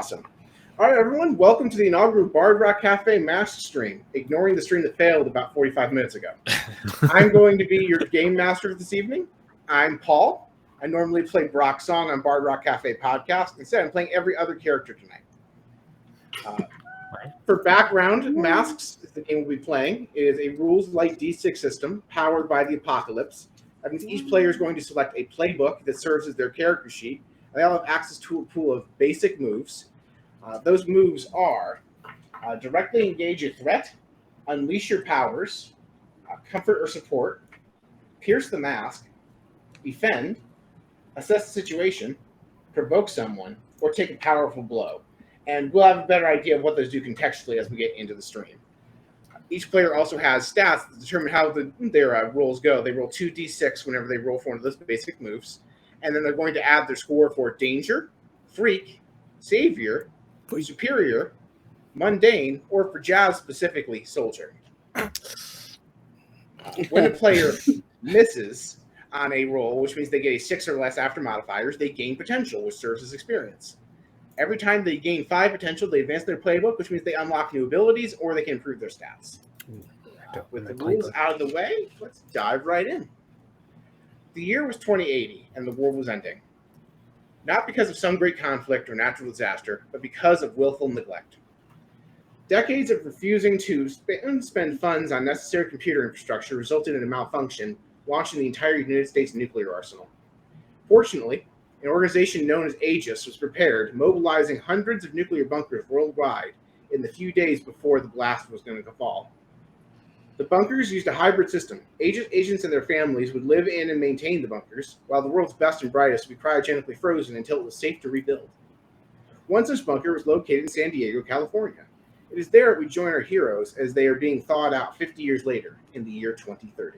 Awesome. All right, everyone, welcome to the inaugural Bard Rock Cafe Master Stream, ignoring the stream that failed about 45 minutes ago. I'm going to be your game master this evening. I'm Paul. I normally play Brock Song on Bard Rock Cafe podcast. Instead, I'm playing every other character tonight. For background, Masks is the game we'll be playing. It is a rules-light D6 system powered by the Apocalypse. That means each player is going to select a playbook that serves as their character sheet. And they all have access to a pool of basic moves. Those moves are directly engage a threat, unleash your powers, comfort or support, pierce the mask, defend, assess the situation, provoke someone, or take a powerful blow. And we'll have a better idea of what those do contextually as we get into the stream. Each player also has stats that determine how their rolls go. They roll 2d6 whenever they roll for one of those basic moves. And then they're going to add their score for danger, freak, savior, superior, mundane, or for jazz specifically, soldier. When a player misses on a roll, which means they get a 6 or less after modifiers, they gain potential, which serves as experience. Every time they gain 5 potential, they advance their playbook, which means they unlock new abilities or they can improve their stats. With the rules out of the way, let's dive right in. The year was 2080, and the world was ending. Not because of some great conflict or natural disaster, but because of willful neglect. Decades of refusing to spend funds on necessary computer infrastructure resulted in a malfunction, launching the entire United States nuclear arsenal. Fortunately, an organization known as Aegis was prepared, mobilizing hundreds of nuclear bunkers worldwide in the few days before the blast was going to fall. The bunkers used a hybrid system. Aegis agents and their families would live in and maintain the bunkers, while the world's best and brightest would be cryogenically frozen until it was safe to rebuild. One such bunker was located in San Diego, California. It is there we join our heroes as they are being thawed out 50 years later in the year 2030.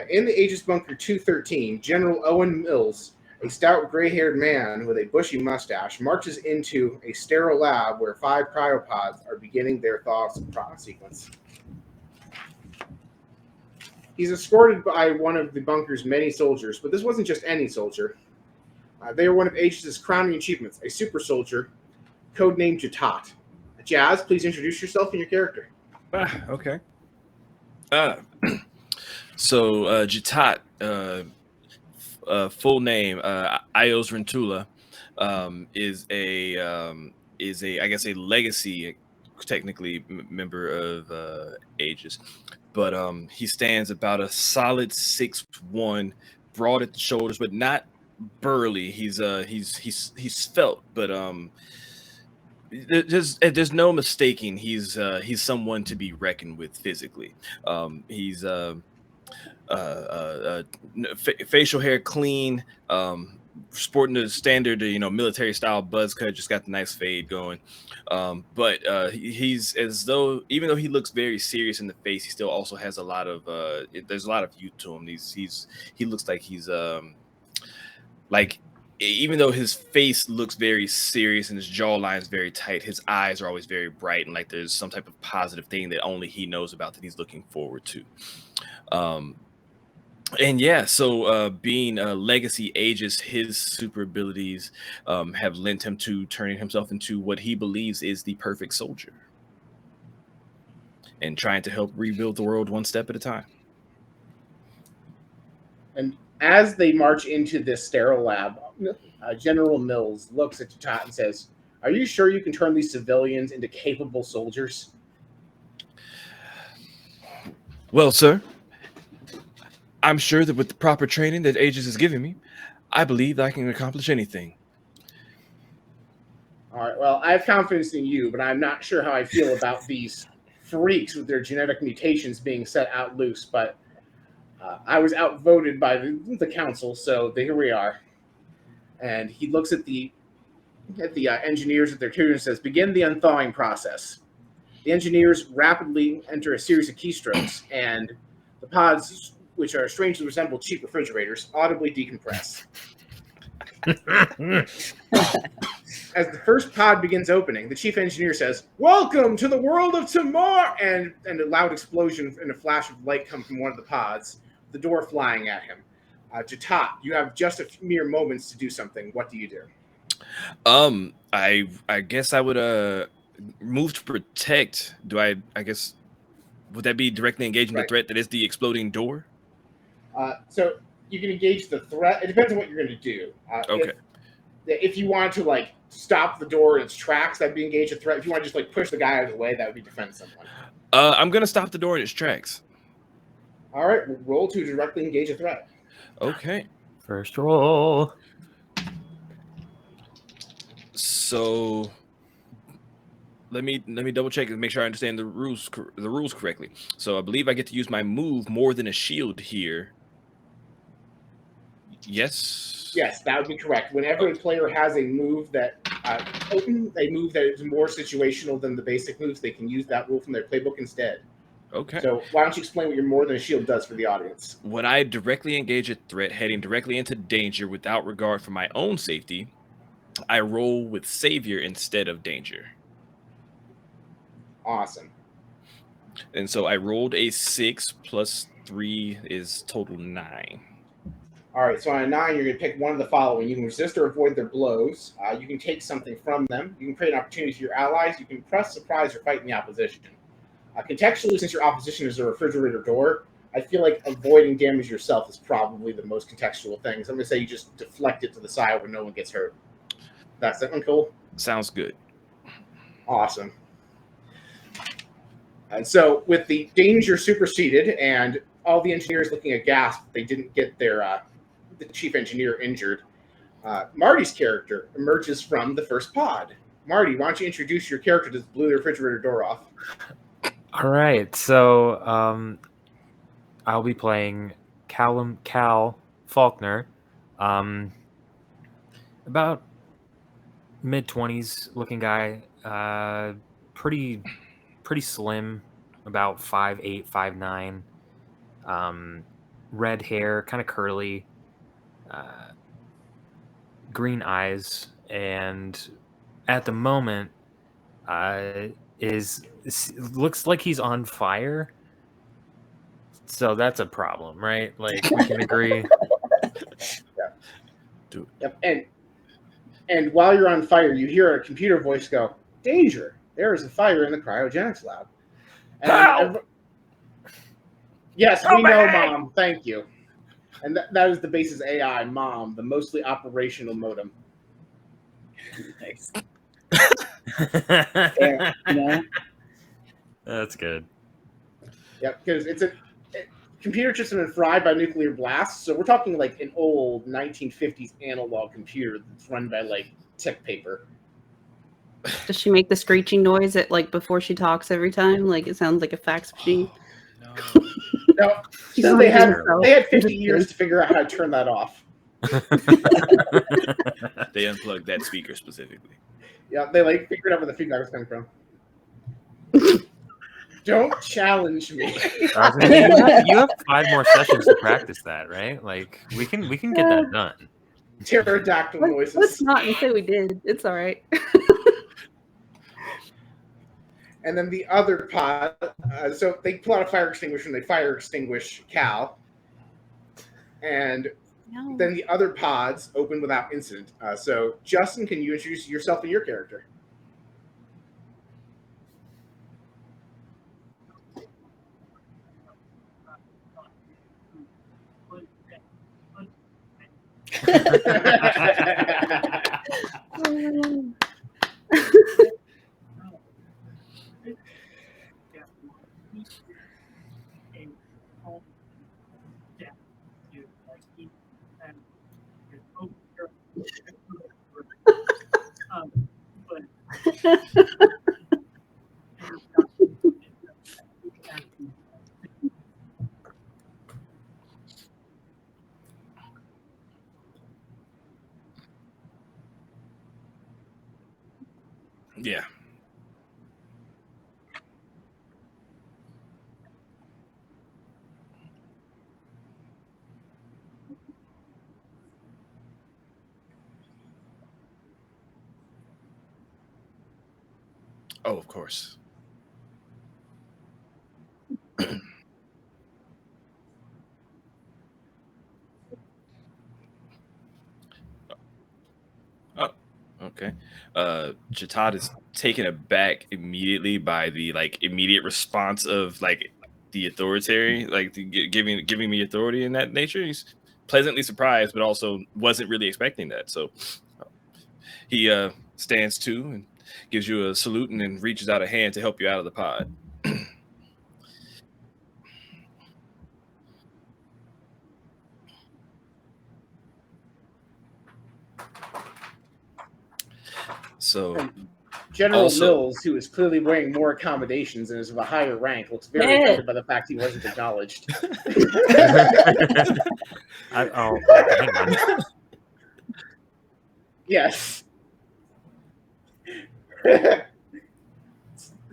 In the Aegis Bunker 213, General Owen Mills, a stout gray-haired man with a bushy mustache, marches into a sterile lab where 5 cryopods are beginning their thaw sequence. He's escorted by one of the bunker's many soldiers, but this wasn't just any soldier. They are one of Aegis' crowning achievements, a super soldier, codenamed Jatat. Jazz, please introduce yourself and your character. Okay. So Jatat, full name Ios Rentula, is a I guess a legacy technically member of Aegis, but he stands about a solid 6'1", broad at the shoulders, but not burly. He's svelte, but there's no mistaking he's someone to be reckoned with physically. He's facial hair clean, sporting the standard, military style buzz cut, just got the nice fade going. But he's as though, even though he looks very serious in the face, he still also has a lot of there's a lot of youth to him. He looks like he's like, even though his face looks very serious and his jawline is very tight, his eyes are always very bright and like there's some type of positive thing that only he knows about that he's looking forward to. And yeah, so being a legacy Aegis, his super abilities have lent him to turning himself into what he believes is the perfect soldier and trying to help rebuild the world one step at a time. And as they march into this sterile lab, General Mills looks at Jatat and says, "Are you sure you can turn these civilians into capable soldiers?" Well, sir, I'm sure that with the proper training that Aegis has given me, I believe that I can accomplish anything. All right, well, I have confidence in you, but I'm not sure how I feel about these freaks with their genetic mutations being set out loose, but I was outvoted by the council, so here we are. And he looks at the engineers at their tutor and says, "Begin the unthawing process." The engineers rapidly enter a series of keystrokes, and the pods, which are strangely resemble cheap refrigerators, audibly decompress. As the first pod begins opening, the chief engineer says, "Welcome to the world of tomorrow!" And a loud explosion and a flash of light come from one of the pods, the door flying at him. Jatat, you have just a mere moments to do something. What do you do? I guess I would move to protect. I guess would that be directly engaging the Right. threat that is the exploding door? So you can engage the threat. It depends on what you're going to do. Okay. If you want to like stop the door in its tracks, that'd be engage a threat. If you want to just like push the guy out of the way, that would be defend someone. I'm gonna stop the door in its tracks. All right, roll to directly engage a threat. Okay. First roll. So let me double check and make sure I understand the rules correctly. So I believe I get to use my move more than a shield here. Yes. Yes, that would be correct. Whenever a player has a move that is more situational than the basic moves, they can use that rule from their playbook instead. Okay. So why don't you explain what your more than a shield does for the audience? When I directly engage a threat heading directly into danger without regard for my own safety, I roll with savior instead of danger. Awesome. And so I rolled a 6 plus 3 is total 9. All right, so on a 9, you're going to pick one of the following. You can resist or avoid their blows. You can take something from them. You can create an opportunity for your allies. You can press, surprise, or fight in the opposition. Contextually, since your opposition is a refrigerator door, I feel like avoiding damage yourself is probably the most contextual thing. So I'm going to say you just deflect it to the side where no one gets hurt. That's that one cool? Sounds good. Awesome. And so with the danger superseded and all the engineers looking aghast, they didn't get their the chief engineer injured. Marty's character emerges from the first pod. Marty, why don't you introduce your character that blew the refrigerator door off? All right, so I'll be playing Cal Faulkner, about mid-20s looking guy, pretty slim, about 5'8", 5'9", red hair, kind of curly, green eyes, and at the moment looks like he's on fire. So that's a problem, right? Like, we can agree. Yep. And while you're on fire, you hear a computer voice go, "Danger! There is a fire in the cryogenics lab." And yes, we know, Mom. Thank you. And that is the base's AI, Mom, the mostly operational modem. Nice. That's good. Yep, because computer chips have been fried by nuclear blasts, so we're talking like an old 1950s analog computer that's run by like tech paper. Does she make the screeching noise at like before she talks every time? Like it sounds like a fax machine. No, So they had 50 years to figure out how to turn that off. They unplugged that speaker specifically. Yeah, they like figured out where the feedback was coming from. Don't challenge me. You have 5 more sessions to practice that, right? Like, we can get that done. Pterodactyl noises. Let's not say we did. It's all right. And then the other pod, so they pull out a fire extinguisher and they fire extinguish Cal. And then the other pods open without incident. So, Justin, can you introduce yourself and your character? Yeah. Oh, of course. Jatad is taken aback immediately by the immediate response of the authoritarian, giving me authority in that nature. He's pleasantly surprised, but also wasn't really expecting that. So he stands to and gives you a salute and then reaches out a hand to help you out of the pod. So General Also- Mills, who is clearly wearing more accommodations and is of a higher rank, looks very Yeah. offended by the fact he wasn't acknowledged. Hang on. Yes.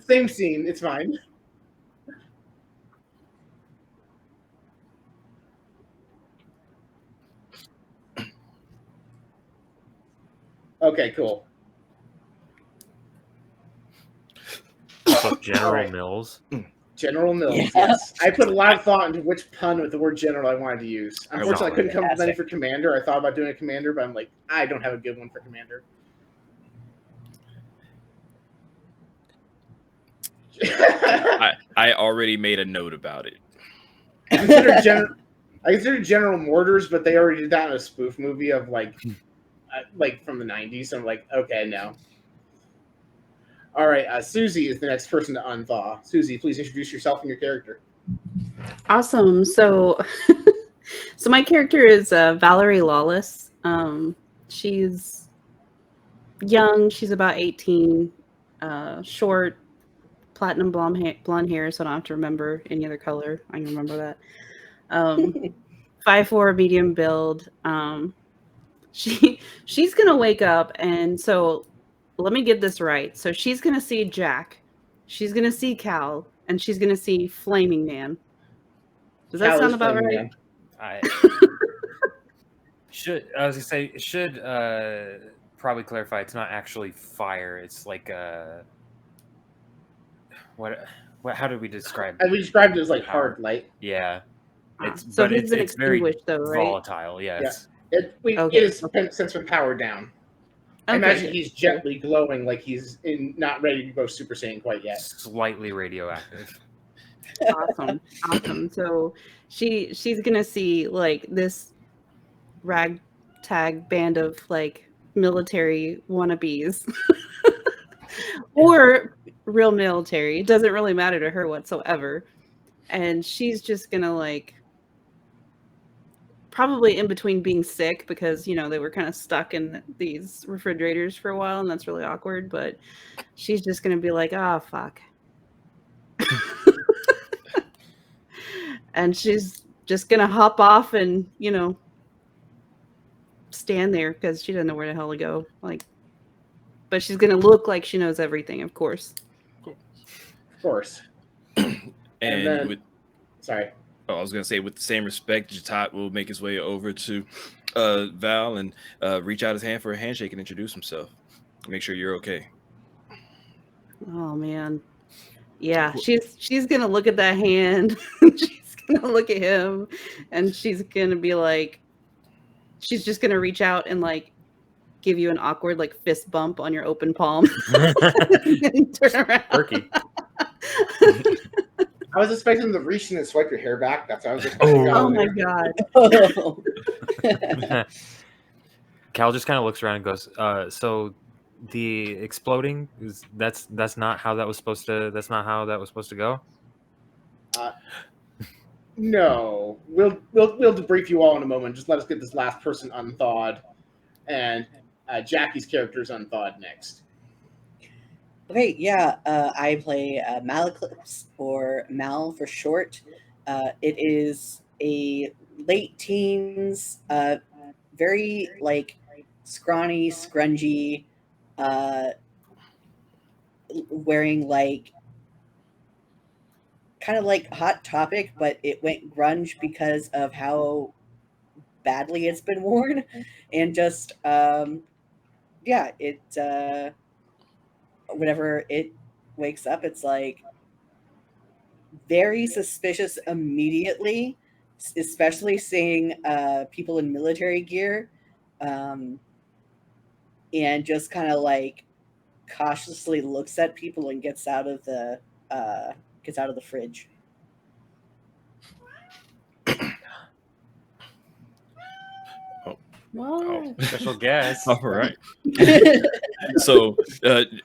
Same scene. It's fine. Okay, cool. So General Alright. Mills. General Mills, Yeah. yes. I put a lot of thought into which pun with the word general I wanted to use. Unfortunately, I couldn't come up with any for commander. I thought about doing a commander, but I'm like, I don't have a good one for commander. I already made a note about it. I consider General Mortars, but they already did that in a spoof movie of like from the 90s. So I'm like, okay, no. All right, Susie is the next person to unthaw. Susie, please introduce yourself and your character. Awesome. So, so my character is Valerie Lawless. She's young. She's about 18. Short, platinum blonde hair. So I don't have to remember any other color. I can remember that. 5'4", medium build. She's gonna wake up, and so let me get this right. So she's gonna see Jack, she's gonna see Cal, and she's gonna see Flaming Man. Does that Cal sound is about Flaming right? Man. I was gonna say should probably clarify. It's not actually fire. It's like what? How did we describe? We described it as like hard light. Yeah. So But he's been it's very extinguished, though, right? volatile. Yes. It is since been powered down. I imagine good. he's gently glowing, like he's not ready to go Super Saiyan quite yet. Slightly radioactive. Awesome. So she's gonna see like this ragtag band of like military wannabes or real military. It doesn't really matter to her whatsoever. And she's just gonna like probably in between being sick because they were kind of stuck in these refrigerators for a while, and that's really awkward, but she's just gonna be like, fuck. And she's just gonna hop off and stand there because she doesn't know where the hell to go. But she's gonna look like she knows everything, of course. Of course. And then, sorry. I was gonna say, with the same respect, Jatat will make his way over to Val and reach out his hand for a handshake and introduce himself. Make sure you're okay. Oh man, yeah. She's gonna look at that hand. She's gonna look at him, and she's gonna be like, she's just gonna reach out and like give you an awkward like fist bump on your open palm. And turn around. Turkey. I was expecting them to reach in and swipe your hair back. That's what I was expecting. Oh my god. Cal just kind of looks around and goes, so the exploding that's not how that was supposed to go? No. We'll debrief you all in a moment. Just let us get this last person unthawed. And Jackie's character is unthawed next. Okay, yeah, I play Malaclips, or Mal for short. It is a late teens, very like scrawny, scrungy, wearing like kind of like Hot Topic, but it went grunge because of how badly it's been worn, and just whenever it wakes up, it's like very suspicious immediately, especially seeing people in military gear. and just kind of like cautiously looks at people and gets out of the fridge. What? Special guest. All right. So,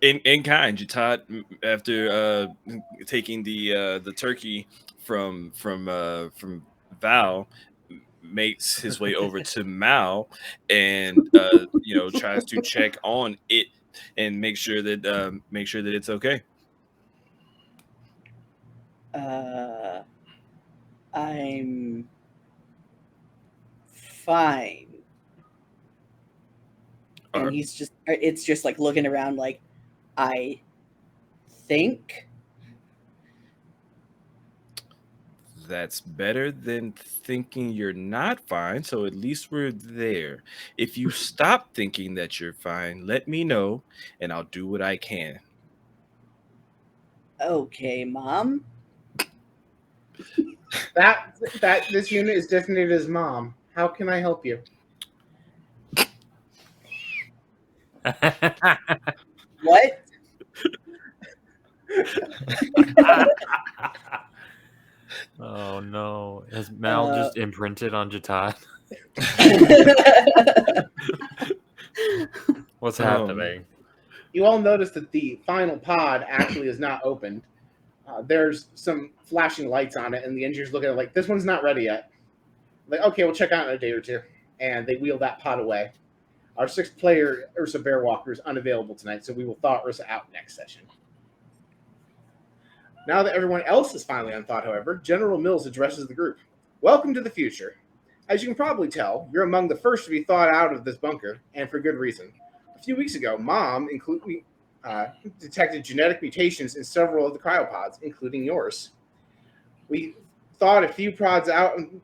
in kind, Jatad, after taking the turkey from Val, makes his way over to Mal, and tries to check on it and make sure that it's okay. I'm fine. And it's just like looking around like, I think. That's better than thinking you're not fine. So at least we're there. If you stop thinking that you're fine, let me know, and I'll do what I can. Okay, Mom. That this unit is designated as mom. How can I help you? What? Oh no! Has Mal just imprinted on Jatad? What's happening? You all notice that the final pod actually is not opened. There's some flashing lights on it, and the engineers look at it like, this one's not ready yet. Like, okay, we'll check out in a day or two. And they wheel that pod away. Our 6th player, Ursa Bearwalker, is unavailable tonight, so we will thaw Ursa out next session. Now that everyone else is finally unthawed, however, General Mills addresses the group. Welcome to the future. As you can probably tell, you're among the first to be thawed out of this bunker, and for good reason. A few weeks ago, Mom detected genetic mutations in several of the cryopods, including yours. We thawed a few pods out in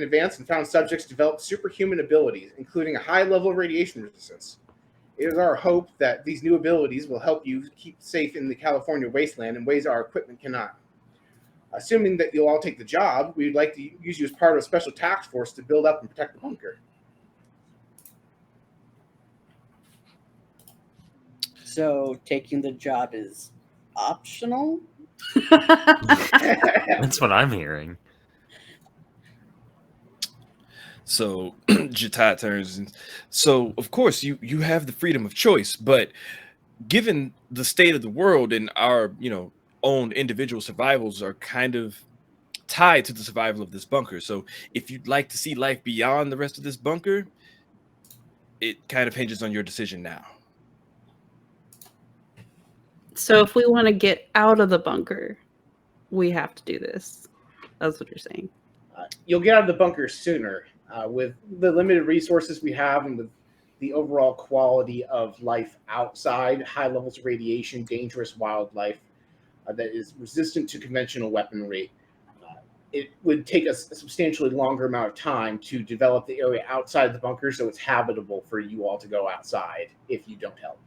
advance and found subjects developed superhuman abilities, including a high level of radiation resistance. It is our hope that these new abilities will help you keep safe in the California wasteland in ways our equipment cannot. Assuming that you'll all take the job, we'd like to use you as part of a special task force to build up and protect the bunker. So taking the job is optional? That's what I'm hearing. So Jatad turns and so of course you have the freedom of choice, but given the state of the world and our own individual survivals are kind of tied to the survival of this bunker. So if you'd like to see life beyond the rest of this bunker, it kind of hinges on your decision now. So if we want to get out of the bunker, we have to do this. That's what you're saying. You'll get out of the bunker sooner. With the limited resources we have and with the overall quality of life outside, high levels of radiation, dangerous wildlife that is resistant to conventional weaponry, it would take us a substantially longer amount of time to develop the area outside the bunker so it's habitable for you all to go outside if you don't help.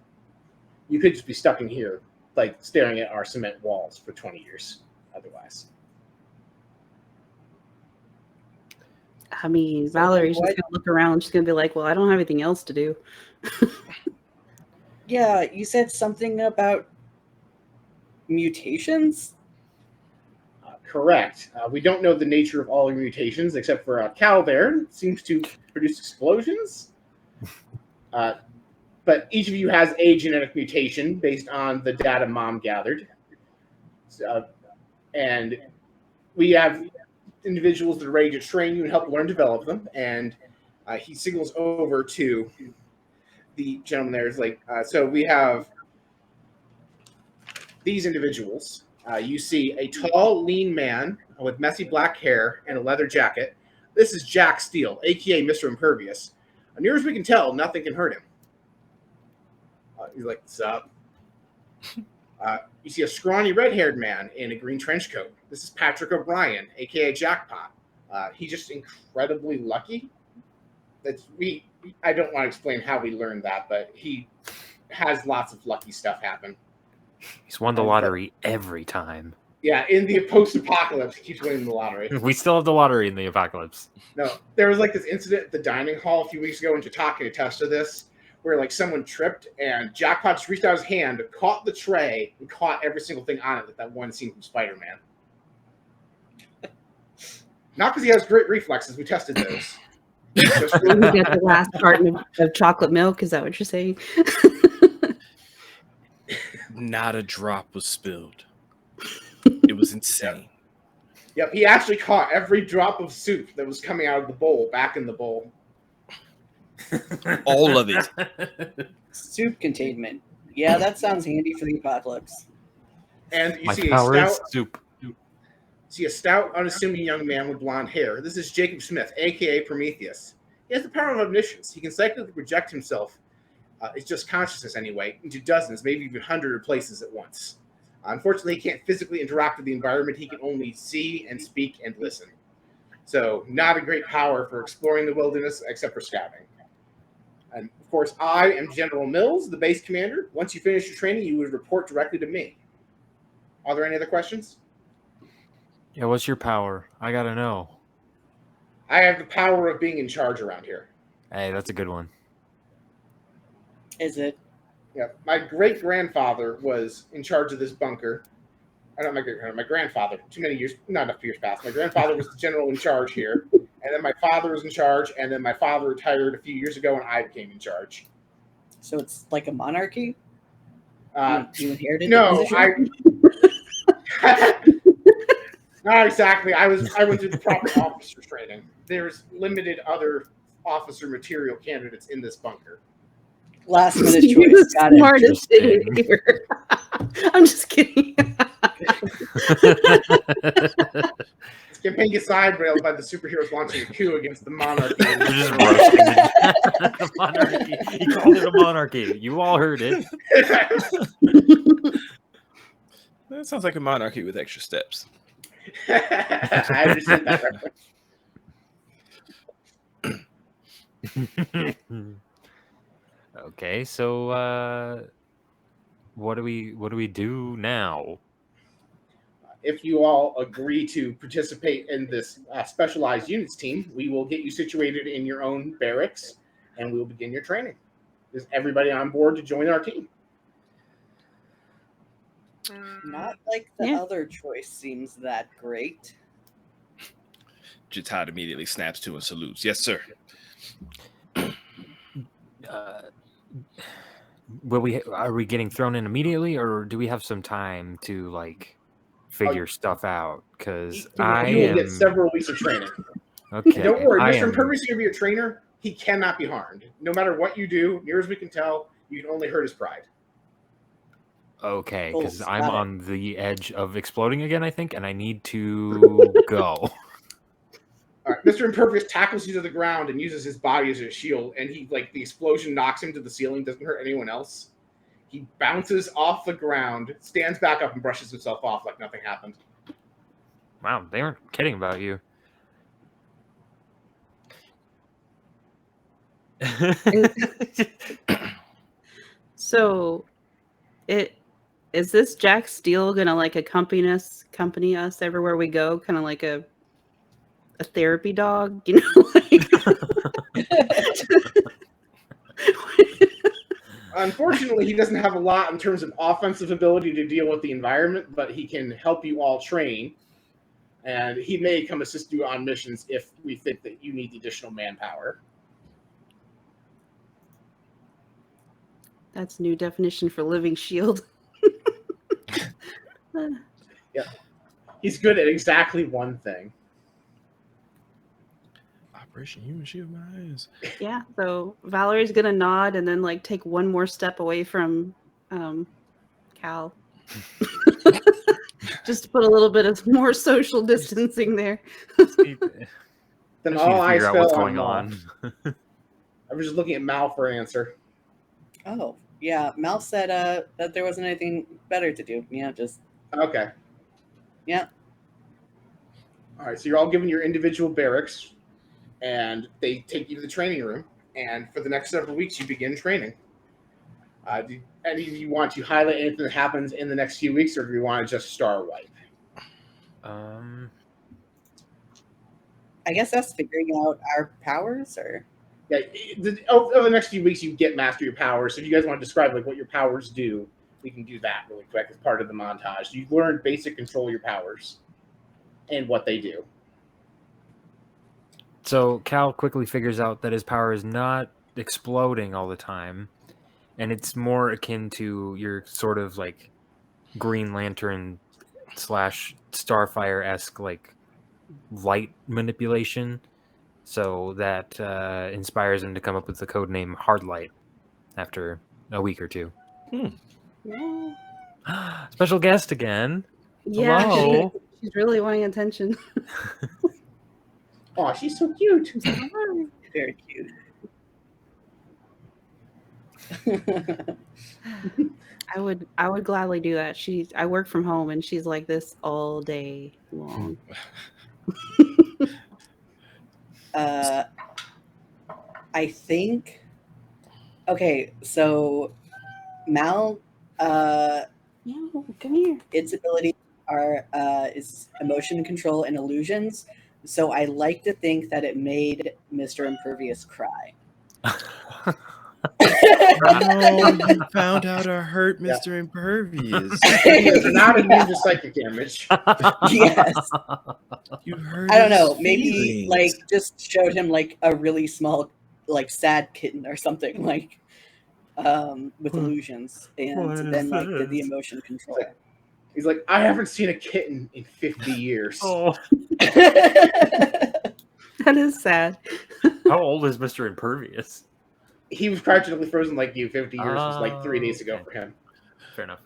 You could just be stuck in here, like staring at our cement walls for 20 years otherwise. I mean, Valerie's just going to look around. She's going to be like, well, I don't have anything else to do. Yeah, you said something about mutations? Correct. We don't know the nature of all your mutations, except for Cal there. It seems to produce explosions. But each of you has a genetic mutation based on the data Mom gathered. And we have individuals that are ready to train you and help learn and develop them. And he signals over to the gentleman there. Is like, so we have these individuals. You see a tall, lean man with messy black hair and a leather jacket. This is Jack Steele, a.k.a. Mr. Impervious. Near as we can tell, nothing can hurt him. He's like, what's up? You see a scrawny red-haired man in a green trench coat. This is Patrick O'Brien, a.k.a. Jackpot. He's just incredibly lucky. I don't want to explain how we learned that, but he has lots of lucky stuff happen. He's won the lottery every time. Yeah, in the post-apocalypse, he keeps winning the lottery. We still have the lottery in the apocalypse. No, there was like this incident at the dining hall a few weeks ago, and Jataka attest to this, where like someone tripped and Jackpot just reached out his hand, caught the tray, and caught every single thing on it, like that one scene from Spider-Man. Not because he has great reflexes. We tested those. Just You got the last carton of chocolate milk. Is that what you're saying? Not a drop was spilled. It was insane. Yep, he actually caught every drop of soup that was coming out of the bowl back in the bowl. All of it. Soup containment. Yeah, that sounds handy for the apocalypse. And you My see power a is stout, soup. unassuming young man with blonde hair. This is Jacob Smith, aka Prometheus. He has the power of omniscience. He can psychically project himself, it's just consciousness anyway, into dozens, maybe even hundreds of places at once. Unfortunately, he can't physically interact with the environment. He can only see and speak and listen. So, not a great power for exploring the wilderness, except for scouting. And of course, I am General Mills, the base commander. Once you finish your training, you would report directly to me. Are there any other questions? Yeah, what's your power? I gotta know. I have the power of being in charge around here. Hey, that's a good one. Is it? Yeah, my great grandfather was in charge of this bunker. I don't know, my grandfather. Too many years, not enough years passed. My grandfather was the general in charge here, and then my father was in charge, and then my father retired a few years ago, and I became in charge. So it's like a monarchy? You inherited No, the position? not exactly. I went through the proper officer training. There's limited other officer material candidates in this bunker. Last minute You're choice. the Got it. smartest idiot here. I'm just kidding. This campaign gets side-railed by the superheroes launching a coup against the monarchy. They're just roasting the monarchy. He called it a monarchy. You all heard it. That sounds like a monarchy with extra steps. I understand that reference. Okay, so what do we do now? If you all agree to participate in this specialized units team, we will get you situated in your own barracks, and we will begin your training. Is everybody on board to join our team? Not like the other choice seems that great. Jatad immediately snaps to and salutes. Yes, sir. Are we getting thrown in immediately, or do we have some time to like figure stuff out? Because you will get several weeks of training. Okay. Don't worry, Mr. Impervious is going to be a trainer. He cannot be harmed. No matter what you do, near as we can tell, you can only hurt his pride. Okay, because Cool, I'm got it. on the edge of exploding again, I think, and I need to go. All right, Mr. Impervious tackles you to the ground and uses his body as a shield, and the explosion knocks him to the ceiling, doesn't hurt anyone else. He bounces off the ground, stands back up, and brushes himself off like nothing happened. Wow, they aren't kidding about you. So, is this Jack Steele gonna like accompany us everywhere we go, kind of like a therapy dog, you know? Unfortunately, he doesn't have a lot in terms of offensive ability to deal with the environment, but he can help you all train, and he may come assist you on missions if we think that you need additional manpower. That's new definition for living shield. Yeah, he's good at exactly one thing. Operation Human Shield my eyes. Yeah, so Valerie's gonna nod and then like take one more step away from Cal. Just to put a little bit of more social distancing there. Then all eyes figure out fell what's on going Mal. on. I was just looking at Mal for an answer. Oh, yeah. Mal said that there wasn't anything better to do. Yeah, just Okay. yeah. All right, so you're all given your individual barracks, and they take you to the training room, and for the next several weeks, you begin training. Do any of you want to highlight anything that happens in the next few weeks, or do you want to just star wipe? I guess that's figuring out our powers, or Yeah, over the next few weeks, you get master your powers. So if you guys want to describe like what your powers do, we can do that really quick as part of the montage. You learn basic control of your powers and what they do. So Cal quickly figures out that his power is not exploding all the time, and it's more akin to your sort of like Green Lantern / Starfire-esque like light manipulation. So that inspires him to come up with the code name Hardlight after a week or two. Yeah. Special guest again. Yeah, Hello. she's really wanting attention. Oh, she's so cute. Very cute. I would gladly do that. I work from home and she's like this all day long. I think. Okay, so Mal, No, come here. its abilities are is emotion control and illusions. So I like to think that it made Mr. Impervious cry. No, you found how to hurt Mr. Impervious. He is not immune to psychic damage. Yes. You hurt I don't his know. Maybe feelings. like just showed him like a really small, like sad kitten or something like with illusions, and then like did the emotion control. He's like, I haven't seen a kitten in 50 years. Oh, That is sad. how old is Mr. Impervious? He was cryogenically frozen like you. 50 years was like 3 days ago okay. for him. Fair enough.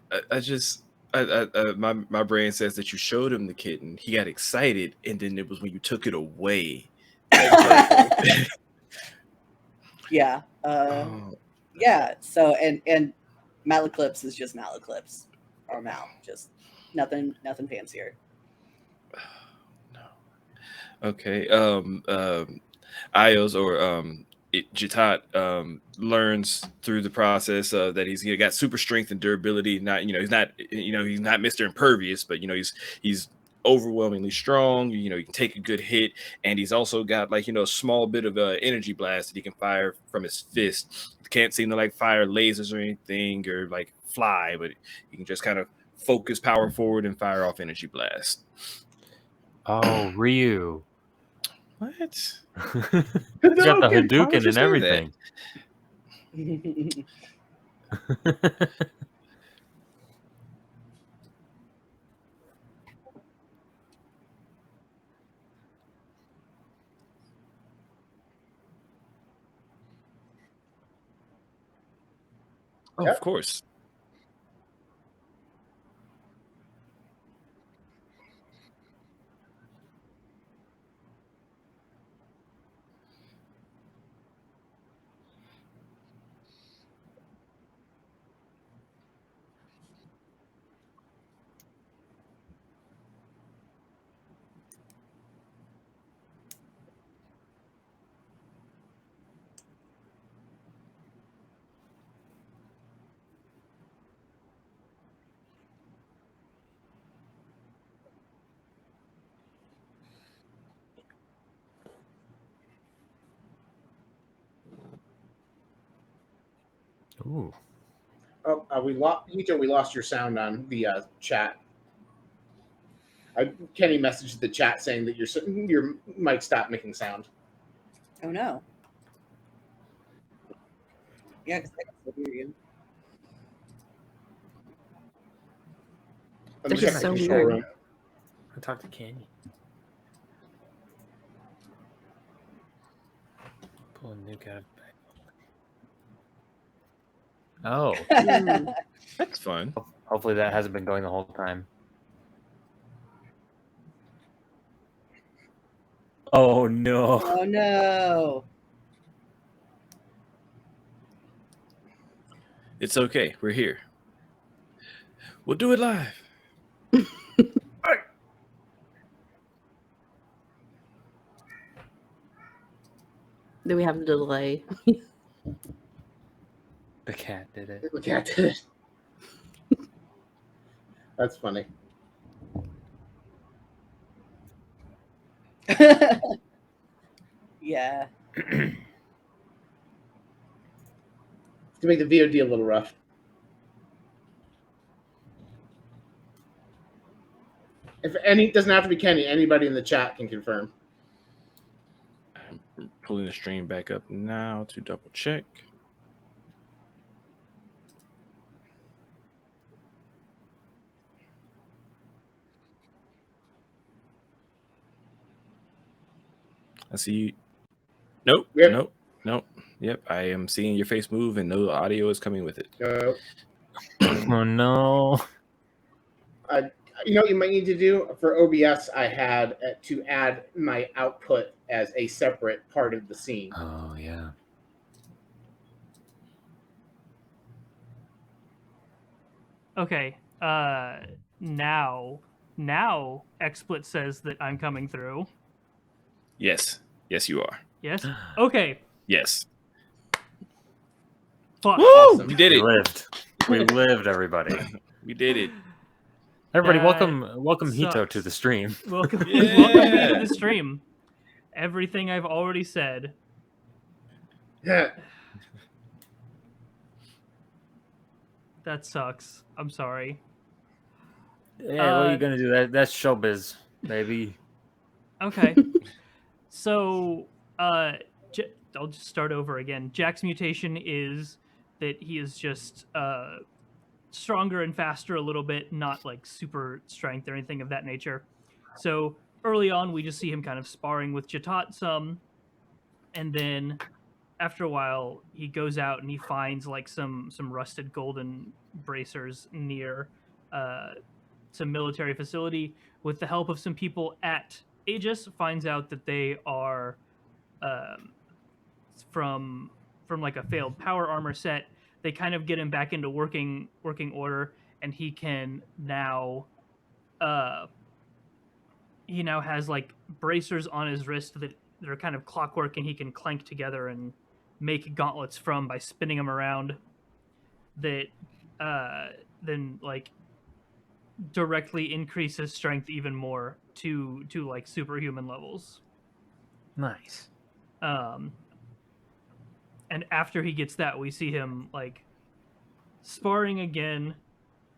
My brain says that you showed him the kitten. He got excited, and then it was when you took it away. Yeah. Oh, Yeah. So and Malaclips is just Malaclips or Mal, just nothing fancier. no. Okay. Ios or Jitat learns through the process that he's got super strength and durability. Not he's not Mr. Impervious, but he's overwhelmingly strong. He can take a good hit, and he's also got like a small bit of energy blast that he can fire from his fist. Can't seem to like fire lasers or anything or like fly, but he can just kind of focus power forward and fire off energy blast. Oh, Ryu. What? He's got the Hadouken and everything. Oh, Yep. of course. Ooh. Oh, we lost your sound on the chat. Kenny messaged the chat saying that your mic stopped making sound. Oh no. Yeah, because I can still hear you. Let me This check is the so control weird. room. I talked to Canyon. Pull a nuke out of the bag. Oh, Mm. That's fun. hopefully that hasn't been going the whole time. Oh no. Oh no. It's okay. We're here. We'll do it live. Do we have a delay? The cat did it. The cat did it. That's funny. Yeah. to make the VOD a little rough. If any, it doesn't have to be Kenny. Anybody in the chat can confirm. I'm pulling the stream back up now to double check. I see you. Nope. Yep. Nope. Yep. I am seeing your face move and no audio is coming with it. Oh no. You know what you might need to do? For OBS, I had to add my output as a separate part of the scene. Oh yeah. Okay. Now XSplit says that I'm coming through. Yes. Yes, you are. Yes? Okay. Yes. Fuck. Awesome. You did We it. lived. We lived, everybody. We did it. Everybody, That welcome Hito sucks. to the stream. Welcome Yeah. to the stream. Everything I've already said. That sucks. I'm sorry. Yeah, what are you gonna do? That's showbiz, baby. Okay. So, I'll just start over again. Jack's mutation is that he is just stronger and faster a little bit, not like super strength or anything of that nature. So early on, we just see him kind of sparring with Jatat some, and then after a while, he goes out and he finds like some rusted golden bracers near some military facility. With the help of some people at Aegis, finds out that they are from like a failed power armor set. They kind of get him back into working order, and he can now he now has like bracers on his wrist that are kind of clockwork, and he can clank together and make gauntlets from by spinning them around. That then like directly increases strength even more to like superhuman levels. Nice. And after he gets that, we see him like sparring again,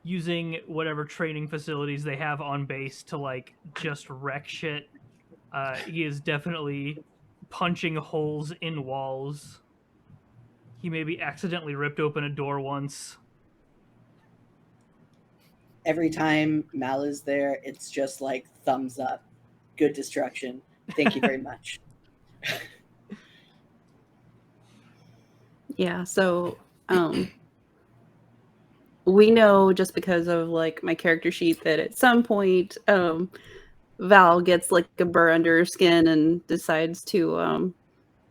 using whatever training facilities they have on base to like just wreck shit. He is definitely punching holes in walls. He maybe accidentally ripped open a door once. Every time Mal is there, it's just like thumbs up. Good destruction. Thank you very much. Yeah, so we know just because of like my character sheet that at some point Val gets like a burr under her skin and decides to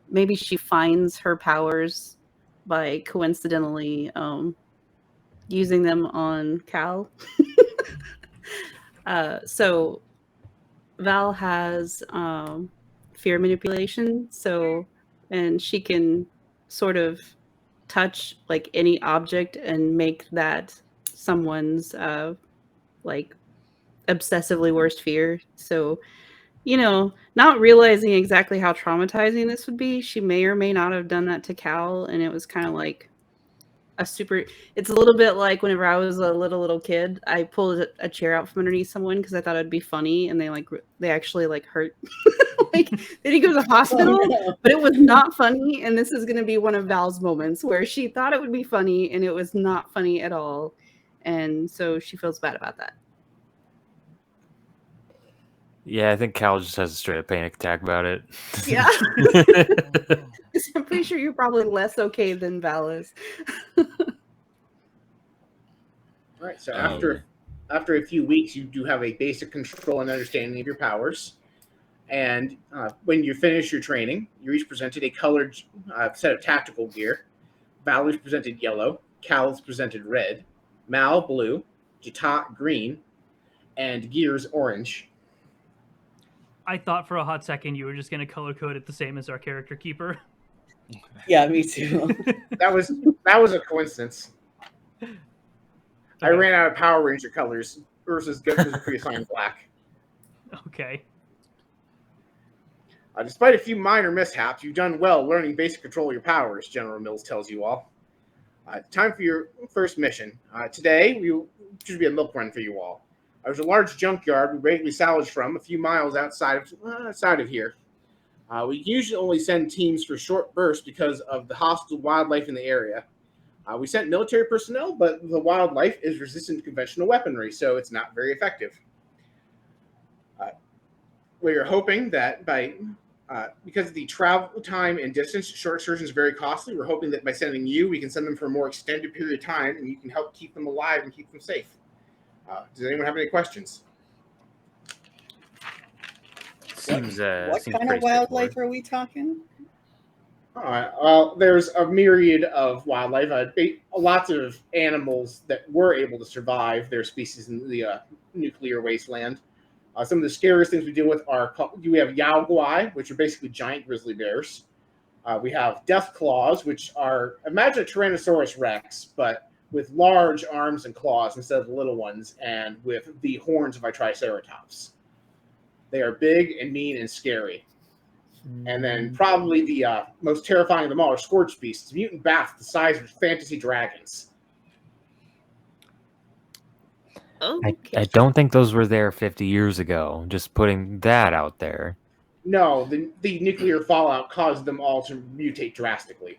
maybe she finds her powers by coincidentally using them on Cal. So Val has fear manipulation, and she can sort of touch like any object and make that someone's like obsessively worst fear. So, you know, not realizing exactly how traumatizing this would be, she may or may not have done that to Cal, and it was kind of like it's a little bit like whenever I was a little kid, I pulled a chair out from underneath someone because I thought it'd be funny, and they actually like hurt. Like they didn't go to the hospital, but it was not funny. And this is going to be one of Val's moments where she thought it would be funny and it was not funny at all, and so she feels bad about that. Yeah, I think Cal just has a straight up panic attack about it. Yeah. I'm pretty sure you're probably less okay than Val is. All right, so after a few weeks, you do have a basic control and understanding of your powers. And when you finish your training, you're each presented a colored set of tactical gear. Val is presented yellow, Cal is presented red, Mal blue, Jatat green, and Gears orange. I thought for a hot second you were just going to color code it the same as our character keeper. Yeah, me too. That was a coincidence. Okay. I ran out of Power Ranger colors. Ursa's pre-assigned black. Okay. Despite a few minor mishaps, you've done well learning basic control of your powers, General Mills tells you all. Time for your first mission. Today, should be a milk run for you all. There's a large junkyard we regularly salvage from a few miles outside of here. We usually only send teams for short bursts because of the hostile wildlife in the area. We sent military personnel, but the wildlife is resistant to conventional weaponry, so it's not very effective. We are hoping that because of the travel time and distance, short excursions are very costly. We're hoping that by sending you, we can send them for a more extended period of time, and you can help keep them alive and keep them safe. Does anyone have any questions? Seems What seems kind pretty of wildlife straightforward. are we talking? All right. Well, there's a myriad of wildlife. Lots of animals that were able to survive their species in the nuclear wasteland. Some of the scariest things we deal with we have Guai, which are basically giant grizzly bears. We have Deathclaws, which are, imagine a Tyrannosaurus Rex, but with large arms and claws instead of the little ones, and with the horns of a Triceratops. They are big and mean and scary. And then probably the most terrifying of them all are Scorchbeasts, mutant bats the size of fantasy dragons. I don't think those were there 50 years ago. Just putting that out there. No, the nuclear fallout caused them all to mutate drastically.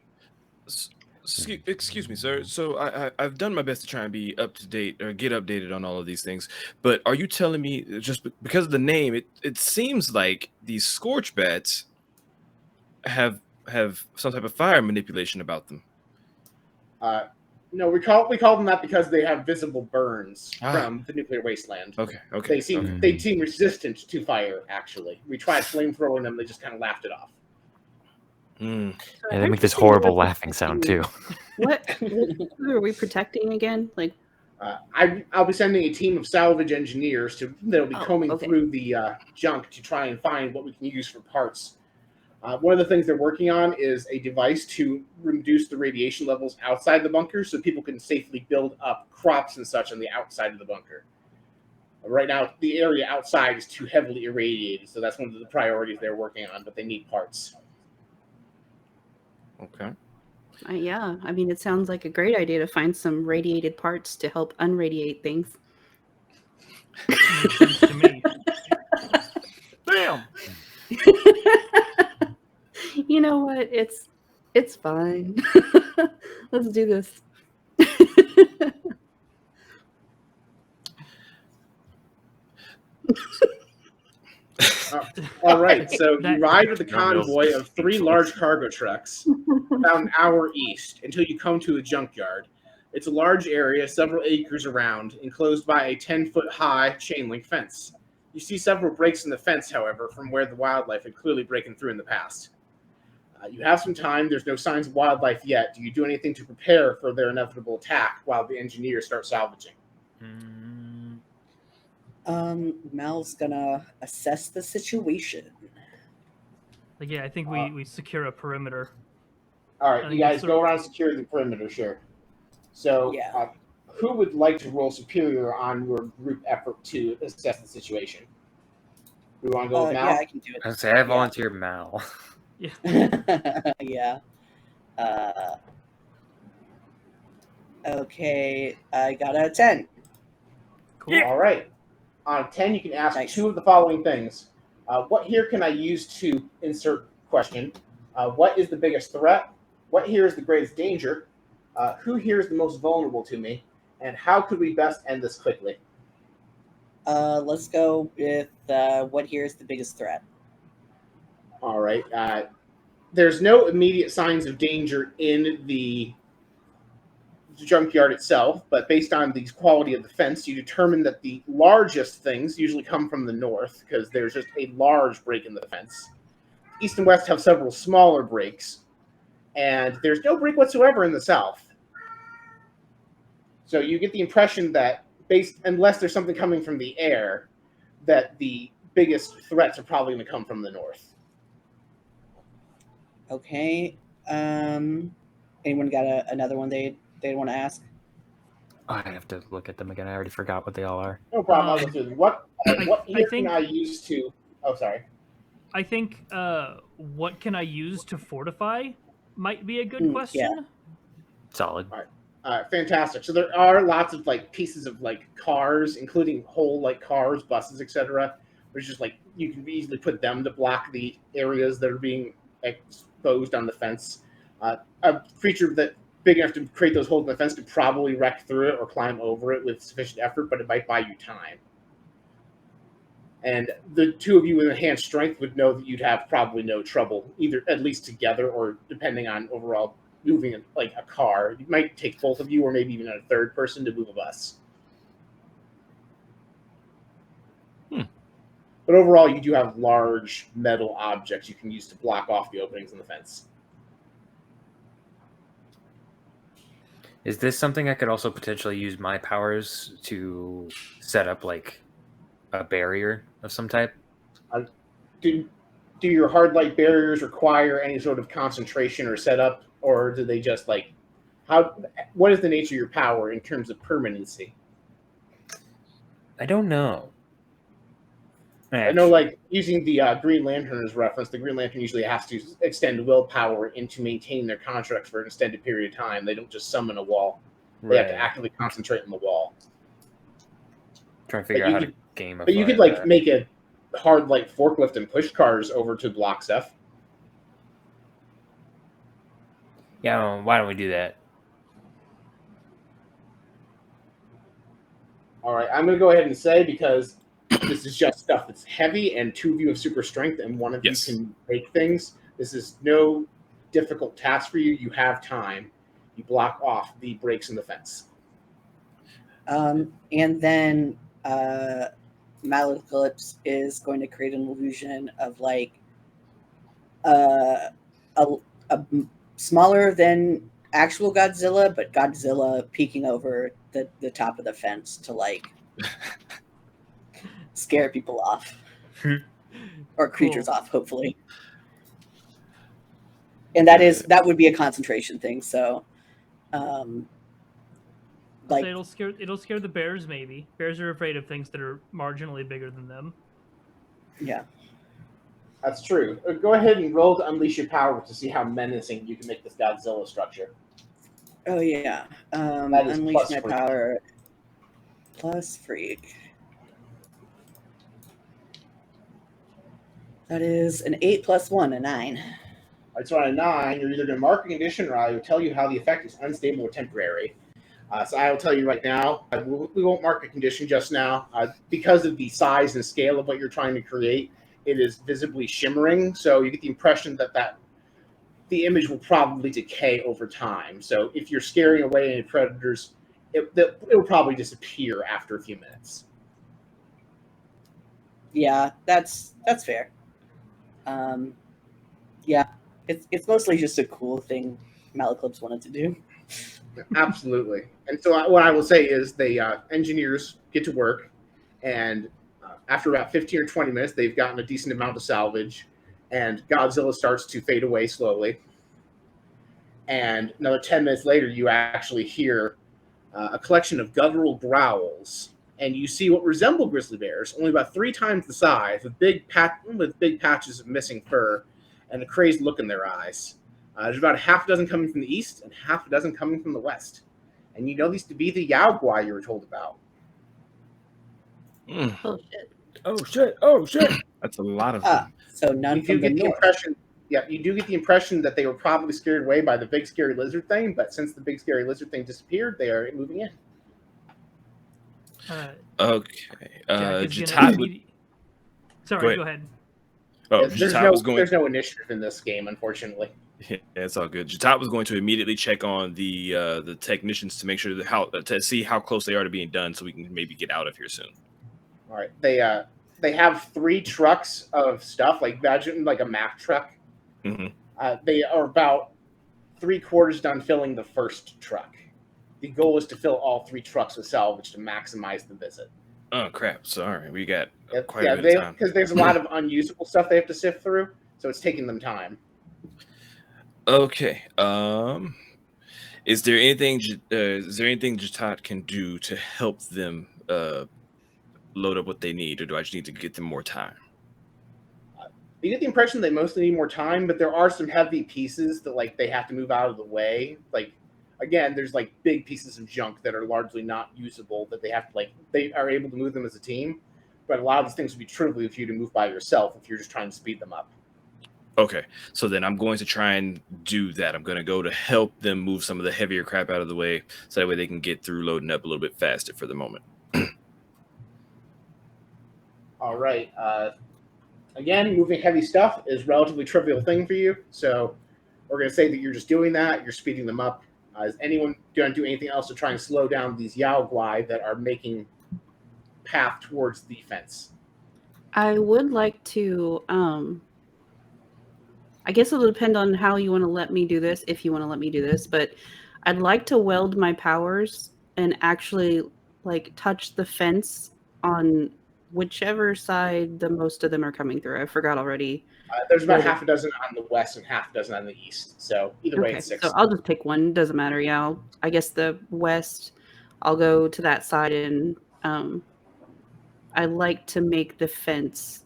Excuse me, sir. So I've done my best to try and be up to date or get updated on all of these things. But are you telling me just because of the name, it seems like these Scorchbeasts have some type of fire manipulation about them? No, we call them that because they have visible burns from the nuclear wasteland. Okay. They seem resistant to fire. Actually, we tried flamethrowing them; they just kind of laughed it off. Yeah, they make this horrible laughing sound too. Who are we protecting again? Like, I'll be sending a team of salvage engineers that'll be combing through the junk to try and find what we can use for parts. One of the things they're working on is a device to reduce the radiation levels outside the bunker so people can safely build up crops and such on the outside of the bunker. Right now, the area outside is too heavily irradiated, so that's one of the priorities they're working on, but they need parts. Okay. Yeah, I mean, it sounds like a great idea to find some radiated parts to help unradiate things. Makes sense to me. Bam! You know what? It's fine. Let's do this. All right, so you ride with a convoy of 3 large cargo trucks about an hour east until you come to a junkyard. It's a large area, several acres around, enclosed by a 10-foot-high chain-link fence. You see several breaks in the fence, however, from where the wildlife had clearly broken through in the past. You have some time. There's no signs of wildlife yet. Do you do anything to prepare for their inevitable attack while the engineers start salvaging? Mal's gonna assess the situation. Like, yeah, I think we secure a perimeter. All right, you guys go around secure the perimeter, sure. So, Yeah. Who would like to roll superior on your group effort to assess the situation? We want to go with Mal? Yeah, I can do it. I say I volunteer Mal. Yeah. Okay, I got a 10. Cool. All right. On 10, you can ask Nice. 2 of the following things. What here can I use to insert question? What is the biggest threat? What here is the greatest danger? Who here is the most vulnerable to me? And how could we best end this quickly? Let's go with what here is the biggest threat. All right. There's no immediate signs of danger in the junkyard itself, but based on the quality of the fence, you determine that the largest things usually come from the north because there's just a large break in the fence. East and west have several smaller breaks, and there's no break whatsoever in the south. So you get the impression that, unless there's something coming from the air, that the biggest threats are probably going to come from the north. Okay. Anyone got another one they want to ask? I have to look at them again. I already forgot what they all are. No problem. I'll go through them. What here think- can I use to... Oh, sorry. I think what can I use to fortify might be a good question. Yeah. Solid. All right. Fantastic. So there are lots of like pieces of like cars, including whole like cars, buses, etc. Which is like you can easily put them to block the areas that are being exposed on the fence. A creature that big enough to create those holes in the fence could probably wreck through it or climb over it with sufficient effort, but it might buy you time. And the two of you with enhanced strength would know that you'd have probably no trouble, either at least together or depending on overall moving like a car. It might take both of you or maybe even a third person to move a bus. But overall, you do have large metal objects you can use to block off the openings in the fence. Is this something I could also potentially use my powers to set up like a barrier of some type? Do your hard light barriers require any sort of concentration or setup, or do they just like what is the nature of your power in terms of permanency? I don't know. I know, like, using the Green Lantern as reference, the Green Lantern usually has to extend willpower into maintain their contracts for an extended period of time. They don't just summon a wall. They have to actively concentrate on the wall. Trying to figure out how to game But you could, like, make a hard, like, forklift and push cars over to block stuff. Yeah, why don't we do that? All right, I'm going to go ahead and say, because this is just stuff that's heavy, and two of you have super strength, and one of you can make things. This is no difficult task for you. You have time. You block off the breaks in the fence. And then Malaclypse is going to create an illusion of like a smaller than actual Godzilla, but Godzilla peeking over the top of the fence to like scare people off or creatures off, hopefully. And that would be a concentration thing. So, like so it'll scare the bears. Maybe bears are afraid of things that are marginally bigger than them. Yeah, that's true. Go ahead and roll to unleash your power to see how menacing you can make this Godzilla structure. Oh yeah, unleash my power. Plus freak. That is an 8 + 1, a 9. Right, so on a 9, you're either going to mark a condition or I will tell you how the effect is unstable or temporary. So I will tell you right now, we won't mark a condition just now. Because of the size and scale of what you're trying to create, it is visibly shimmering. So you get the impression that the image will probably decay over time. So if you're scaring away any predators, it will probably disappear after a few minutes. Yeah, that's fair. Yeah, it's mostly just a cool thing Malaclypse wanted to do. Absolutely. And so what I will say is the engineers get to work, and after about 15 or 20 minutes, they've gotten a decent amount of salvage, and Godzilla starts to fade away slowly. And another 10 minutes later, you actually hear a collection of guttural growls, and you see what resemble grizzly bears, only about 3 times the size, with big patches of missing fur and a crazed look in their eyes. There's about half a dozen coming from the east and half a dozen coming from the west. And you know these to be the Guai you were told about. Oh, shit. Oh, shit. Oh, shit. That's a lot of them. So none from the north. You do get the impression that they were probably scared away by the big scary lizard thing, but since the big scary lizard thing disappeared, they are moving in. Okay. Sorry, go ahead. Oh, there's no initiative in this game, unfortunately. Yeah, it's all good. Jatat was going to immediately check on the technicians to make sure to see how close they are to being done, so we can maybe get out of here soon. All right. They have 3 trucks of stuff, like imagine like a Mack truck. Mm-hmm. They are about 3/4 done filling the first truck. The goal is to fill all 3 trucks with salvage to maximize the visit. Oh crap! Sorry, we got quite a bit of time because there's a lot of unusable stuff they have to sift through, so it's taking them time. Okay. Is there anything Jatat can do to help them load up what they need, or do I just need to get them more time? You get the impression they mostly need more time, but there are some heavy pieces that like they have to move out of the way. Like again, there's like big pieces of junk that are largely not usable that they have to they are able to move them as a team, but a lot of these things would be trivial for you to move by yourself if you're just trying to speed them up. Okay, so then I'm going to try and do that. I'm going to go to help them move some of the heavier crap out of the way, so that way they can get through loading up a little bit faster for the moment. All right. Again, moving heavy stuff is a relatively trivial thing for you, so we're going to say that you're just doing that. You're speeding them up. Is anyone going to do anything else to try and slow down these Yao Guai that are making path towards the fence? I would like to. I guess it'll depend on how you want to let me do this, if you want to let me do this, but I'd like to weld my powers and actually like touch the fence on whichever side the most of them are coming through. I forgot already. There's about half a dozen on the west and half a dozen on the east. So either way, it's 6. So I'll just pick one. Doesn't matter. Yeah, I guess the west, I'll go to that side, and I like to make the fence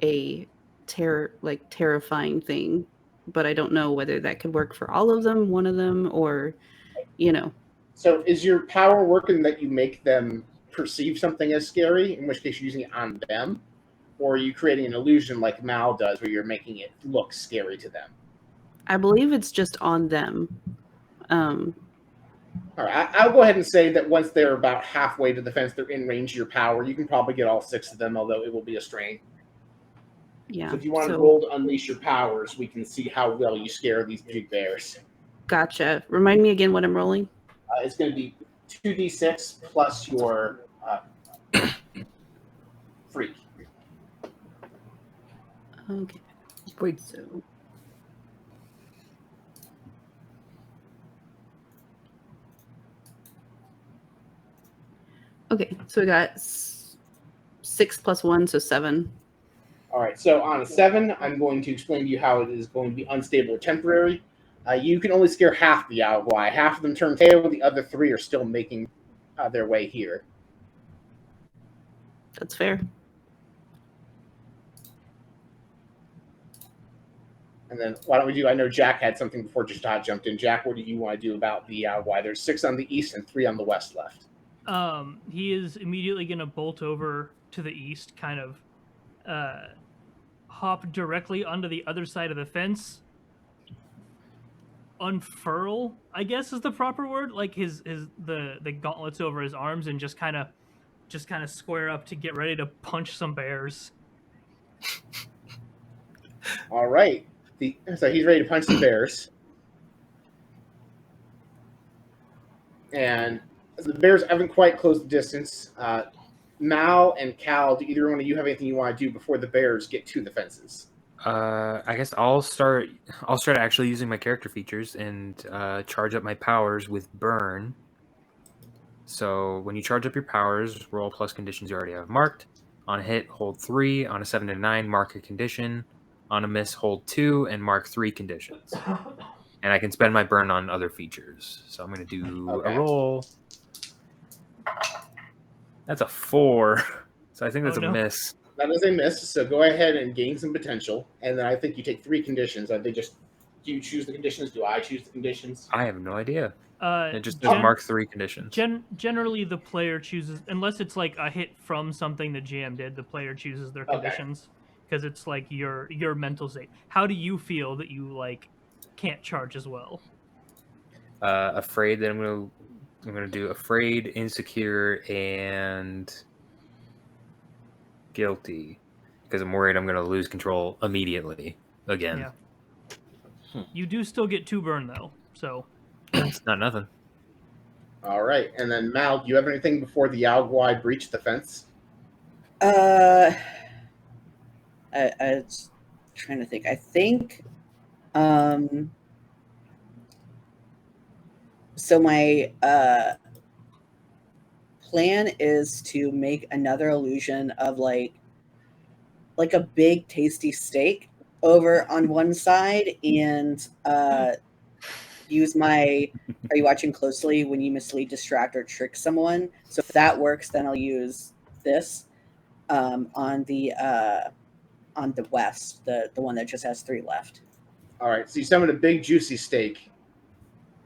a terrifying thing, but I don't know whether that could work for all of them, one of them, or So is your power working that you make them perceive something as scary, in which case you're using it on them, or are you creating an illusion like Mal does where you're making it look scary to them? I believe it's just on them. All right, I'll go ahead and say that once they're about halfway to the fence, they're in range of your power. You can probably get all 6 of them, although it will be a strain. Yeah. So if you want to roll to unleash your powers, we can see how well you scare these big bears. Gotcha. Remind me again what I'm rolling. It's going to be 2d6 plus your freak. Okay. Wait. So. Okay, so we got 6 plus 1, so 7. All right, so on a 7, I'm going to explain to you how it is going to be unstable or temporary. You can only scare half the Yao Guai. Half of them turn tail, the other 3 are still making their way here. That's fair. And then why don't we do, I know Jack had something before Jashad jumped in. Jack, what do you want to do about the Yao Guai? There's 6 on the east and 3 on the west left. He is immediately going to bolt over to the east, kind of hop directly onto the other side of the fence, unfurl, I guess is the proper word, like the gauntlets over his arms, and just kind of square up to get ready to punch some bears. All right. So he's ready to punch the bears. And the bears haven't quite closed the distance. Mal and Cal, do either one of you have anything you want to do before the bears get to the fences? I guess I'll start actually using my character features and charge up my powers with burn. So when you charge up your powers, roll plus conditions you already have marked. On a hit, hold 3. On a 7 to 9, mark a condition. On a miss, hold 2 and mark 3 conditions. And I can spend my burn on other features. So I'm going to do a roll. That's a 4. So I think that's a miss. That is a miss. So go ahead and gain some potential. And then I think you take 3 conditions. Do you choose the conditions? Do I choose the conditions? I have no idea. It just does mark 3 conditions. Generally, the player chooses, unless it's like a hit from something the GM did, the player chooses their conditions. Because it's like your mental state. How do you feel that you can't charge as well? Afraid that I'm gonna do afraid, insecure, and guilty, because I'm worried I'm gonna lose control immediately again. Yeah. You do still get 2 burn though, so it's not nothing. All right, and then Mal, do you have anything before the Yao Guai breach the fence? I was trying to think. I think so my plan is to make another illusion of like a big tasty steak over on one side, and use my are you watching closely when you mislead, distract, or trick someone. So if that works, then I'll use this on the west, the one that just has 3 left. All right, so you summon a big juicy steak.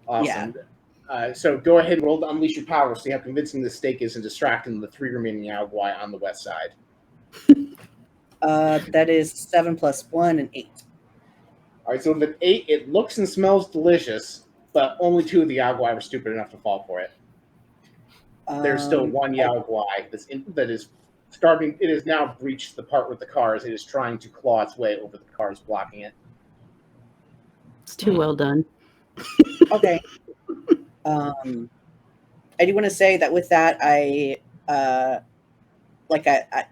Awesome. So go ahead and roll to unleash your power. See how convincing this stake is in distracting the 3 remaining Guai on the west side. That is 7 plus 1 and 8. All right, so with an 8, it looks and smells delicious, but only 2 of the Guai were stupid enough to fall for it. There's still one Guai that is starting. It has now breached the part with the cars. It is trying to claw its way over the cars blocking it. It's too well done. Okay. I do want to say that with that,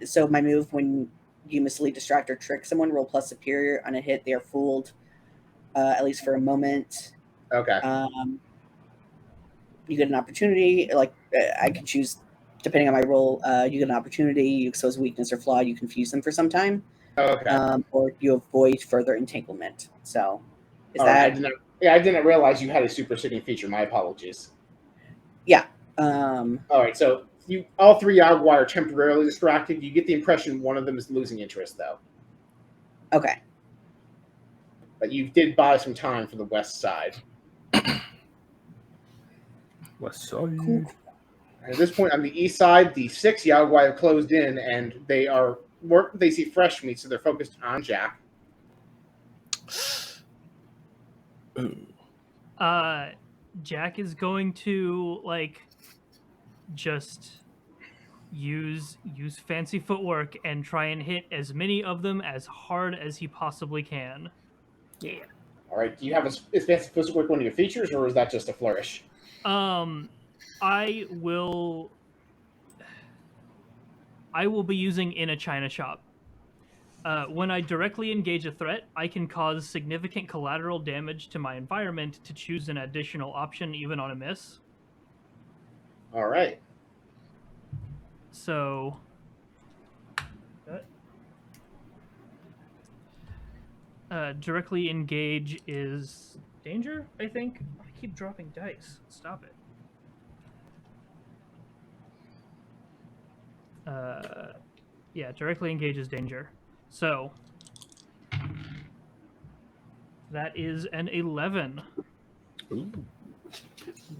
so my move, when you mislead, distract, or trick someone, roll plus superior. On a hit, they are fooled, at least for a moment. Okay. You get an opportunity. I could choose, depending on my role, you get an opportunity, you expose weakness or flaw, you confuse them for some time. Okay. Or you avoid further entanglement. So, I didn't realize you had a super sitting feature. My apologies. Yeah. All right, so all 3 Guai are temporarily distracted. You get the impression one of them is losing interest, though. Okay. But you did buy some time for the west side. West side. And at this point, on the east side, the 6 Guai have closed in, and they see fresh meat, so they're focused on Jack. Jack is going to just use fancy footwork and try and hit as many of them as hard as he possibly can. Yeah. All right. Do you have is fancy footwork one of your features, or is that just a flourish? I will be using in a china shop. When I directly engage a threat, I can cause significant collateral damage to my environment to choose an additional option, even on a miss. All right. So, directly engage is danger, I think. I keep dropping dice. Stop it. Yeah, directly engage is danger. So, that is an 11. Ooh.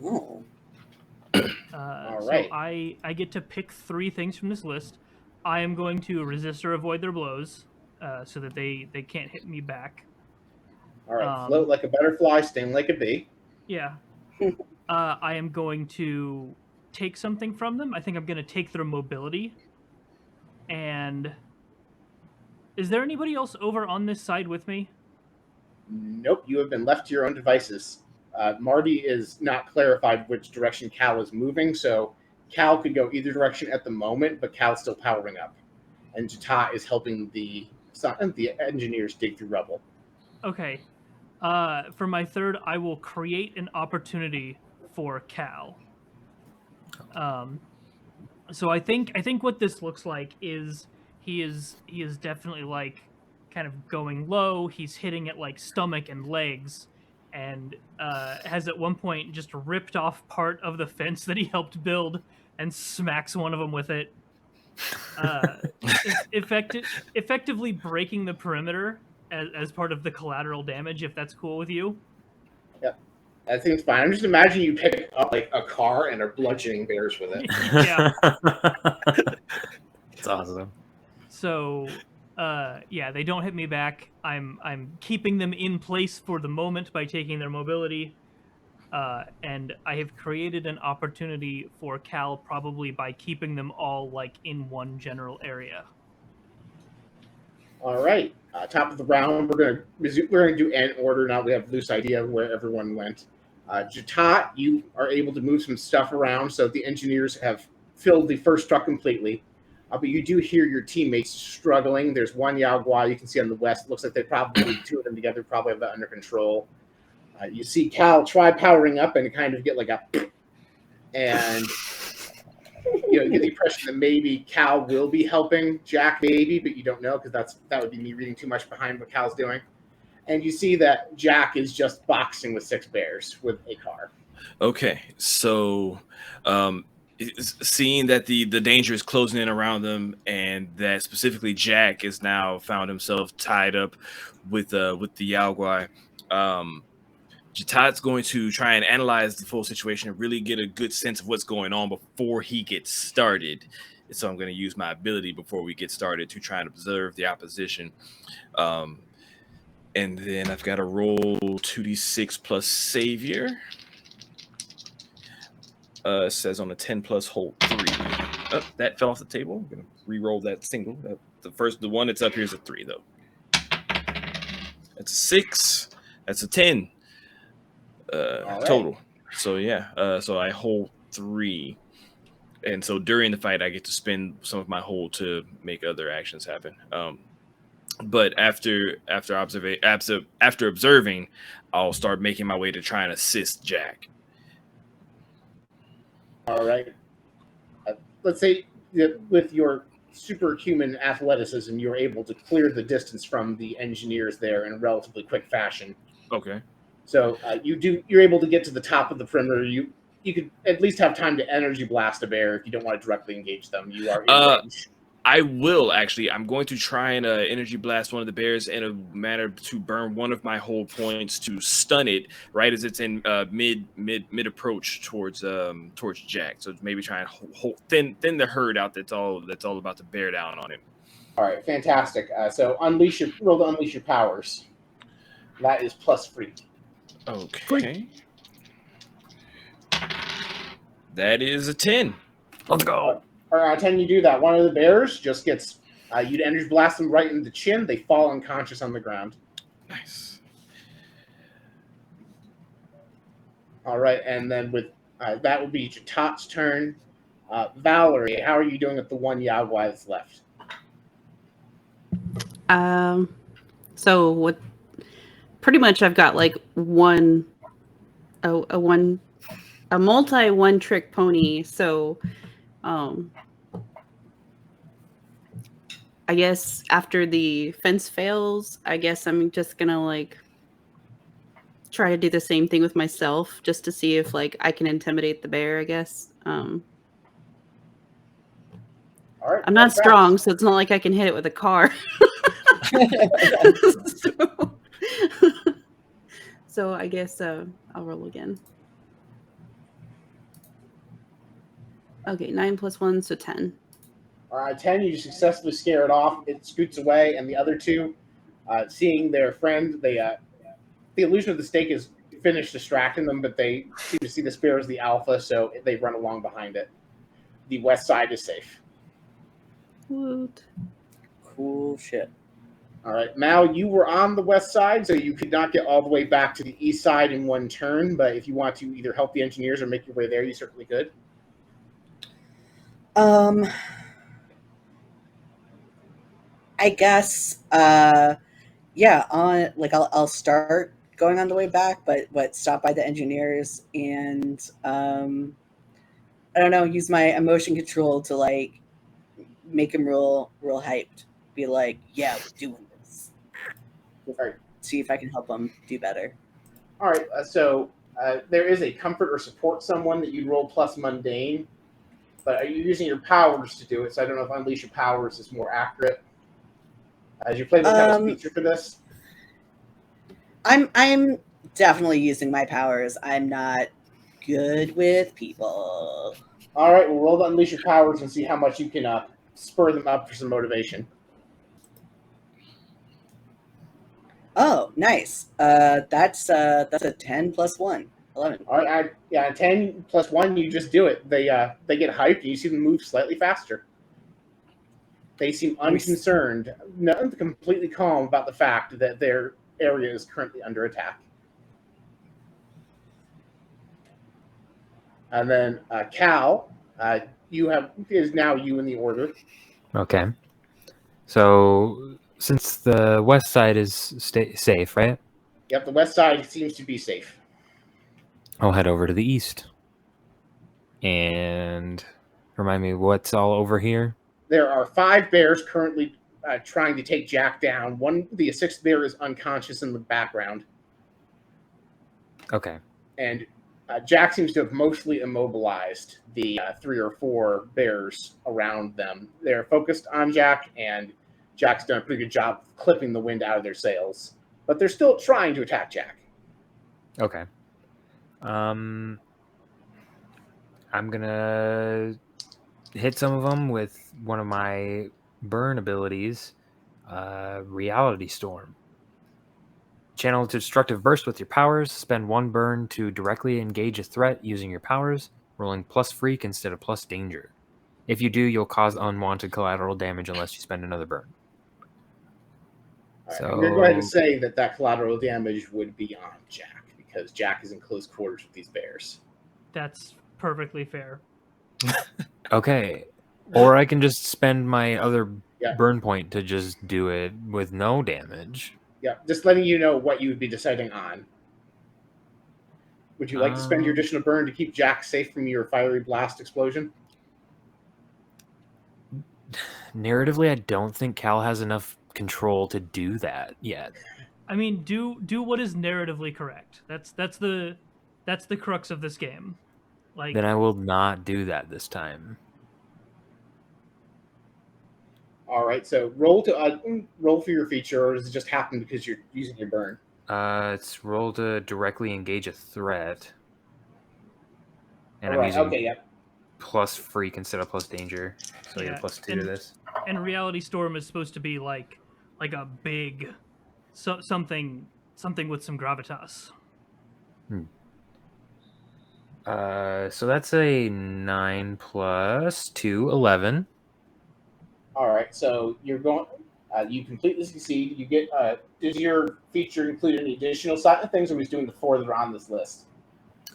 Oh. All right. So I get to pick 3 things from this list. I am going to resist or avoid their blows, so that they can't hit me back. All right. Float like a butterfly, sting like a bee. Yeah. I am going to take something from them. I think I'm going to take their mobility. And is there anybody else over on this side with me? Nope. You have been left to your own devices. Marty is not clarified which direction Cal is moving, so Cal could go either direction at the moment, but Cal's still powering up. And Jata is helping the engineers dig through rubble. Okay. For my third, I will create an opportunity for Cal. So I think what this looks like is he is definitely kind of going low. He's hitting at stomach and legs, and has at one point just ripped off part of the fence that he helped build and smacks one of them with it. Effectively breaking the perimeter as part of the collateral damage, if that's cool with you. Yep. That seems fine. I'm just imagining you pick up a car and are bludgeoning bears with it. Yeah. It's awesome. So, yeah, they don't hit me back. I'm keeping them in place for the moment by taking their mobility. And I have created an opportunity for Cal, probably by keeping them all in one general area. All right. Top of the round, we're gonna do an order now. We have a loose idea of where everyone went. Jata, you are able to move some stuff around, so the engineers have filled the first truck completely. But you do hear your teammates struggling. There's one Guai you can see on the west. It looks like they probably 2 of them together probably have that under control. You see Cal try powering up and kind of get and you get the impression that maybe Cal will be helping Jack, maybe, but you don't know because that would be me reading too much behind what Cal's doing. And you see that Jack is just boxing with 6 bears with a car. Okay, so seeing that the danger is closing in around them, and that specifically Jack is now found himself tied up with the Guai, Jatat's going to try and analyze the full situation and really get a good sense of what's going on before he gets started. So I'm going to use my ability before we get started to try and observe the opposition. And then I've got to roll 2d6 plus Savior. It says on a 10 plus hold 3. Oh, that fell off the table. I'm going to re-roll that single. The one that's up here is a 3, though. That's a 6. That's a 10 total. So, yeah. So I hold 3. And so during the fight, I get to spend some of my hold to make other actions happen. But after observing, I'll start making my way to try and assist Jack. All right. Let's say that with your superhuman athleticism, you're able to clear the distance from the engineers there in a relatively quick fashion. Okay. So you're able to get to the top of the perimeter. You could at least have time to energy blast a bear if you don't want to directly engage them. You are in range. I will actually. I'm going to try and energy blast one of the bears in a manner to burn one of my hold points to stun it right as it's in mid approach towards Jack. So maybe try and thin the herd out. That's all about to bear down on him. All right, fantastic. So roll to unleash your powers. That is plus free. Okay. That is a 10. Let's go. All right, 10 you do that. One of the bears just gets, you'd energy blast them right in the chin. They fall unconscious on the ground. Nice. All right, and then with that would be Jatat's turn. Valerie, how are you doing with the one Guai that's left? So what? Pretty much, I've got like a multi one trick pony. So, I guess after the fence fails, I guess I'm just gonna like try to do the same thing with myself, just to see if like I can intimidate the bear. I guess. All right, I'm not strong, so it's not like I can hit it with a car. So I guess I'll roll again. Okay, 9 plus 1, so 10. All right, 10, you successfully scare it off. It scoots away, and the other two, seeing their friend, the illusion of the stake is finished distracting them, but they seem to see the spear as the alpha, so they run along behind it. The west side is safe. Woot. Cool shit. All right, Mal, you were on the west side, so you could not get all the way back to the east side in one turn, but if you want to either help the engineers or make your way there, you certainly could. I guess, I'll start going on the way back, but stop by the engineers and, I don't know, use my emotion control to like make him real hyped. Be like, yeah, we're doing this. Right. See if I can help him do better. All right, so there is a comfort or support someone that you roll plus mundane, but are you using your powers to do it? So I don't know if unleash your powers is more accurate. As you play the kind of feature for this, I'm definitely using my powers. I'm not good with people. All right, we'll roll to unleash your powers and see how much you can spur them up for some motivation. Oh, nice. That's a 10 plus 1, 11. All right, 10 plus 1, you just do it. They get hyped, and you see them move slightly faster. They seem unconcerned, completely calm about the fact that their area is currently under attack. And then Cal, is now you in the order. Okay. So since the west side is safe, right? Yep, the west side seems to be safe. I'll head over to the east. And remind me, what's all over here? There are 5 bears currently trying to take Jack down. The 6th bear is unconscious in the background. Okay. And Jack seems to have mostly immobilized the 3 or 4 bears around them. They're focused on Jack, and Jack's done a pretty good job of clipping the wind out of their sails. But they're still trying to attack Jack. Okay. I'm gonna hit some of them with one of my burn abilities, Reality Storm. Channel Destructive Burst with your powers. Spend 1 burn to directly engage a threat using your powers, rolling plus freak instead of plus danger. If you do, you'll cause unwanted collateral damage unless you spend another burn. All right, I'm going to go ahead and So, say that collateral damage would be on Jack because Jack is in close quarters with these bears. That's perfectly fair. okay. Or I can just spend my other Yeah. burn point to just do it with no damage. Yeah, just letting you know what you would be deciding on. Would you like to spend your Um, additional burn to keep Jack safe from your fiery blast explosion? Narratively, I don't think Cal has enough control to do that yet. I mean, do what is narratively correct. That's the crux of this game. Like, Then I will not do that this time. All right, so roll for your feature, or does it just happen because you're using your burn? It's roll to directly engage a threat. And All I'm right, using okay, yep. plus freak instead of plus danger. So you're Yeah, plus 2 to this. and Reality Storm is supposed to be like a big something with some gravitas. So that's a 9 plus 2, 11. All right, so you're going. You completely succeed. You get. Does your feature include any additional things, or are we doing the 4 that are on this list?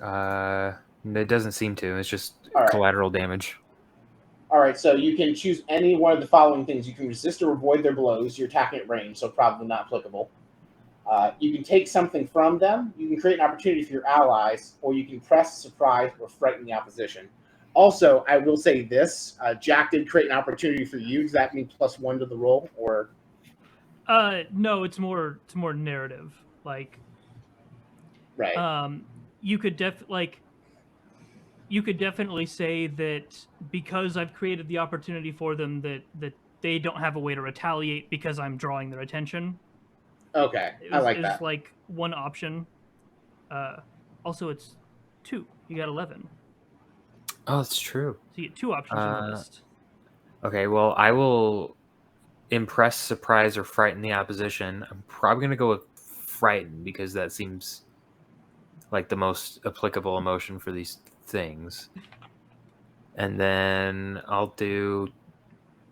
It doesn't seem to. It's just All right. collateral damage. All right, so you can choose any one of the following things. You can resist or avoid their blows. You're attacking at range, so probably not applicable. You can take something from them. You can create an opportunity for your allies, or you can press, surprise, or frighten the opposition. Also, I will say this: Jack did create an opportunity for you. Does that mean +1 to the roll, or? No, it's more narrative. Like, Right. You could definitely say that because I've created the opportunity for them that they don't have a way to retaliate because I'm drawing their attention. Okay, I like that. It's like one option. Also, it's 2. You got 11. Oh, that's true. So you get 2 options on the list. Okay, well, I will impress, surprise, or frighten the opposition. I'm probably going to go with frighten because that seems like the most applicable emotion for these things. And then I'll do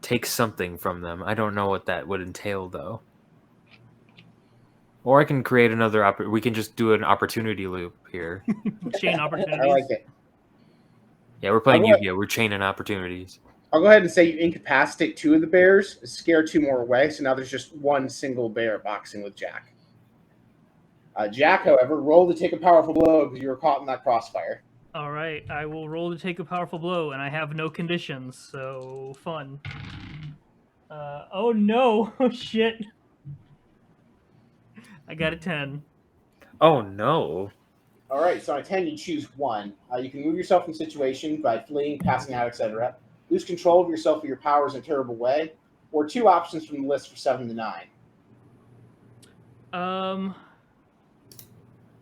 take something from them. I don't know what that would entail, though. Or I can create another we can just do an opportunity loop here. Chain opportunities. I like it. Yeah, we're playing Yu-Gi-Oh! We're chaining opportunities. I'll go ahead and say you incapacitate 2 of the bears, scare 2 more away, so now there's just 1 single bear boxing with Jack. Jack, however, roll to take a powerful blow because you were caught in that crossfire. All right, I will roll to take a powerful blow, and I have no conditions, so fun. Oh no! Oh shit! I got a 10. Oh no! All right, so on a 10, you choose 1. You can move yourself from situation by fleeing, passing out, etc. Lose control of yourself or your powers in a terrible way, or 2 options from the list for 7 to 9.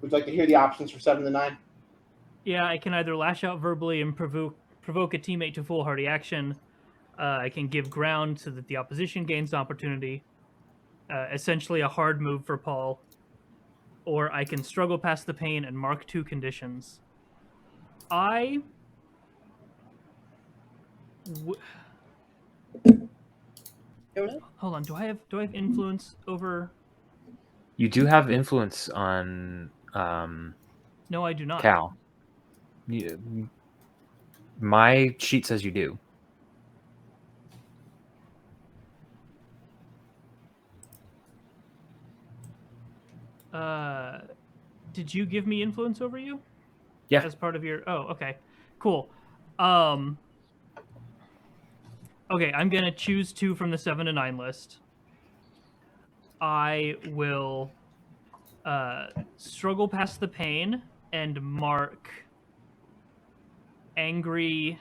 Would you like to hear the options for 7 to 9? Yeah, I can either lash out verbally and provoke a teammate to foolhardy action. I can give ground so that the opposition gains opportunity. Essentially a hard move for Paul. Or I can struggle past the pain and mark 2 conditions. Hold on, do I have influence over? You do have influence on No, I do not. Cal. My sheet says you do. Did you give me influence over you? Yeah. As part of your... Oh, okay. Cool. Okay, I'm going to choose 2 from the 7 to 9 list. I will struggle past the pain and mark angry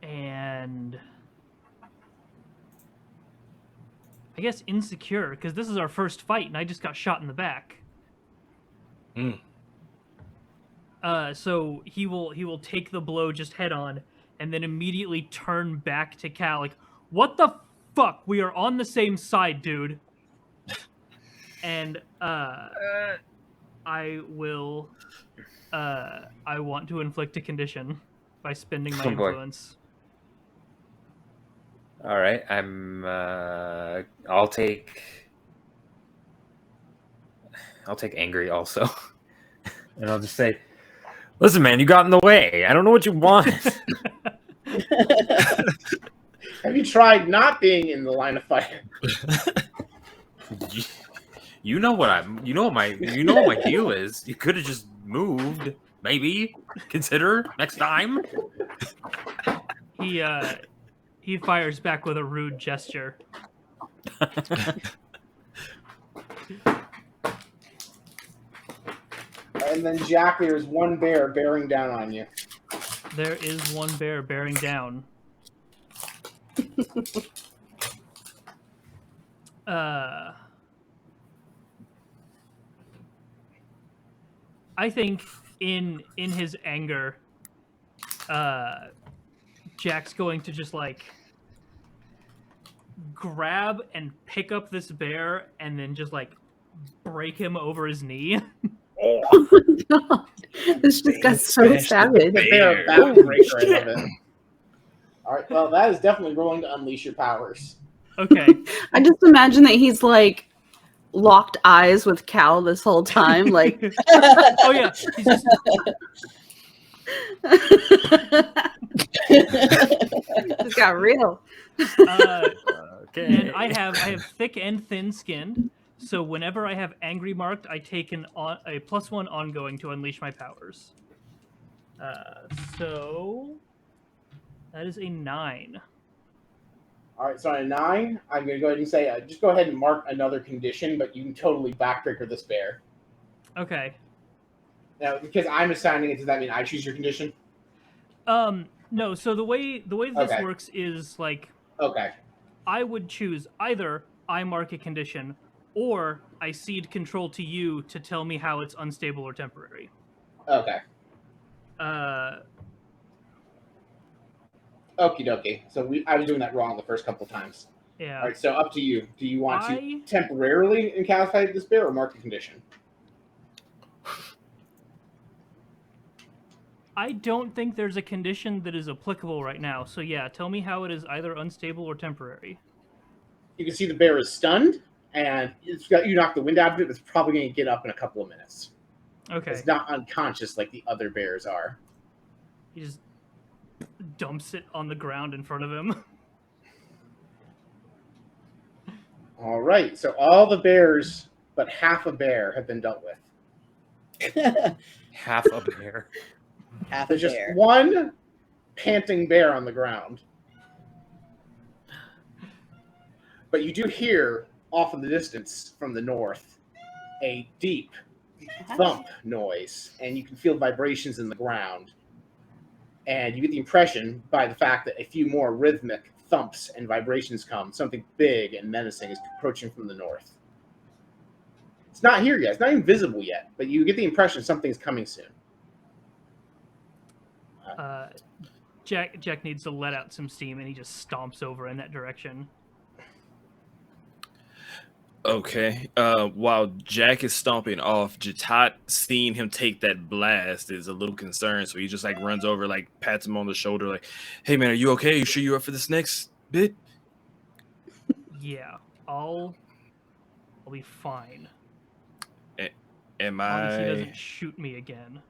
and I guess insecure, because this is our first fight, and I just got shot in the back. Mm. So he will take the blow just head on, and then immediately turn back to Cal, like, "What the fuck? We are on the same side, dude." And I will. I want to inflict a condition by spending my Oh, boy. influence. All right, I'll take angry also, and I'll just say, "Listen, man, you got in the way. I don't know what you want." Have you tried not being in the line of fire? You know what my deal is. You could have just moved. Maybe consider next time. He fires back with a rude gesture. And then, Jack, there's one bear bearing down on you. There is one bear bearing down. I think in his anger, Jack's going to just like grab and pick up this bear and then just like break him over his knee. Oh my god. This just got so savage. The bear backbreaker, I love it. All right, well, that is definitely rolling to unleash your powers. Okay. I just imagine that he's like locked eyes with Cal this whole time. Like, Oh yeah, he's just it got real. Okay. and I have thick and thin skinned. So whenever I have angry marked, I take a +1 ongoing to unleash my powers. So that is a 9. All right, so on a 9, I'm going to go ahead and say, just go ahead and mark another condition, but you can totally backbreaker this bear. Okay. Now, because I'm assigning it, does that mean I choose your condition? No. So the way this Okay. works is like Okay. I would choose either I mark a condition or I cede control to you to tell me how it's unstable or temporary. Okay. Okie dokie. So I was doing that wrong the first couple times. Yeah. All right, so up to you. Do you want to temporarily incapacitate this bear or mark a condition? I don't think there's a condition that is applicable right now. So yeah, tell me how it is either unstable or temporary. You can see the bear is stunned, and you knock the wind out of it, but it's probably going to get up in a couple of minutes. Okay. It's not unconscious like the other bears are. He just dumps it on the ground in front of him. All right, so all the bears but half a bear have been dealt with. Half a bear. Half a There's just bear. one panting bear on the ground. But you do hear off in the distance from the north a deep thump noise, and you can feel vibrations in the ground. And you get the impression, by the fact that a few more rhythmic thumps and vibrations come, something big and menacing is approaching from the north. It's not here yet. It's not even visible yet, but you get the impression something's coming soon. Jack needs to let out some steam, and he just stomps over in that direction. Okay. While Jack is stomping off, Jatat, seeing him take that blast, is a little concerned. So he just like runs over, like pats him on the shoulder, like, "Hey man, are you okay? You sure you're up for this next bit?" Yeah, I'll be fine. Am As long as he I? doesn't shoot me again.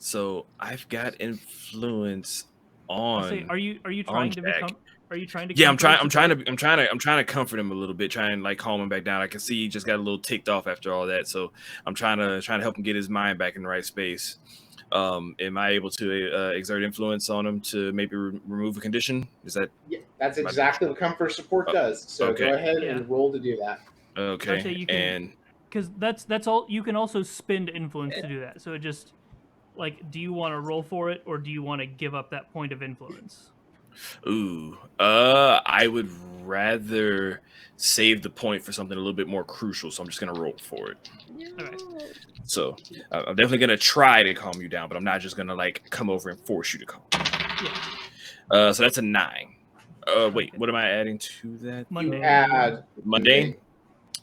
So I've got influence on. Say, are you trying to Jack. become? Are you trying to? Yeah, I'm comfort trying Jatat? to comfort him a little bit, try and like calm him back down. I can see he just got a little ticked off after all that, so I'm trying to help him get his mind back in the right space. Am I able to exert influence on him to maybe remove a condition? Is that Yeah, that's exactly what comfort support does. So okay. go ahead Yeah. and roll to do that. okay? I'd say you can- And Because that's all. You can also spend influence to do that. So it just like, do you want to roll for it, or do you want to give up that point of influence? Ooh, I would rather save the point for something a little bit more crucial, so I'm just gonna roll for it. Okay. So I'm definitely gonna try to calm you down, but I'm not just gonna like come over and force you to calm. Yeah. So that's a 9. Wait, what am I adding to that? You Mundane. add Mundane.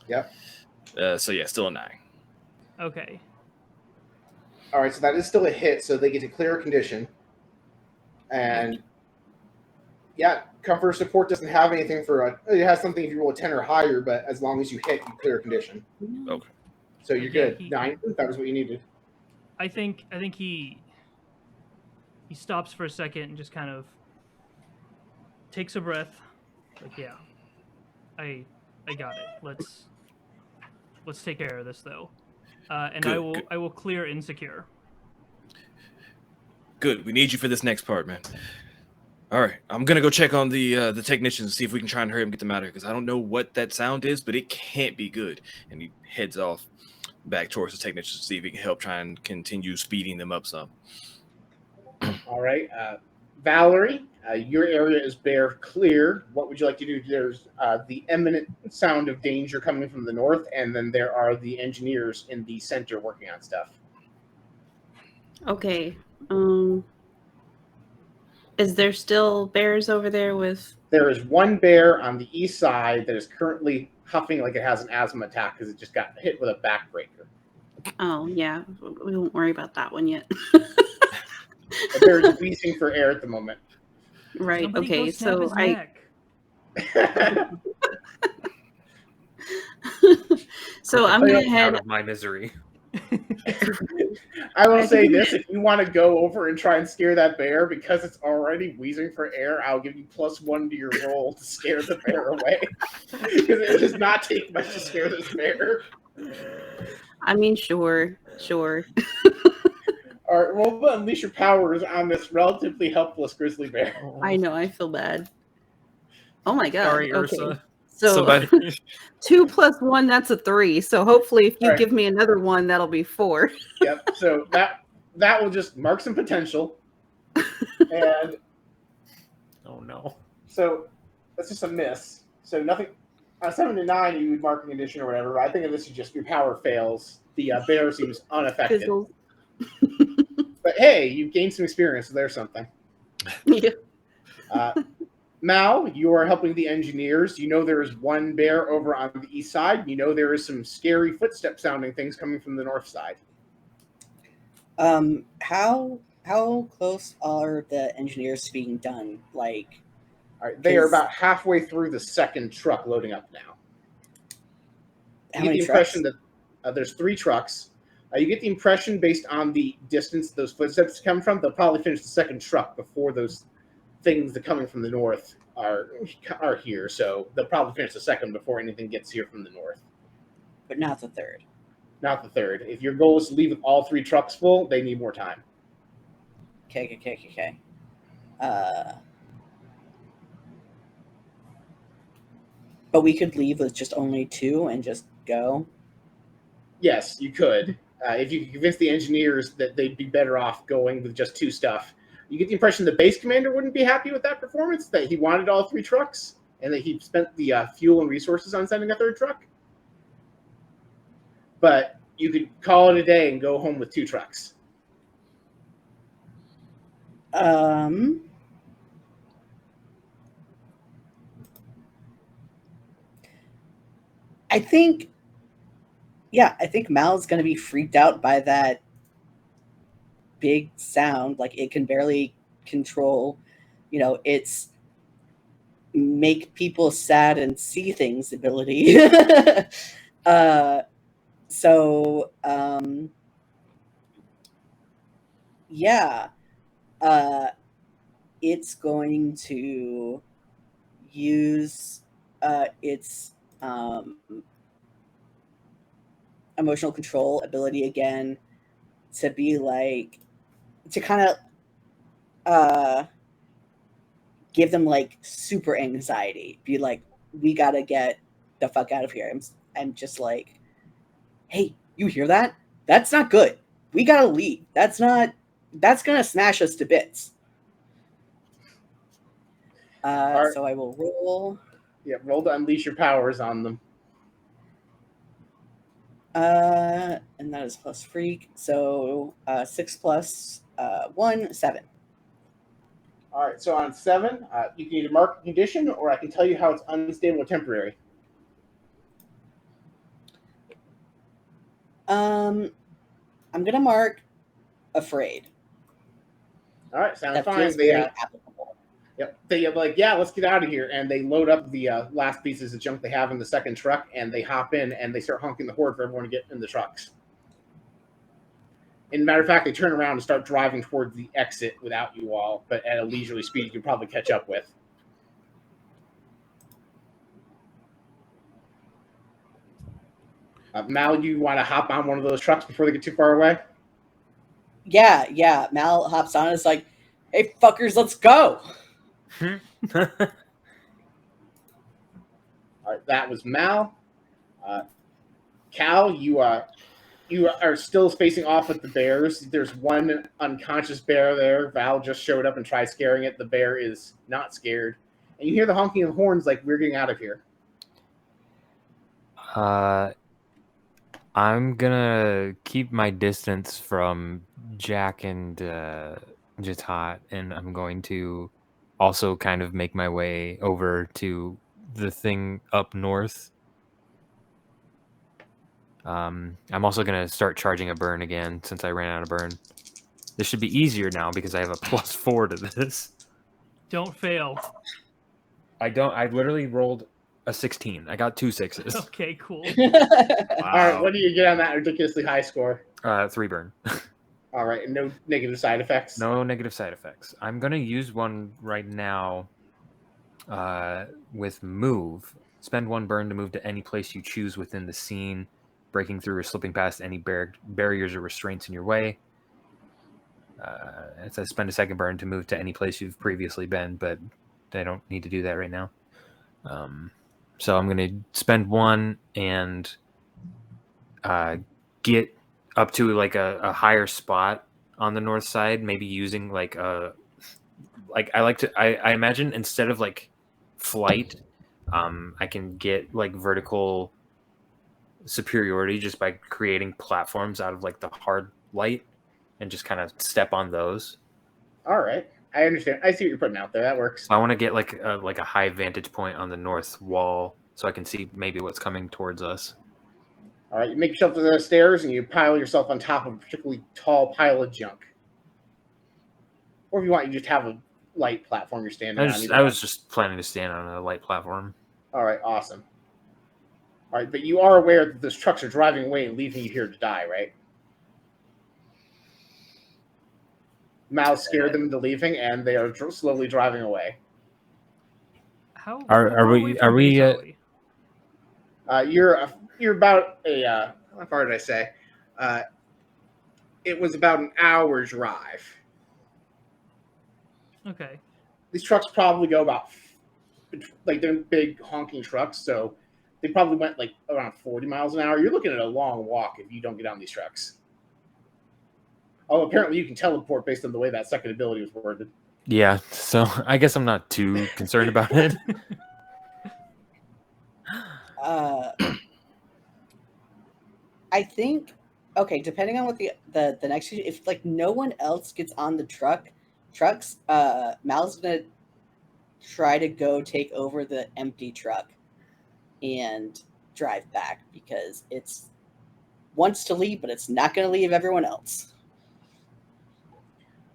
Yep. So yeah, still a 9. Okay. All right, so that is still a hit, so they get to clear a condition. And yeah, comfort support doesn't have anything for it has something if you roll a 10 or higher, but as long as you hit, you clear a condition. Okay. So you're Yeah, good. 9. That was what you needed. I think he stops for a second and just kind of takes a breath. Like, yeah, I got it. Let's take care of this though. And Good, I will clear insecure. Good. We need you for this next part, man. All right, I'm gonna go check on the technicians and see if we can try and hurry them get them out of here because I don't know what that sound is, but it can't be good. And he heads off back towards the technicians to see if he can help try and continue speeding them up some. All right. Valerie, your area is bear clear. What would you like to do? There's the imminent sound of danger coming from the north, and then there are the engineers in the center working on stuff. Okay. Is there still bears over there with? There is one bear on the east side that is currently huffing like it has an asthma attack because it just got hit with a backbreaker. Oh yeah, we won't worry about that one yet. The bear is wheezing for air at the moment. Right. Somebody Okay. go snap So his neck. So I'm gonna head. out of my misery. I will say this: if you want to go over and try and scare that bear, because it's already wheezing for air, I'll give you +1 to your roll to scare the bear away. Because it does not take much to scare this bear. I mean, sure. All right, roll to unleash your powers on this relatively helpless grizzly bear. I know. I feel bad. Oh my god. Sorry, Okay. Ursa. So Somebody, 2 + 1, that's a 3. So hopefully, if you Right. give me another 1, that'll be 4. Yep. So that will just mark some potential, and Oh no. so that's just a miss. So nothing. On 7 to 9, you would mark a condition or whatever. I think of this as just your power fails. The bear seems unaffected. Fizzles. But hey, you gained some experience, so there's something. Yeah. Mal, you are helping the engineers. You know there is one bear over on the east side. You know there is some scary footstep sounding things coming from the north side. How close are the engineers being done? Like, All right, they are 'Cause- about halfway through the second truck loading up now. how You get many the trucks? impression that there's 3 trucks. You get the impression based on the distance those footsteps come from, they'll probably finish the second truck before those things that coming from the north are here. So they'll probably finish the second before anything gets here from the north. But not the third. Not the third. If your goal is to leave with all 3 trucks full, they need more time. Okay. But we could leave with just only 2 and just go. Yes, you could. If you could convince the engineers that they'd be better off going with just 2 stuff. You get the impression the base commander wouldn't be happy with that performance, that he wanted all 3 trucks, and that he spent the fuel and resources on sending a 3rd truck. But you could call it a day and go home with 2 trucks. I think Mal's going to be freaked out by that big sound. Like, it can barely control, its make people sad and see things ability. It's going to use its emotional control ability again to be like, to kind of give them like super anxiety, be like, we gotta get the fuck out of here. I'm just like, hey, you hear that? That's not good. We gotta leave. That's gonna smash us to bits. right. So I will roll. Yeah, roll to unleash your powers on them. And that is plus freak. So 6 plus 1, 7. All right, so on 7, you can either mark a condition, or I can tell you how it's unstable or temporary. I'm gonna mark afraid. All right, sounds That fine. feels They, very applicable. yep, they like, yeah, let's get out of here, and they load up the last pieces of junk they have in the second truck, and they hop in and they start honking the horde for everyone to get in the trucks. And matter of fact, they turn around and start driving towards the exit without you all, but at a leisurely speed you can probably catch up with. Mal, you want to hop on one of those trucks before they get too far away? Yeah. Mal hops on and is like, hey, fuckers, let's go. All right, that was Mal. Cal, you are still facing off with the bears. There's one unconscious bear there. Val just showed up and tried scaring it. The bear is not scared. And you hear the honking of horns like, we're getting out of here. I'm gonna keep my distance from Jack and Jatat, and I'm going to also kind of make my way over to the thing up north. I'm also gonna start charging a burn again since I ran out of burn. This should be easier now because I have a +4 to this. Don't fail. I don't. I literally rolled a 16. I got 2 6s. Okay, cool. All right, what do you get on that ridiculously high score? 3 burn. All right, and no negative side effects? No negative side effects. I'm going to use one right now with move. Spend 1 burn to move to any place you choose within the scene, breaking through or slipping past any barriers or restraints in your way. It says spend a 2nd burn to move to any place you've previously been, but I don't need to do that right now. So I'm going to spend 1 and get up to like a higher spot on the north side, maybe using like I imagine instead of like flight, I can get like vertical superiority just by creating platforms out of like the hard light and just kind of step on those. All right, I understand. I see what you're putting out there. That works. I want to get like a high vantage point on the north wall so I can see maybe what's coming towards us. All right, you make yourself to the stairs and you pile yourself on top of a particularly tall pile of junk. Or if you want, you just have a light platform you're standing on. I was just planning to stand on a light platform. All right, awesome. All right, but you are aware that those trucks are driving away and leaving you here to die, right? Mal scared them into leaving, and they are slowly driving away. How Are far we- away are from we, base are we? You're about a how far did I say? It was about an hour drive. Okay. These trucks probably go about like they're big honking trucks, so they probably went like around 40 miles an hour. You're looking at a long walk if you don't get on these trucks. Oh, apparently you can teleport based on the way that second ability was worded. Yeah, so I guess I'm not too concerned about it. I think, okay, depending on what the next, if like no one else gets on the trucks, Mal's gonna try to go take over the empty truck and drive back because it's wants to leave, but it's not going to leave everyone else.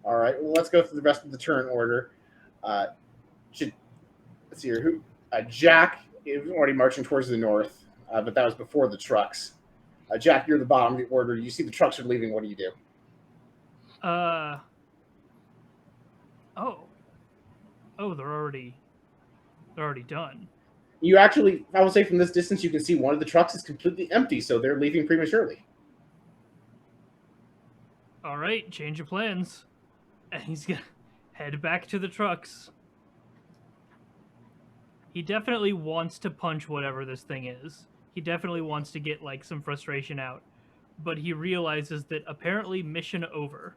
All right, well, let's go through the rest of the turn order. Let's see here. Jack is already marching towards the north, but that was before the trucks. Jack, you're the bottom of the order. You see the trucks are leaving. What do you do? They're already done. You actually, I would say from this distance, you can see one of the trucks is completely empty, so they're leaving prematurely. All right, change of plans. And he's gonna head back to the trucks. He definitely wants to punch whatever this thing is. He definitely wants to get like some frustration out. But he realizes that apparently mission over.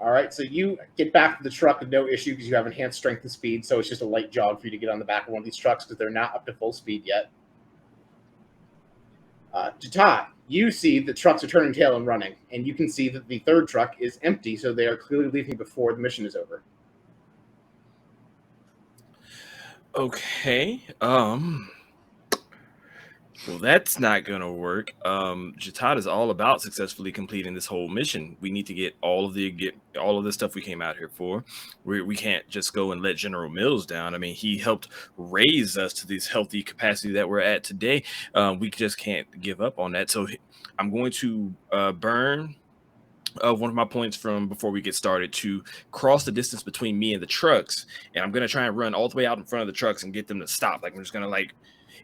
All right, so you get back to the truck with no issue because you have enhanced strength and speed, so it's just a light jog for you to get on the back of one of these trucks because they're not up to full speed yet. Jatat, you see the trucks are turning tail and running, and you can see that the third truck is empty, so they are clearly leaving before the mission is over. Okay. Well, that's not gonna work. Jatat is all about successfully completing this whole mission. We need to get all of the stuff we came out here for. We can't just go and let General Mills down. I mean, he helped raise us to this healthy capacity that we're at today. We just can't give up on that. So I'm going to burn one of my points from before we get started to cross the distance between me and the trucks, and I'm gonna try and run all the way out in front of the trucks and get them to stop. Like I'm just gonna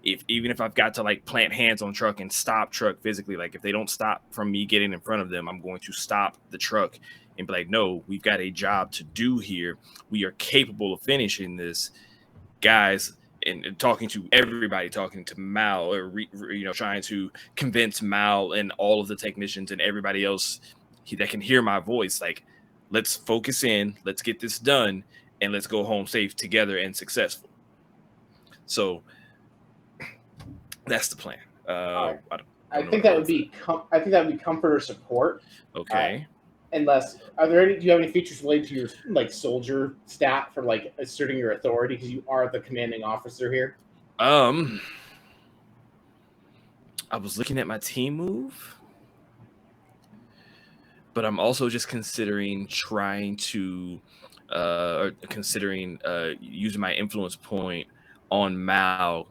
even if I've got to like plant hands on truck and stop truck physically, like if they don't stop from me getting in front of them, I'm going to stop the truck and be like, no, we've got a job to do here. We are capable of finishing this, guys. And talking to everybody, talking to Mal, or trying to convince Mal and all of the technicians and everybody else that can hear my voice. Like, let's focus in, let's get this done, and let's go home safe together and successful. So that's the plan. I think that would be comfort or support. Okay. Unless do you have any features related to your like soldier stat for like asserting your authority because you are the commanding officer here? I was looking at my team move, but I'm also just considering using my influence point on Mal,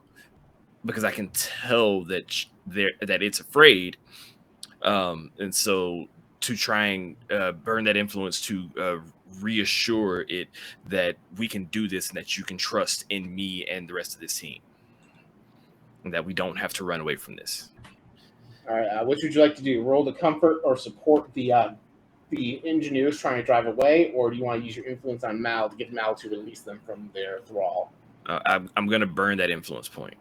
because I can tell that it's afraid, and so to try and burn that influence to reassure it that we can do this and that you can trust in me and the rest of this team, and that we don't have to run away from this. All right, what would you like to do? Roll to comfort or support the engineers trying to drive away, or do you want to use your influence on Mal to get Mal to release them from their thrall? I'm going to burn that influence point.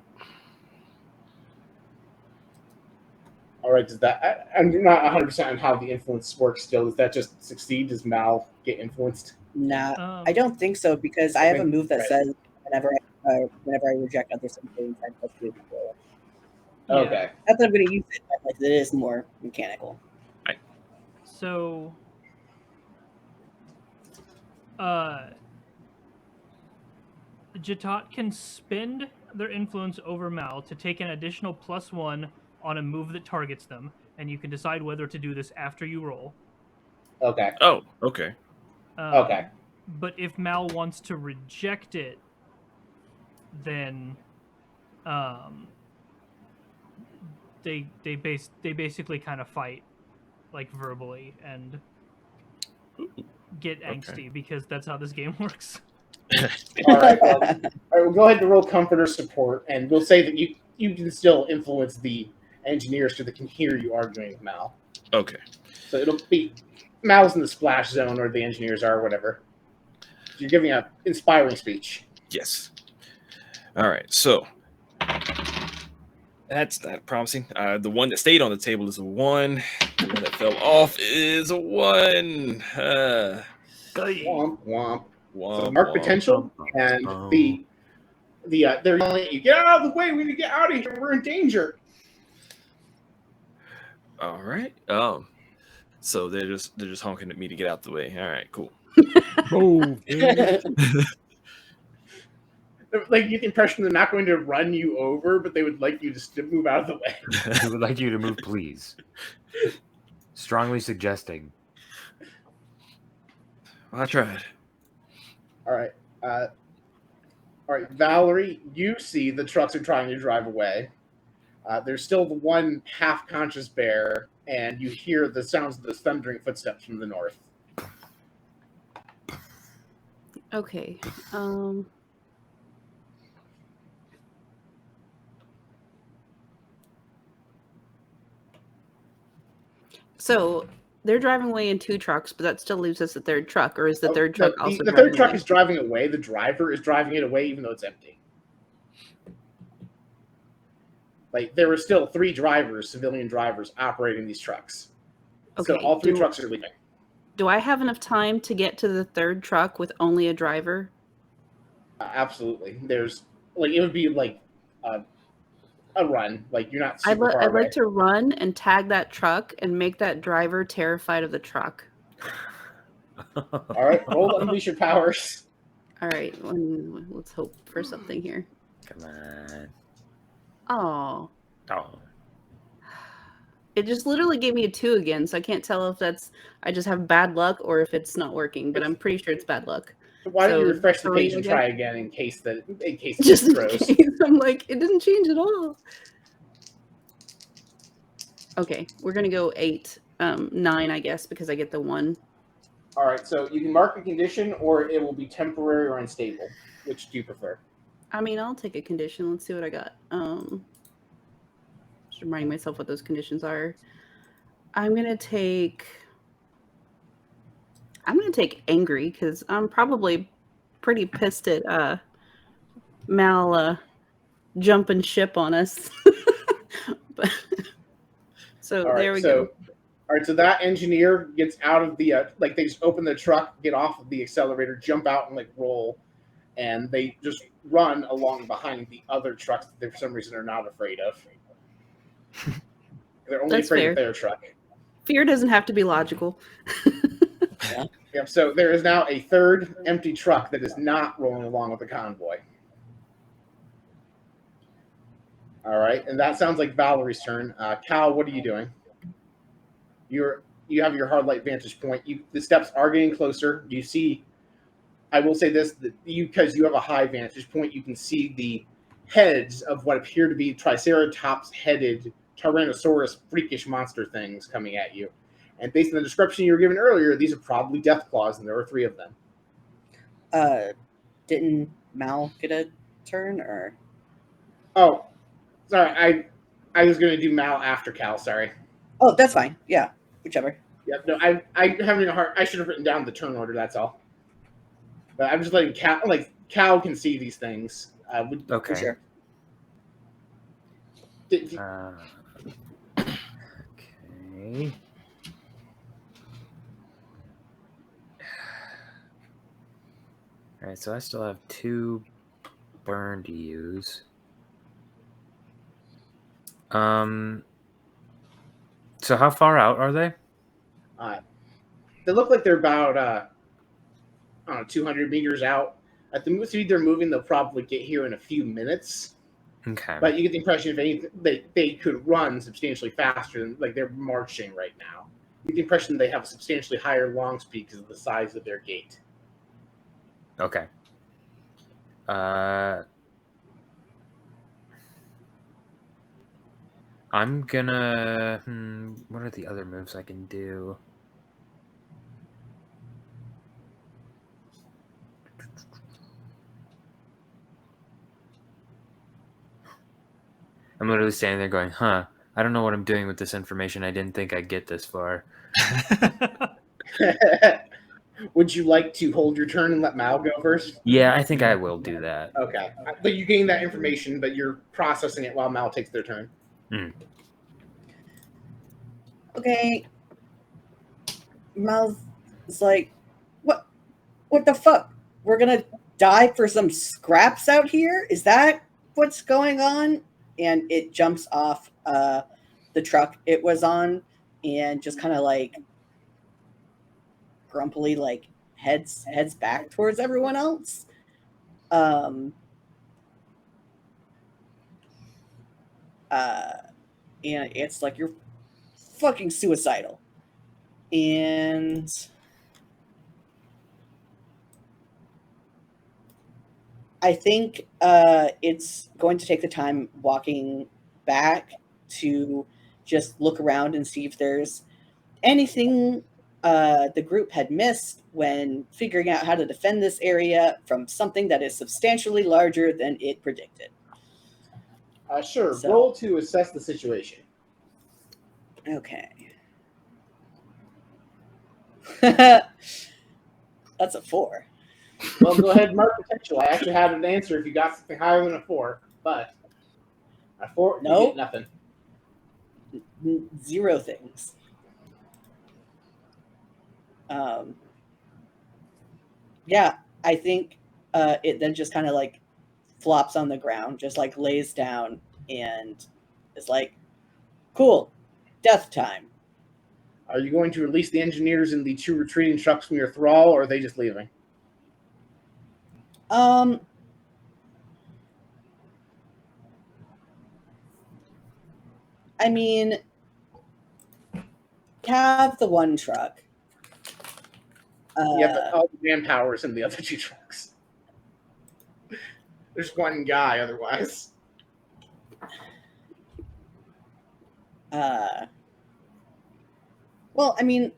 All right, I'm not 100% on how the influence works still. Does that just succeed? Does Mal get influenced? Nah, I don't think so, because I have a move that says whenever I reject other things, I'm supposed to do it. Okay. Not that I'm going to use it, but like, it is more mechanical. Right. So, Jatat can spend their influence over Mal to take an additional +1 on a move that targets them, and you can decide whether to do this after you roll. Okay. Oh, okay. Okay. But if Mal wants to reject it, then they basically kind of fight, like verbally, and get angsty, because that's how this game works. All right. We'll go ahead and roll comfort or support, and we'll say that you can still influence the engineers so they can hear you arguing with Mal. Okay. So it'll be Mal's in the splash zone, or the engineers are, whatever. You're giving an inspiring speech. Yes. All right. So that's not promising. The one that stayed on the table is a 1. The one that fell off is a 1. Womp womp. Womp, So mark womp. potential, and they're yelling at you, get out of the way, we need to get out of here, we're in danger. All right. So they're just honking at me to get out the way. All right, cool. Like, you get the impression they're not going to run you over, but they would like you to move out of the way. They would like you to move, please. Strongly suggesting. I tried. All right, Valerie, you see the trucks are trying to drive away. There's still the one half-conscious bear, and you hear the sounds of the thundering footsteps from the north. Okay. So they're driving away in 2 trucks, but that still leaves us a third truck, or is the third truck also the third truck is driving away. The driver is driving it away, even though it's empty. Like, there were still 3 drivers, civilian drivers, operating these trucks. Okay, So all 3 trucks are leaving. Do I have enough time to get to the third truck with only a driver? Absolutely. There's like it would be like a run. Like you're not super far I'd away. like to run and tag that truck and make that driver terrified of the truck. All right, roll to unleash your powers. All right, let's hope for something here. Come on. Oh, Oh. it just literally gave me a 2 again, so I can't tell if I just have bad luck or if it's not working. But I'm pretty sure it's bad luck. Why don't you So, refresh the 3 page and again? try again in case it Just in throws. case. I'm like, it didn't change at all. Okay, we're gonna go 8, 9, I guess, because I get the 1. All right, so you can mark a condition, or it will be temporary or unstable. Which do you prefer? I mean, I'll take a condition. Let's see what I got. Just reminding myself what those conditions are. I'm gonna take angry because I'm probably pretty pissed at Mal jumping ship on us. But so there we go. All right, so that engineer gets out of the they just open the truck, get off of the accelerator, jump out, and like roll, and they just run along behind the other trucks that they for some reason are not afraid of. They're only That's afraid fair. of their truck. Fear doesn't have to be logical. Yep. So there is now a third empty truck that is not rolling along with the convoy. All right, and that sounds like Valerie's turn. Cal, what are you doing? You have your hard light vantage point. The steps are getting closer. You see, I will say this: that because you have a high vantage point, you can see the heads of what appear to be Triceratops-headed Tyrannosaurus freakish monster things coming at you. And based on the description you were given earlier, these are probably Deathclaws, and there are 3 of them. Didn't Mal get a turn, or? Oh, sorry. I was going to do Mal after Cal. Sorry. Oh, that's fine. Yeah, whichever. Yep. No, I'm having a hard. I should have written down the turn order. That's all. But I'm just letting Cal. Like Cal can see these things. Okay. Sure. Okay. All right, so I still have 2 burn to use. So how far out are they? They look like they're about I don't know, 200 meters out. At the speed they're moving, they'll probably get here in a few minutes. Okay. But you get the impression if anything, they could run substantially faster than like they're marching right now. You get the impression they have a substantially higher long speed because of the size of their gait. Okay. I'm gonna. What are the other moves I can do? I'm literally standing there going, "Huh? I don't know what I'm doing with this information. I didn't think I'd get this far." Would you like to hold your turn and let Mal go first? Yeah, I think I will do that. Okay. But you gain that information, but you're processing it while Mal takes their turn. Okay. Mal's like, what the fuck? We're gonna die for some scraps out here? Is that what's going on? And it jumps off the truck it was on and just kind of like grumpily like heads back towards everyone else. And it's like, you're fucking suicidal. And I think it's going to take the time walking back to just look around and see if there's anything the group had missed when figuring out how to defend this area from something that is substantially larger than it predicted. Sure. So- Roll to assess the situation. Okay. That's a 4. Well, go ahead and mark potential. I actually had an answer if you got something higher than a 4, but a 4, you Nope. get nothing. 0 things. Yeah, I think it then just kind of like flops on the ground, just like lays down, and is like, cool, death time. Are you going to release the engineers and the 2 retreating trucks from your thrall, or are they just leaving? I mean, have the one truck. Yeah, but all the manpower is in the other 2 trucks. There's one guy otherwise. Well, I mean,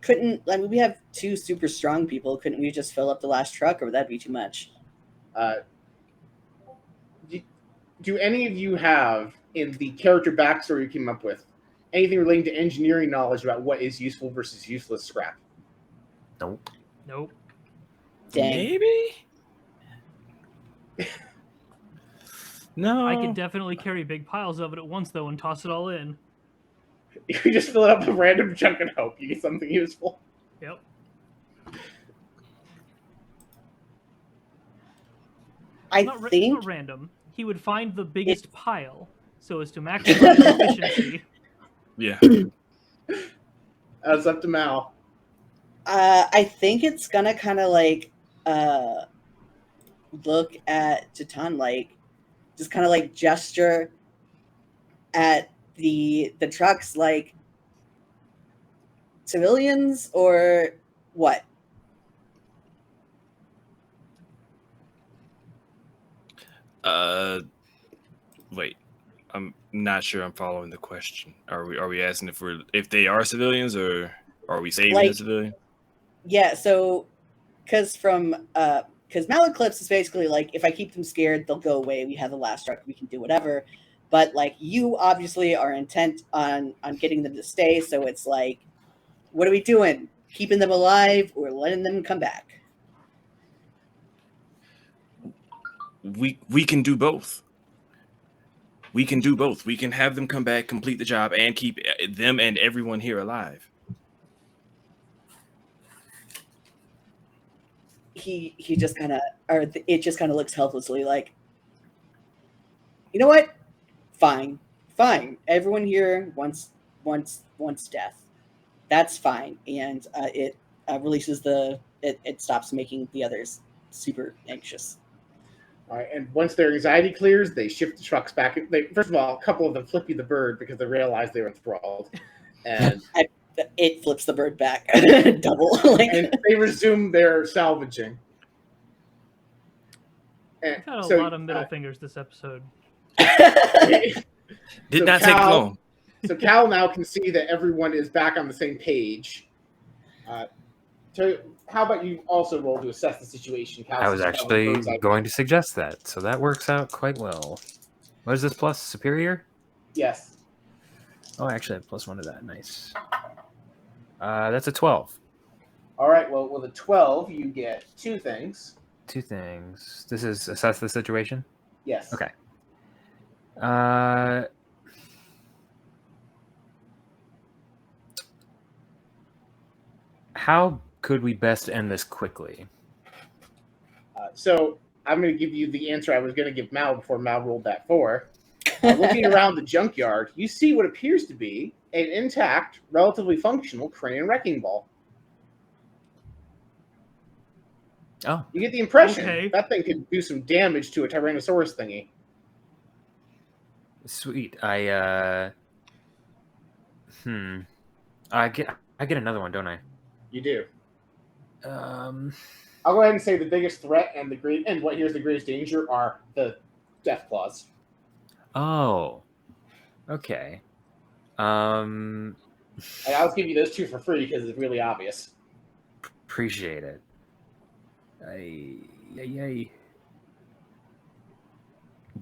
we have 2 super strong people. Couldn't we just fill up the last truck, or would that be too much? Do any of you have, in the character backstory you came up with, anything relating to engineering knowledge about what is useful versus useless scrap? Nope. Nope. Dang. Maybe. No. I could definitely carry big piles of it at once, though, and toss it all in. You just fill it up with random junk and hope you get something useful. Yep. I think not random. He would find the biggest pile so as to maximize efficiency. Yeah. It's up to Mal. I think it's gonna kind of like look at Titan, like just kind of like gesture at the trucks, like civilians or what? Wait. I'm not sure I'm following the question. Are we asking if they are civilians, or are we saving the civilian? Yeah, so because Malaclips is basically like, if I keep them scared, they'll go away. We have the last truck, we can do whatever. But like, you obviously are intent on getting them to stay, so it's like, what are we doing? Keeping them alive or letting them come back? We can do both. We can do both. We can have them come back, complete the job, and keep them and everyone here alive. He just kind of, or it just kind of looks helplessly like, you know what? Fine. Everyone here wants death. That's fine, and it releases it stops making the others super anxious. All right, and once their anxiety clears, they shift the trucks back. First of all, a couple of them flip you the bird because they realize they were enthralled, and it flips the bird back double. And they resume their salvaging. We've had a lot of middle fingers this episode. Did not take long. So Cal now can see that everyone is back on the same page. So how about you also roll to assess the situation, Cal? I was actually going to suggest that, so that works out quite well. What is this plus? Superior? Yes. Oh, actually, I have +1 to that. Nice. That's a 12. All right. Well, with a 12, you get 2 things. 2 things. This is assess the situation? Yes. Okay. How could we best end this quickly? So I'm going to give you the answer I was going to give Mal before Mal rolled that 4. Looking around the junkyard, you see what appears to be an intact, relatively functional crane wrecking ball. Oh. You get the impression that thing could do some damage to a Tyrannosaurus thingy. Sweet. I get another one, don't I? You do. I'll go ahead and say the biggest threat and here's the greatest danger are the Deathclaws. Oh. Okay. I'll give you those 2 for free because it's really obvious. Appreciate it.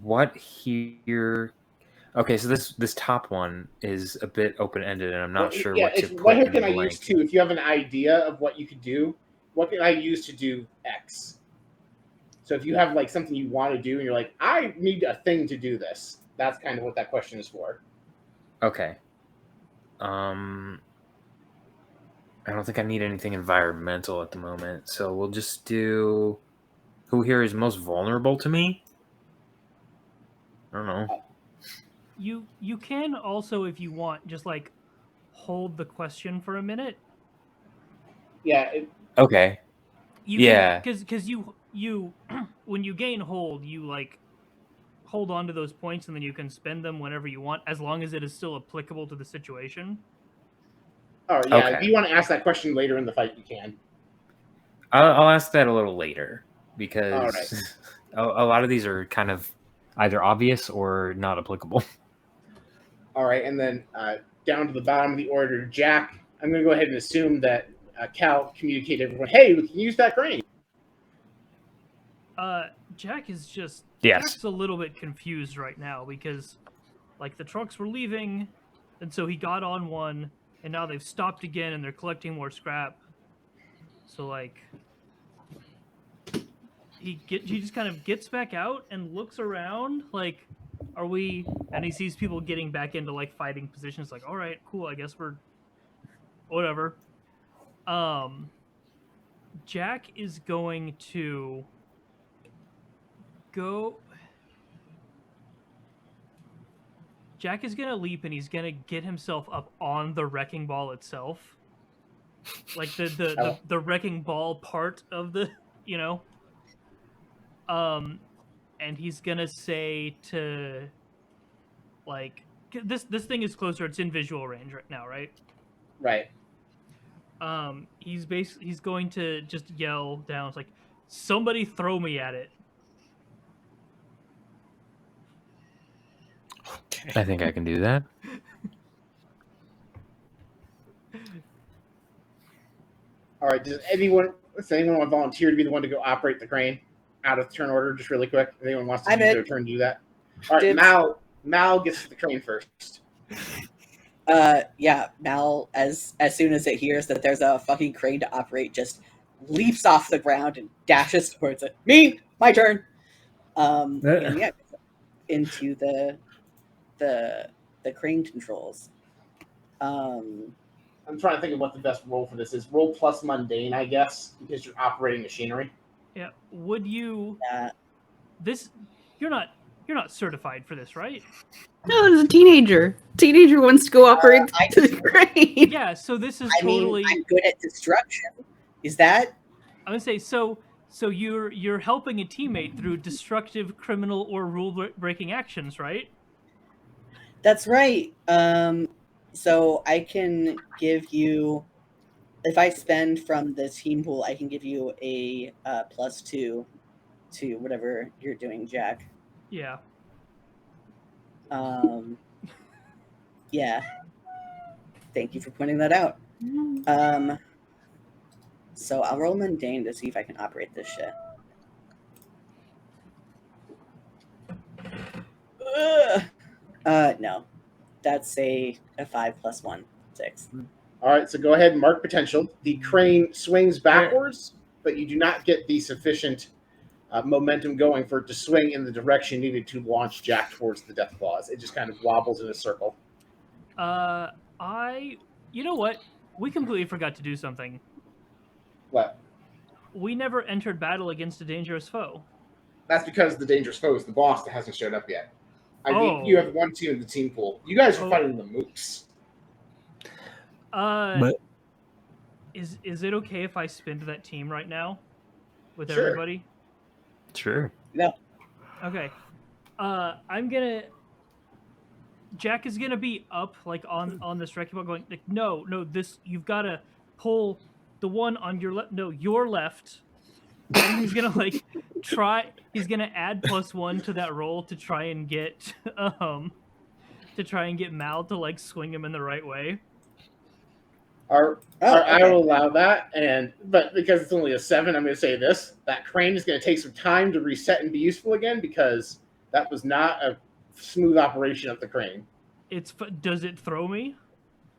What here? Okay, so this top one is a bit open-ended, and I'm not sure what to put. What can I use to? If you have an idea of what you could do, what can I use to do X? So if you have like something you want to do, and you're like, I need a thing to do this. That's kind of what that question is for. Okay. I don't think I need anything environmental at the moment, so we'll just do who here is most vulnerable to me. I don't know. You can also, if you want, just like hold the question for a minute. Yeah, Okay. You Yeah. because you when you gain hold, you like hold on to those points and then you can spend them whenever you want, as long as it is still applicable to the situation. oh yeah. Okay. If you want to ask that question later in the fight, you can. I'll ask that a little later because All right. a lot of these are kind of either obvious or not applicable. All right, and then down to the bottom of the order, Jack. I'm going to go ahead and assume that Cal communicated to everyone, hey, we can use that crane. Jack is just Yes. Jack's a little bit confused right now because like the trucks were leaving, and so he got on one, and now they've stopped again and they're collecting more scrap. So like he just kind of gets back out and looks around like, are we? And he sees people getting back into like fighting positions. Like, all right, cool. I guess we're whatever. Jack is going to go. Jack is gonna leap and he's gonna get himself up on the wrecking ball itself, like the wrecking ball part of the and he's gonna say to like this thing is closer. It's in visual range right now, right? Right. He's going to just yell down. It's like, somebody throw me at it. Okay. I think I can do that. All right. Does anyone want to volunteer to be the one to go operate the crane out of turn order, just really quick? If anyone wants to use their turn to do that? All right. Dibs. Mal gets to the crane first. Yeah, Mal, as soon as it hears that there's a fucking crane to operate, just leaps off the ground and dashes towards it. My turn. And yeah, into the crane controls. I'm trying to think of what the best role for this is. Roll plus mundane, I guess, because you're operating machinery. Yeah. Would you? This you're not certified for this, right? No, it's a teenager. Teenager wants to go operate the crane. Yeah. So this is I mean, totally. I'm good at destruction. Is that? I would say so. So you're helping a teammate through destructive, criminal, or rule-breaking actions, right? That's right. So I can give you, if I spend from the team pool, I can give you a +2 to whatever you're doing, Jack. Yeah. Yeah. Thank you for pointing that out. So I'll roll mundane to see if I can operate this shit. No. That's a 5 + 1, 6. All right, so go ahead and mark potential. The crane swings backwards, but you do not get the sufficient momentum going for it to swing in the direction needed to launch Jack towards the Deathclaws. It just kind of wobbles in a circle. You know what? We completely forgot to do something. What? We never entered battle against a dangerous foe. That's because the dangerous foe is the boss that hasn't showed up yet. I think you have 1-2 in the team pool. You guys are fighting the mooks. But is it okay if I spin to that team right now with Sure. everybody? Sure. No. Okay. Jack is gonna be up like on this wrecking ball, going like, no, this you've got to pull the one on your left. No, your left. And he's gonna like try. He's gonna add +1 to that roll to try and get Mal to like swing him in the right way. I will allow that, but because it's only a 7, I'm going to say this: that crane is going to take some time to reset and be useful again because that was not a smooth operation of the crane. Does it throw me?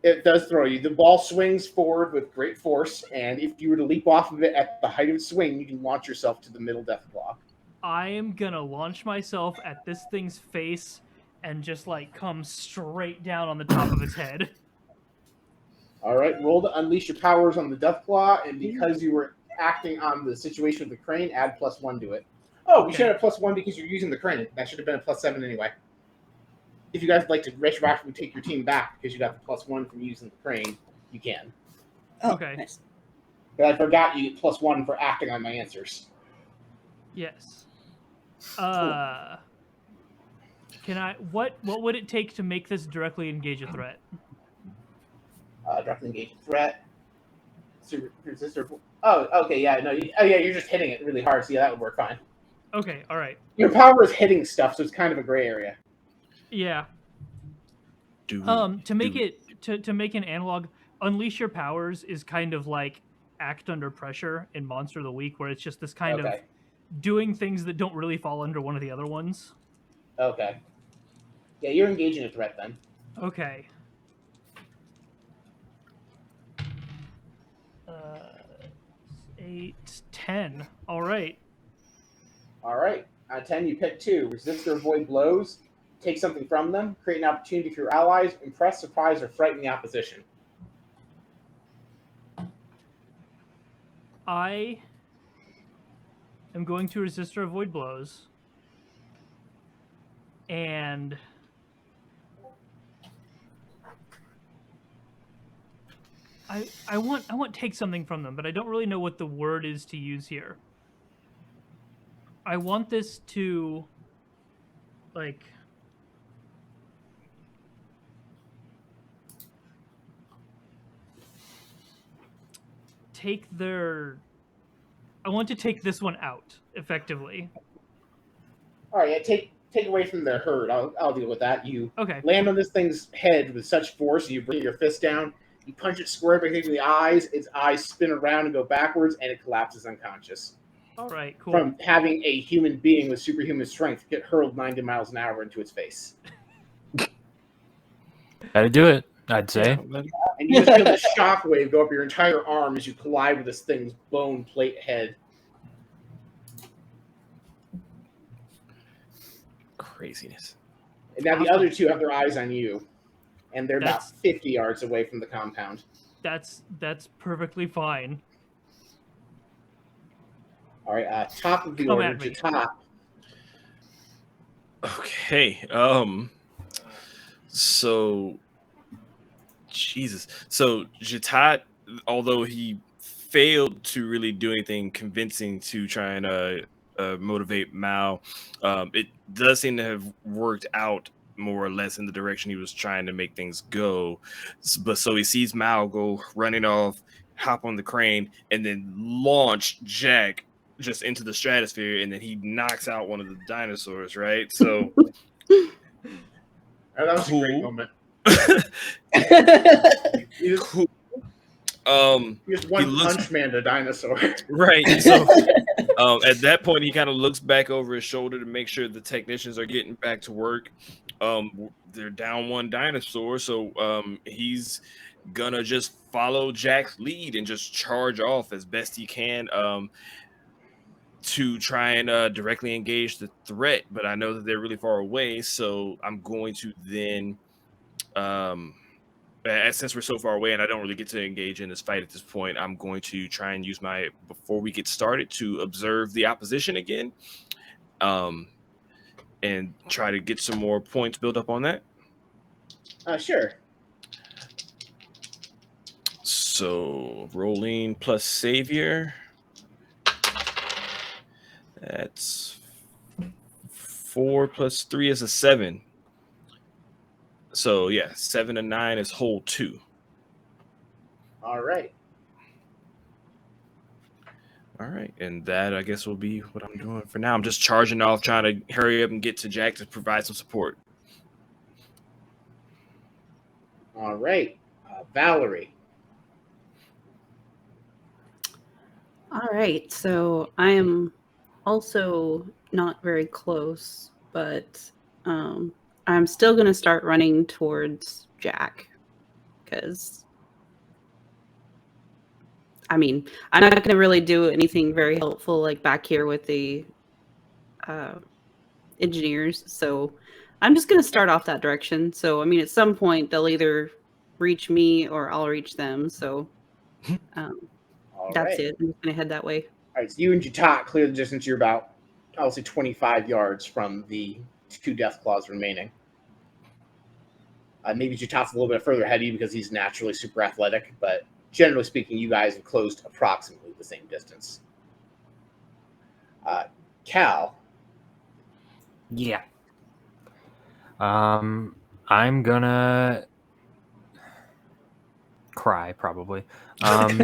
It does throw you. The ball swings forward with great force, and if you were to leap off of it at the height of its swing, you can launch yourself to the middle Deathclaw. I am gonna launch myself at this thing's face and just like come straight down on the top of its head. All right, roll to unleash your powers on the Deathclaw, and because you were acting on the situation with the crane, add +1 to it. Oh, we should have +1 because you're using the crane. That should have been a +7 anyway. If you guys would like to retroactively take your team back because you got the +1 from using the crane, you can. Oh, Okay. nice. But I forgot you get +1 for acting on my answers. Yes. Can I? What would it take to make this directly engage a threat? Directly engage a threat. Resistor. Oh, okay, yeah, no. You're just hitting it really hard, so yeah, that would work fine. Okay. All right. Your power is hitting stuff, so it's kind of a gray area. Yeah. Do To make an analog, unleash your powers is kind of like act under pressure in Monster of the Week, where it's just this kind of doing things that don't really fall under one of the other ones. Okay. Yeah, you're engaging a threat then. Okay. 8, 10. All right. All right. On 10, you pick 2. Resist or avoid blows. Take something from them. Create an opportunity for your allies. Impress, surprise, or frighten the opposition. I am going to resist or avoid blows. And I want take something from them, but I don't really know what the word is to use here. I want this to like take their I want to take this one out effectively. All right, yeah, take away from the herd. I'll deal with that. You Okay. land on this thing's head with such force, you bring your fist down, you punch it square back into the eyes, its eyes spin around and go backwards, and it collapses unconscious. All right, cool. From having a human being with superhuman strength get hurled 90 miles an hour into its face. That'd do it, I'd say. And you just feel the shockwave go up your entire arm as you collide with this thing's bone plate head. Craziness. And now the other two have their eyes on you, and they're about That's- 50 yards away from the compound. That's perfectly fine. All right, top of the Come order at me. to top. Okay. So, Jesus. So Jatat, although he failed to really do anything convincing to try and motivate Mao, it does seem to have worked out more or less in the direction he was trying to make things go. But so he sees Mao go running off, hop on the crane, and then launch Jack just into the stratosphere, and then he knocks out one of the dinosaurs, right? So That was a great Cool. moment. cool. He just one looks- punch man to dinosaur. Right. So at that point, he kind of looks back over his shoulder to make sure the technicians are getting back to work. They're down one dinosaur, so he's gonna just follow Jack's lead and just charge off as best he can to try and directly engage the threat. But I know that they're really far away, so I'm going to then since we're so far away and I don't really get to engage in this fight at this point, I'm going to try and use my, before we get started, to observe the opposition again, and try to get some more points built up on that. Sure. So rolling plus savior. That's 4 plus 3 is a 7. So yeah, 7 and 9 is hold 2. All right. All right, and that I guess will be what I'm doing for now. I'm just charging off, trying to hurry up and get to Jack to provide some support. All right. Valerie. All right, so I am also not very close, but I'm still going to start running towards Jack because, I mean, I'm not going to really do anything very helpful like back here with the engineers. So I'm just going to start off that direction. So, I mean, at some point they'll either reach me or I'll reach them. So All that's right. it. I'm just gonna head that way. All right, so you and Jatat clear the distance. You're about, I'll say, 25 yards from the 2 Deathclaws remaining. Maybe Jatat's a little bit further ahead of you because he's naturally super athletic, but generally speaking, you guys have closed approximately the same distance. Cal. Yeah. I'm gonna cry probably. I'm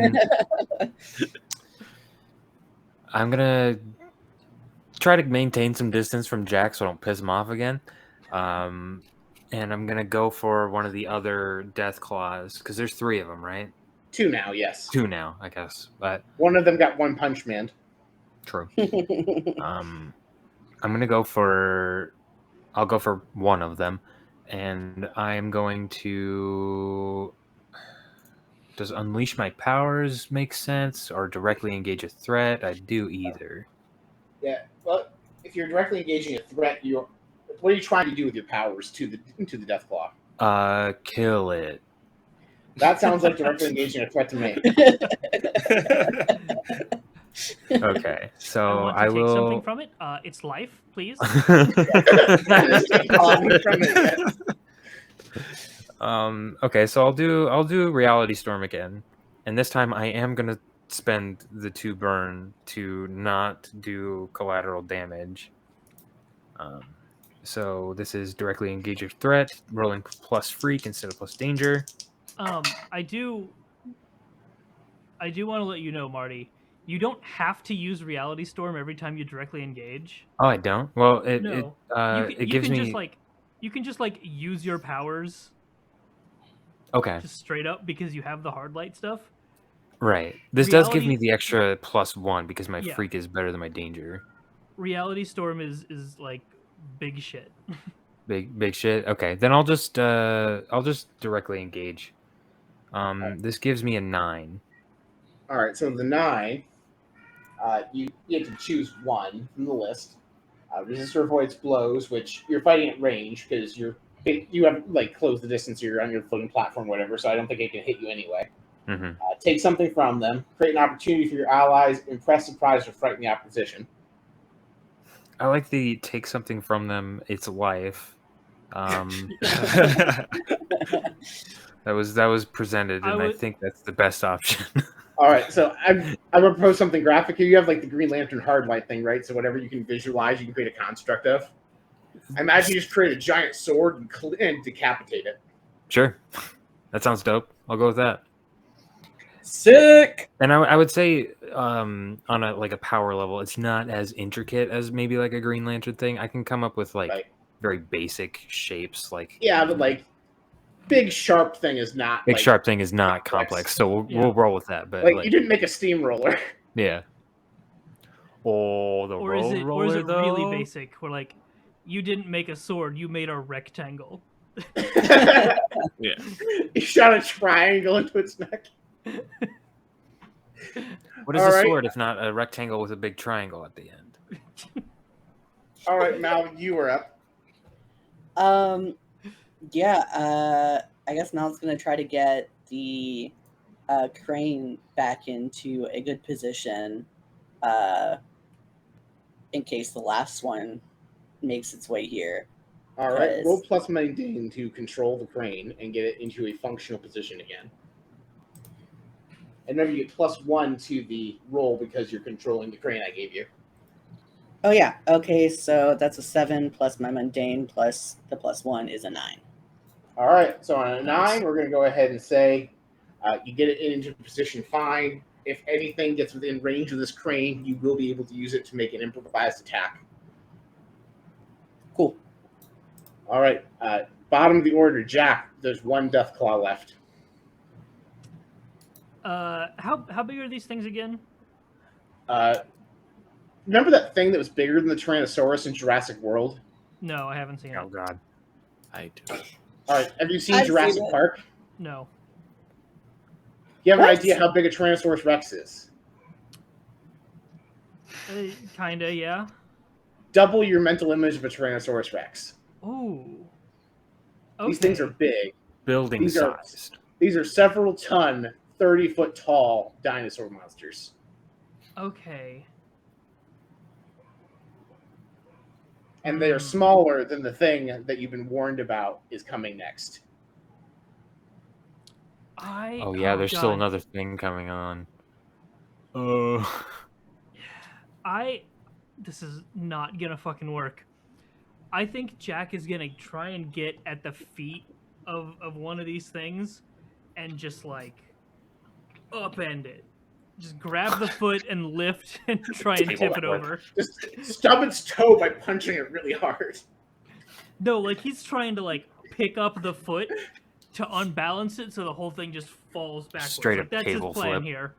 gonna try to maintain some distance from Jack so I don't piss him off again. And I'm gonna go for one of the other Deathclaws because there's 3 of them, right? 2 now, yes. 2 now, I guess. But One of them got 1 punch man. true. I'm gonna go for. I'll go for one of them, and I'm going to. Does unleash my powers make sense, or directly engage a threat? I'd do either. Yeah, well, if you're directly engaging a threat, what are you trying to do with your powers to the Deathclaw? Kill it. That sounds like directly engaging a threat to me. Okay, so I want to take will something from it. Its life, please. Okay, so I'll do Reality Storm again, and this time I am gonna spend the 2 burn to not do collateral damage. So this is directly engage a threat, rolling plus freak instead of plus danger. I do want to let you know, Marty, you don't have to use Reality Storm every time you directly engage. Oh, I don't. Well, it gives me you can just like use your powers. Okay. Just straight up because you have the hard light stuff. Right. This does give me the extra +1 because my freak is better than my danger. Reality Storm is like big shit. Big shit. Okay, then I'll just directly engage. This gives me a 9. All right, so the 9, you have to choose one from the list. Resistor avoids blows, which you're fighting at range because you have like closed the distance. You're on your floating platform, or whatever. So I don't think it can hit you anyway. Mm-hmm. Take something from them. Create an opportunity for your allies. Impress, surprise, or frighten the opposition. I like the take something from them. It's life. That was presented, and I think that's the best option. All right, so I'm gonna propose something graphic here. You have like the Green Lantern hard light thing, right? So whatever you can visualize, you can create a construct of. I imagine you just create a giant sword and decapitate it. Sure, that sounds dope. I'll go with that. Sick. And I would say on a power level, it's not as intricate as maybe like a Green Lantern thing. I can come up with very basic shapes, like but like big sharp thing is not sharp thing is not complex. So we'll roll with that. But you didn't make a steamroller. Yeah. Oh, or is it really basic? Where like you didn't make a sword, you made a rectangle. Yeah. You shot a triangle into its neck. What is a sword if not a rectangle with a big triangle at the end? All right, Mal, you are up. I guess Mal's going to try to get the crane back into a good position in case the last one makes its way here. All right, roll plus maintain to control the crane and get it into a functional position again. And remember, you get +1 to the roll because you're controlling the crane I gave you. Oh, yeah. Okay, so that's a 7 plus my mundane plus the +1 is a 9. All right, so on a 9, we're going to go ahead and say you get it into position fine. If anything gets within range of this crane, you will be able to use it to make an improvised attack. Cool. All right, bottom of the order, Jack. There's 1 Deathclaw left. How big are these things again? Remember that thing that was bigger than the Tyrannosaurus in Jurassic World? No, I haven't seen it. Oh God, I do. All right, have you seen Jurassic Park? No. You have an idea how big a Tyrannosaurus Rex is? Kinda, yeah. Double your mental image of a Tyrannosaurus Rex. Ooh. These things are big. building sized. These are several ton, 30-foot tall dinosaur monsters. Okay. And they are smaller than the thing that you've been warned about is coming next. Oh yeah, there's still another thing coming on. Oh. This is not gonna fucking work. I think Jack is gonna try and get at the feet of one of these things and just like upend it. Just grab the foot and lift and try and tip it over. Just stub its toe by punching it really hard. No, like he's trying to like pick up the foot to unbalance it so the whole thing just falls backwards. Straight up that's his table plan flip. here.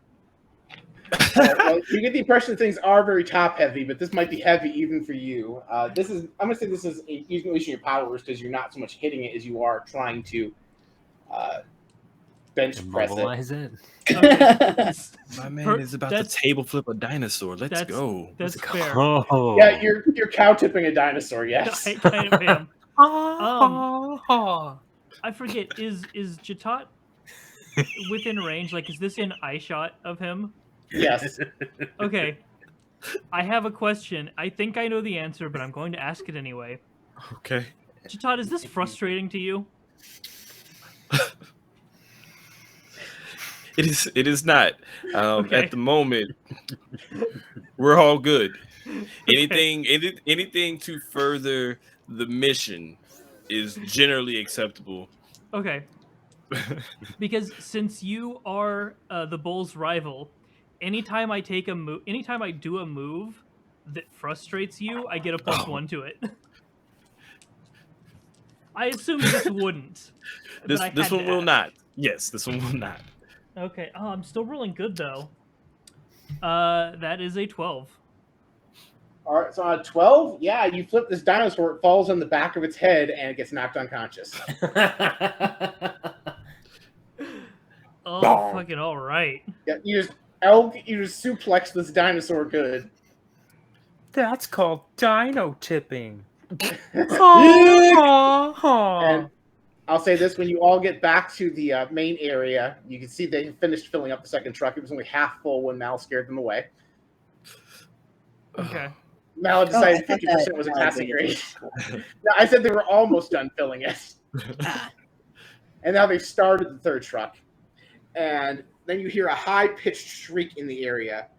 Well, you get the impression things are very top heavy, but this might be heavy even for you. I'm gonna say this is using your powers because you're not so much hitting it as you are trying to bench press it. Okay. My man is about to table flip a dinosaur. Let's go. That's fair. Oh. Yeah, you're cow tipping a dinosaur. Yes. I kind of am. I forget. Is Jatat within range? Like, is this in eye shot of him? Yes. Okay. I have a question. I think I know the answer, but I'm going to ask it anyway. Okay. Jatat, is this frustrating to you? It is not. Okay. At the moment, we're all good. Anything to further the mission is generally acceptable. Okay. Because since you are the bull's rival, anytime I do a move that frustrates you, I get a +1 to it. I assume this wouldn't. This one will not. Yes, this one will not. Okay. Oh, I'm still rolling good though. That is a 12. All right, so on a 12, yeah, you flip this dinosaur, it falls on the back of its head, and it gets knocked unconscious. Oh, Bong. fucking all right. Yeah, you just suplex this dinosaur good. That's called dino tipping. And I'll say this, when you all get back to the main area, you can see they finished filling up the second truck. It was only half full when Mal scared them away. Okay. Mal decided 50% was a classic grade. No, I said they were almost done filling it. And now they've started the third truck. And then you hear a high-pitched shriek in the area.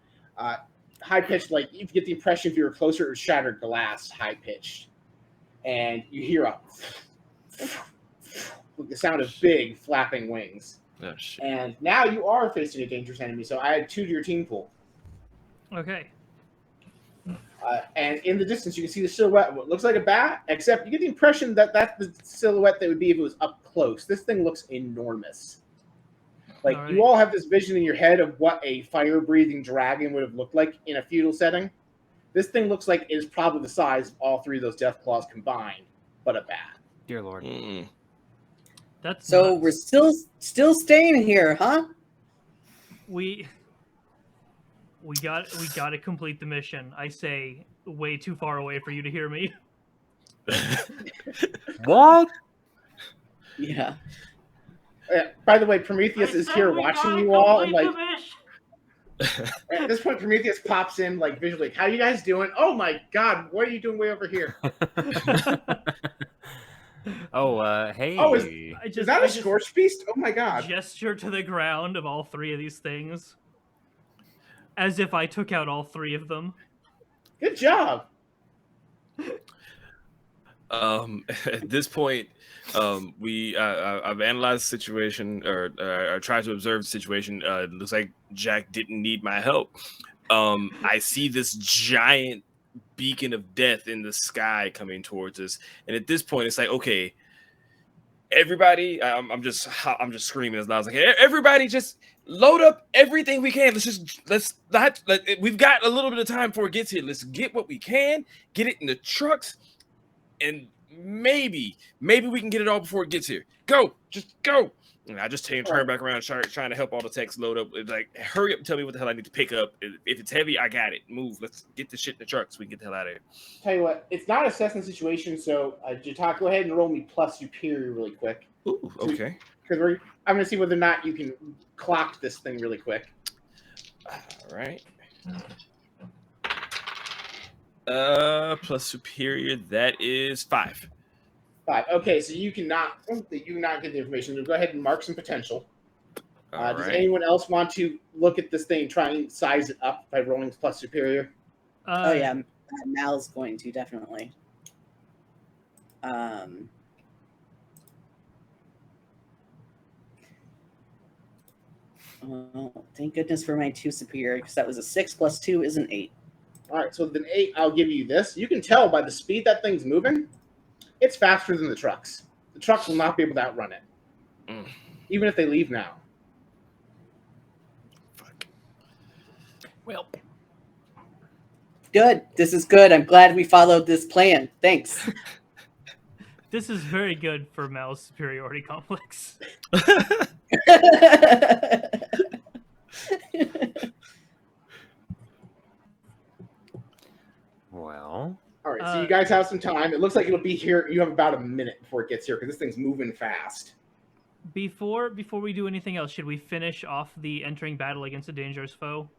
High-pitched, like you get the impression if you were closer, it was shattered glass, high-pitched. And you hear the sound of big flapping wings. Oh, shit. And now you are facing a dangerous enemy, so I add 2 to your team pool. Okay. And in the distance, you can see the silhouette of what looks like a bat, except you get the impression that that's the silhouette that would be if it was up close. This thing looks enormous. Like, All right. you all have this vision in your head of what a fire-breathing dragon would have looked like in a feudal setting. This thing looks like it is probably the size of all 3 of those Deathclaws combined, but a bat. Dear Lord. That's So nuts. we're still staying here, huh? We got to complete the mission. I say way too far away for you to hear me. What? Yeah. By the way, Prometheus is here watching you all, and like at this point, Prometheus pops in like visually. How you guys doing? Oh my God, what are you doing way over here? Hey. Oh, is that a Scorchbeast? Oh my God! Gesture to the ground of all 3 of these things, as if I took out all 3 of them. Good job. At this point, I've analyzed the situation or tried to observe the situation. It looks like Jack didn't need my help. I see this giant beacon of death in the sky coming towards us, and at this point, it's like, okay, everybody, I'm just screaming as loud as I can. Everybody, just load up everything we can. We've got a little bit of time before it gets here. Let's get what we can, get it in the trucks. And maybe we can get it all before it gets here. Go, just go. And I just turn back around, trying to help all the techs load up. It's like, hurry up and tell me what the hell I need to pick up. If it's heavy, I got it. Move. Let's get the shit in the truck so we can get the hell out of here. Tell you what, it's not a Cessna situation, so Jatak, go ahead and roll me plus superior really quick. Ooh, okay. Because I'm going to see whether or not you can clock this thing really quick. All right. Plus superior, that is 5. 5. Okay, so you cannot get the information. So go ahead and mark some potential. All Does right. anyone else want to look at this thing and try and size it up by rolling plus superior? Oh yeah, Mal's going to definitely. Oh, thank goodness for my 2 superior, because that was a 6 plus 2 is an 8. All right, so with an 8, I'll give you this. You can tell by the speed that thing's moving, it's faster than the trucks. The trucks will not be able to outrun it, even if they leave now. Fuck. Well, Good. This is good. I'm glad we followed this plan. Thanks. This is very good for Mal's superiority complex. Well, all right, so you guys have some time. It looks like it'll be here. You have about a minute before it gets here because this thing's moving fast. Before we do anything else, should we finish off the entering battle against a dangerous foe?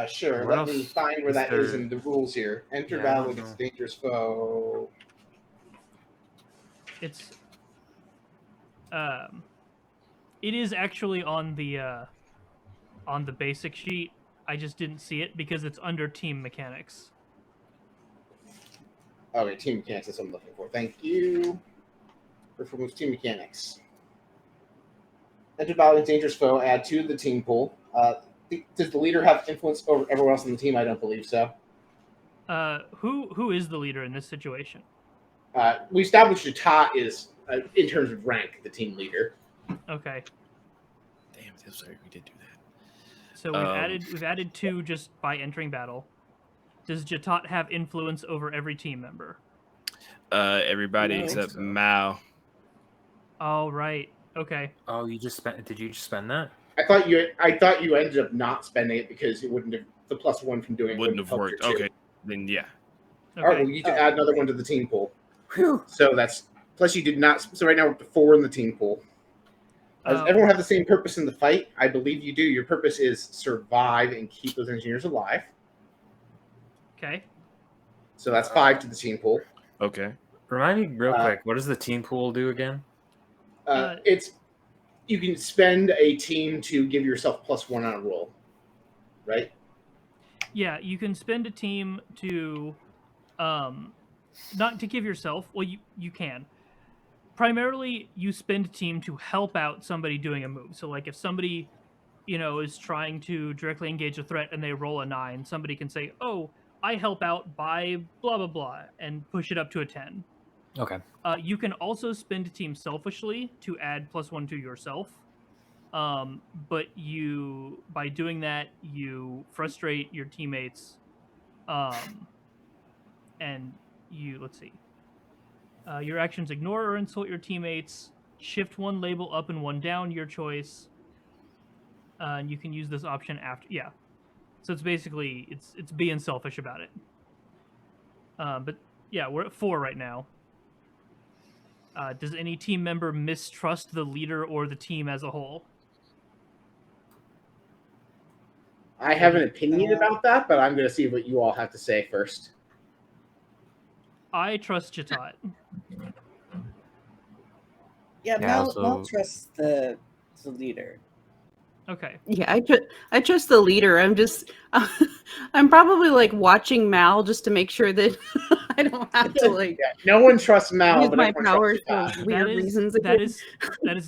Sure. What Let me else find where is that is there? in the rules here. Enter Yeah, I battle don't against know. dangerous foe. It's it is actually on the basic sheet. I just didn't see it because it's under team mechanics. Okay, team mechanics is what I'm looking for. Thank you. Performance team mechanics. Enter battle against dangerous foe. Add 2 to the team pool. Does the leader have influence over everyone else on the team? I don't believe so. Who is the leader in this situation? We established Jata is, in terms of rank, the team leader. Okay. damn, I'm sorry we did do that. So we've added 2 just by entering battle. Does Jatat have influence over every team member? Everybody No. except Mao. Oh right. Okay. oh, you just spent? Did you just spend that? I thought you ended up not spending it because it wouldn't have the +1 from doing it Wouldn't have help worked. your 2. Okay, then yeah. Okay. All right, well, you can add another one to the team pool. Whew. So that's plus you did not. So right now we're up to 4 in the team pool. Does everyone have the same purpose in the fight? I believe you do. Your purpose is survive and keep those engineers alive. Okay. So that's 5 to the team pool. Okay. Remind me real quick. What does the team pool do again? It's you can spend a team to give yourself +1 on a roll, right? Yeah, you can spend a team to, not to give yourself. Well, you can. Primarily, you spend a team to help out somebody doing a move. So, like, if somebody, is trying to directly engage a threat and they roll a 9, somebody can say, "Oh, I help out by blah blah blah," and push it up to a 10. Okay. You can also spend a team selfishly to add +1 to yourself. But by doing that, you frustrate your teammates. And let's see. Your actions ignore or insult your teammates. Shift 1 label up and 1 down, your choice. And you can use this option after. Yeah. So it's basically it's being selfish about it. But yeah, we're at 4 right now. Does any team member mistrust the leader or the team as a whole? I have an opinion about that, but I'm going to see what you all have to say first. I trust Jatat. Yeah, Yeah, Mal so- trusts the leader. Okay. Yeah, I trust the leader. I'm probably like watching Mal just to make sure that I don't have to like Yeah, no one trusts Mal, use but my everyone powers trusts for Jata. weird reasons. That is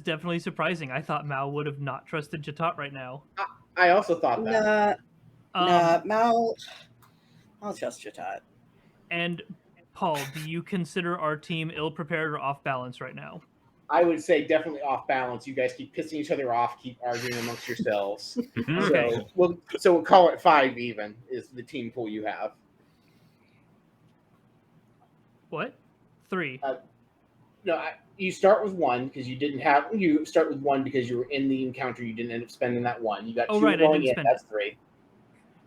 definitely surprising. I thought Mal would have not trusted Jatat right now. I also thought that. Mal trusts Jatat. And Paul, do you consider our team ill-prepared or off-balance right now? I would say definitely off balance. You guys keep pissing each other off, keep arguing amongst yourselves. Okay. So we'll call it 5 even is the team pool you have. What? 3. No, you start with 1 because you start with 1 because you were in the encounter. You didn't end up spending that 1. You got 2 right, I going didn't in. spend That's 3.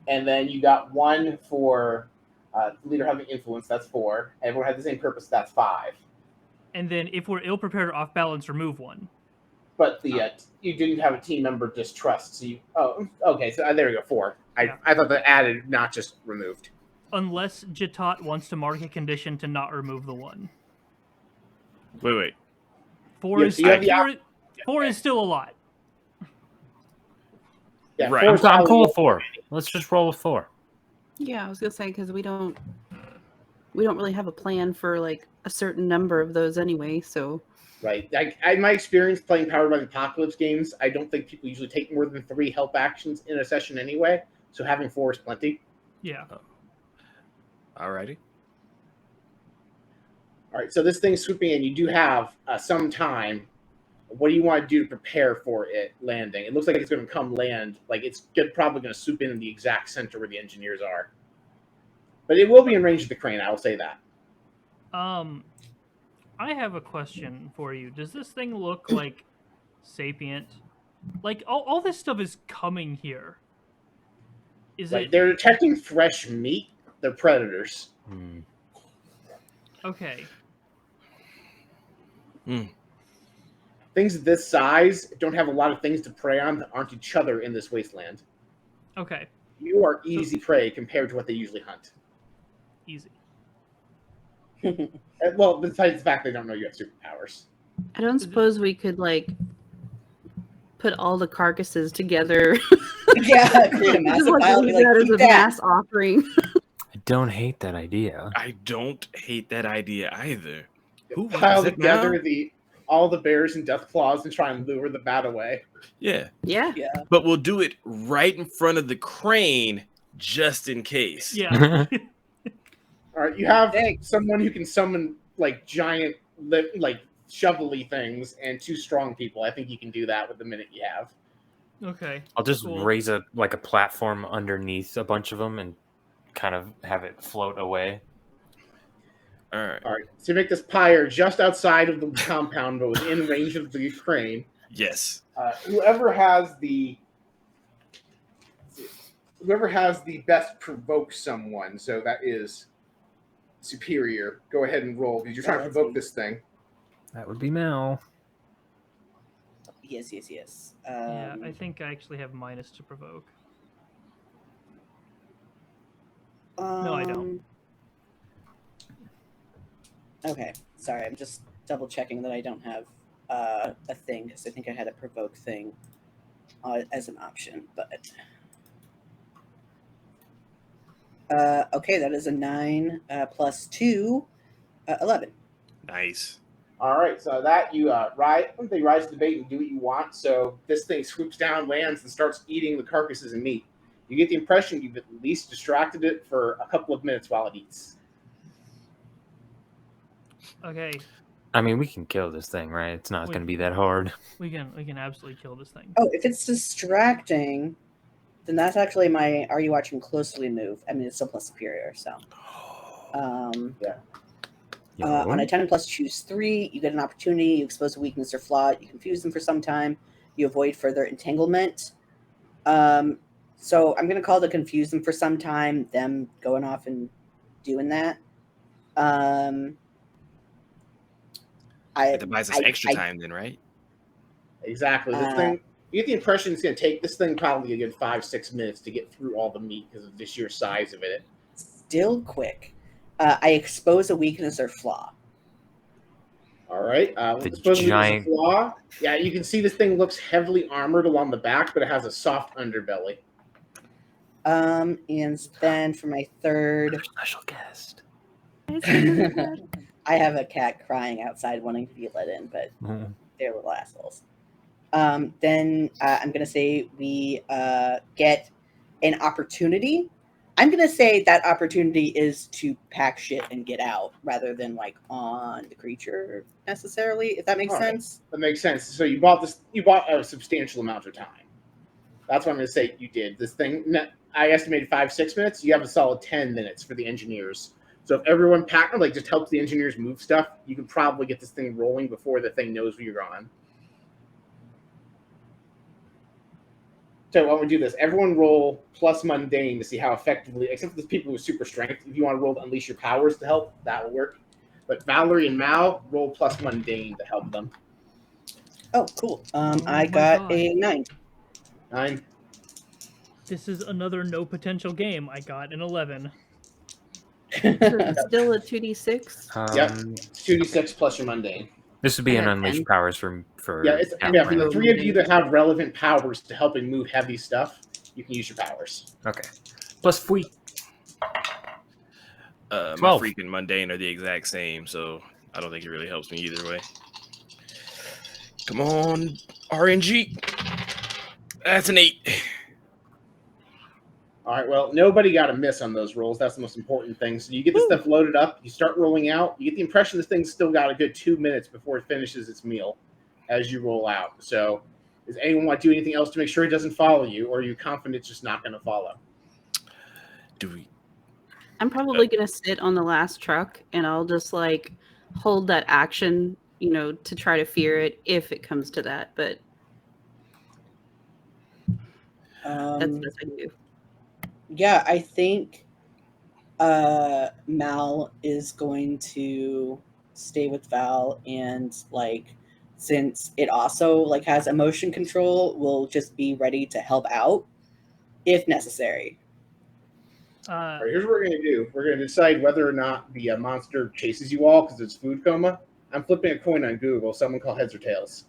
And then you got 1 for leader having influence. That's 4. Everyone had the same purpose. That's 5. And then if we're ill-prepared or off-balance, remove 1. but the you didn't have a team member distrust. So you. Oh, okay. So there we go. 4. Yeah. I thought that added, not just removed. Unless Jatot wants to mark a condition to not remove the 1. Wait. 4 Yeah, is so you have the four, 4 is still a lot. Yeah, Right. 4 is I'm probably cool with 4. Let's just roll with 4. Yeah, I was gonna say because we don't really have a plan for like a certain number of those anyway. So right. In my experience playing Powered by the Apocalypse games, I don't think people usually take more than 3 help actions in a session anyway. So having 4 is plenty. Yeah. Alrighty. All right. So this thing's swooping in. You do have some time. What do you want to do to prepare for it landing? It looks like it's going to come land. Like it's probably going to swoop in the exact center where the engineers are. But it will be in range of the crane. I will say that. I have a question for you. Does this thing look like sapient? Like all this stuff is coming here. Is Like it they're detecting fresh meat. They're predators. okay? Things this size don't have a lot of things to prey on that aren't each other in this wasteland. Okay, You are easy prey compared to what they usually hunt. easy. Well, besides the fact they don't know you have superpowers. I don't suppose we could like put all the carcasses together. Yeah, create a massive Just like pile. leave Like, that as keep a that. mass offering. I don't hate that idea. I don't hate that idea either. Who Pile was it together now? all the bears and Deathclaws and try and lure the bat away. Yeah, Yeah. Yeah. but we'll do it right in front of the crane just in case. Yeah. All right, you have Thanks. someone who can summon like giant, like shovelly things, and 2 strong people. I think you can do that with the minute you have. Okay. I'll just Cool. raise a platform underneath a bunch of them and kind of have it float away. All right. All right, so you make this pyre just outside of the compound, but within range of the crane. Yes. Whoever has the best provoke someone, so that is superior. Go ahead and roll because you're trying to that's provoke me. this thing. That would be Mel. Yes. Yeah, I think I actually have minus to provoke. No, I don't. Okay, sorry. I'm just double checking that I don't have a thing because I think I had a provoke thing as an option. But okay, that is a 9 plus 2, 11. Nice. All right, so that you they rise to the bait and do what you want. So this thing swoops down, lands, and starts eating the carcasses and meat. You get the impression you've at least distracted it for a couple of minutes while it eats. Okay, I mean, we can kill this thing, right? It's not Wait. going to be that hard. we can absolutely kill this thing. Oh, if it's distracting, then that's actually my Are You Watching Closely move. I mean, it's still plus superior, so. On a 10 plus, choose 3. You get an opportunity. You expose a weakness or flaw. You confuse them for some time. You avoid further entanglement. So I'm going to call to confuse them for some time, them going off and doing that. That buys us extra time then, right? Exactly. This thing, you get the impression it's going to take this thing probably a good 5-6 minutes to get through all the meat because of the sheer size of it. Still quick. I expose a weakness or flaw. All right. The Supposedly giant- there's a flaw. Yeah, you can see this thing looks heavily armored along the back, but it has a soft underbelly. And then for my third, Our special guest. I have a cat crying outside wanting to be let in, but they're little assholes. Then I'm going to say we get an opportunity. I'm going to say that opportunity is to pack shit and get out rather than like on the creature necessarily, if that makes All right. sense. That makes sense. So you bought a substantial amount of time. That's what I'm going to say you did. This thing, I estimated 5-6 minutes. You have a solid 10 minutes for the engineers. So if everyone just helps the engineers move stuff, you can probably get this thing rolling before the thing knows where you're gone. So why don't we do this? Everyone roll plus mundane to see how effectively, except for the people with super strength. If you want to roll to unleash your powers to help, that will work. But Valerie and Mal roll plus mundane to help them. Oh, cool. I my got God. a 9. 9. This is another no potential game. I got an 11. Is it still a 2d6? Yep. It's 2d6 plus your mundane. This would be I an got unleashed 10. powers for Yeah, it's, Alan, yeah. For right? the three of you that have relevant powers to helping move heavy stuff, you can use your powers. Okay. Plus freak. My 12. freak and mundane are the exact same, so I don't think it really helps me either way. Come on, RNG. That's an 8. All right. Well, nobody got a miss on those rolls. That's the most important thing. So you get the stuff loaded up. You start rolling out. You get the impression this thing's still got a good 2 minutes before it finishes its meal as you roll out. So does anyone want to do anything else to make sure it doesn't follow you, or are you confident it's just not going to follow? Do we? I'm probably gonna sit on the last truck and I'll just like hold that action, to try to fear it if it comes to that. But that's what I can do. Yeah, I think Mal is going to stay with Val, and like, since it also like has emotion control, will just be ready to help out if necessary. All right, here's what we're going to do. We're going to decide whether or not the monster chases you all because it's food coma. I'm flipping a coin on Google. Someone call heads or tails.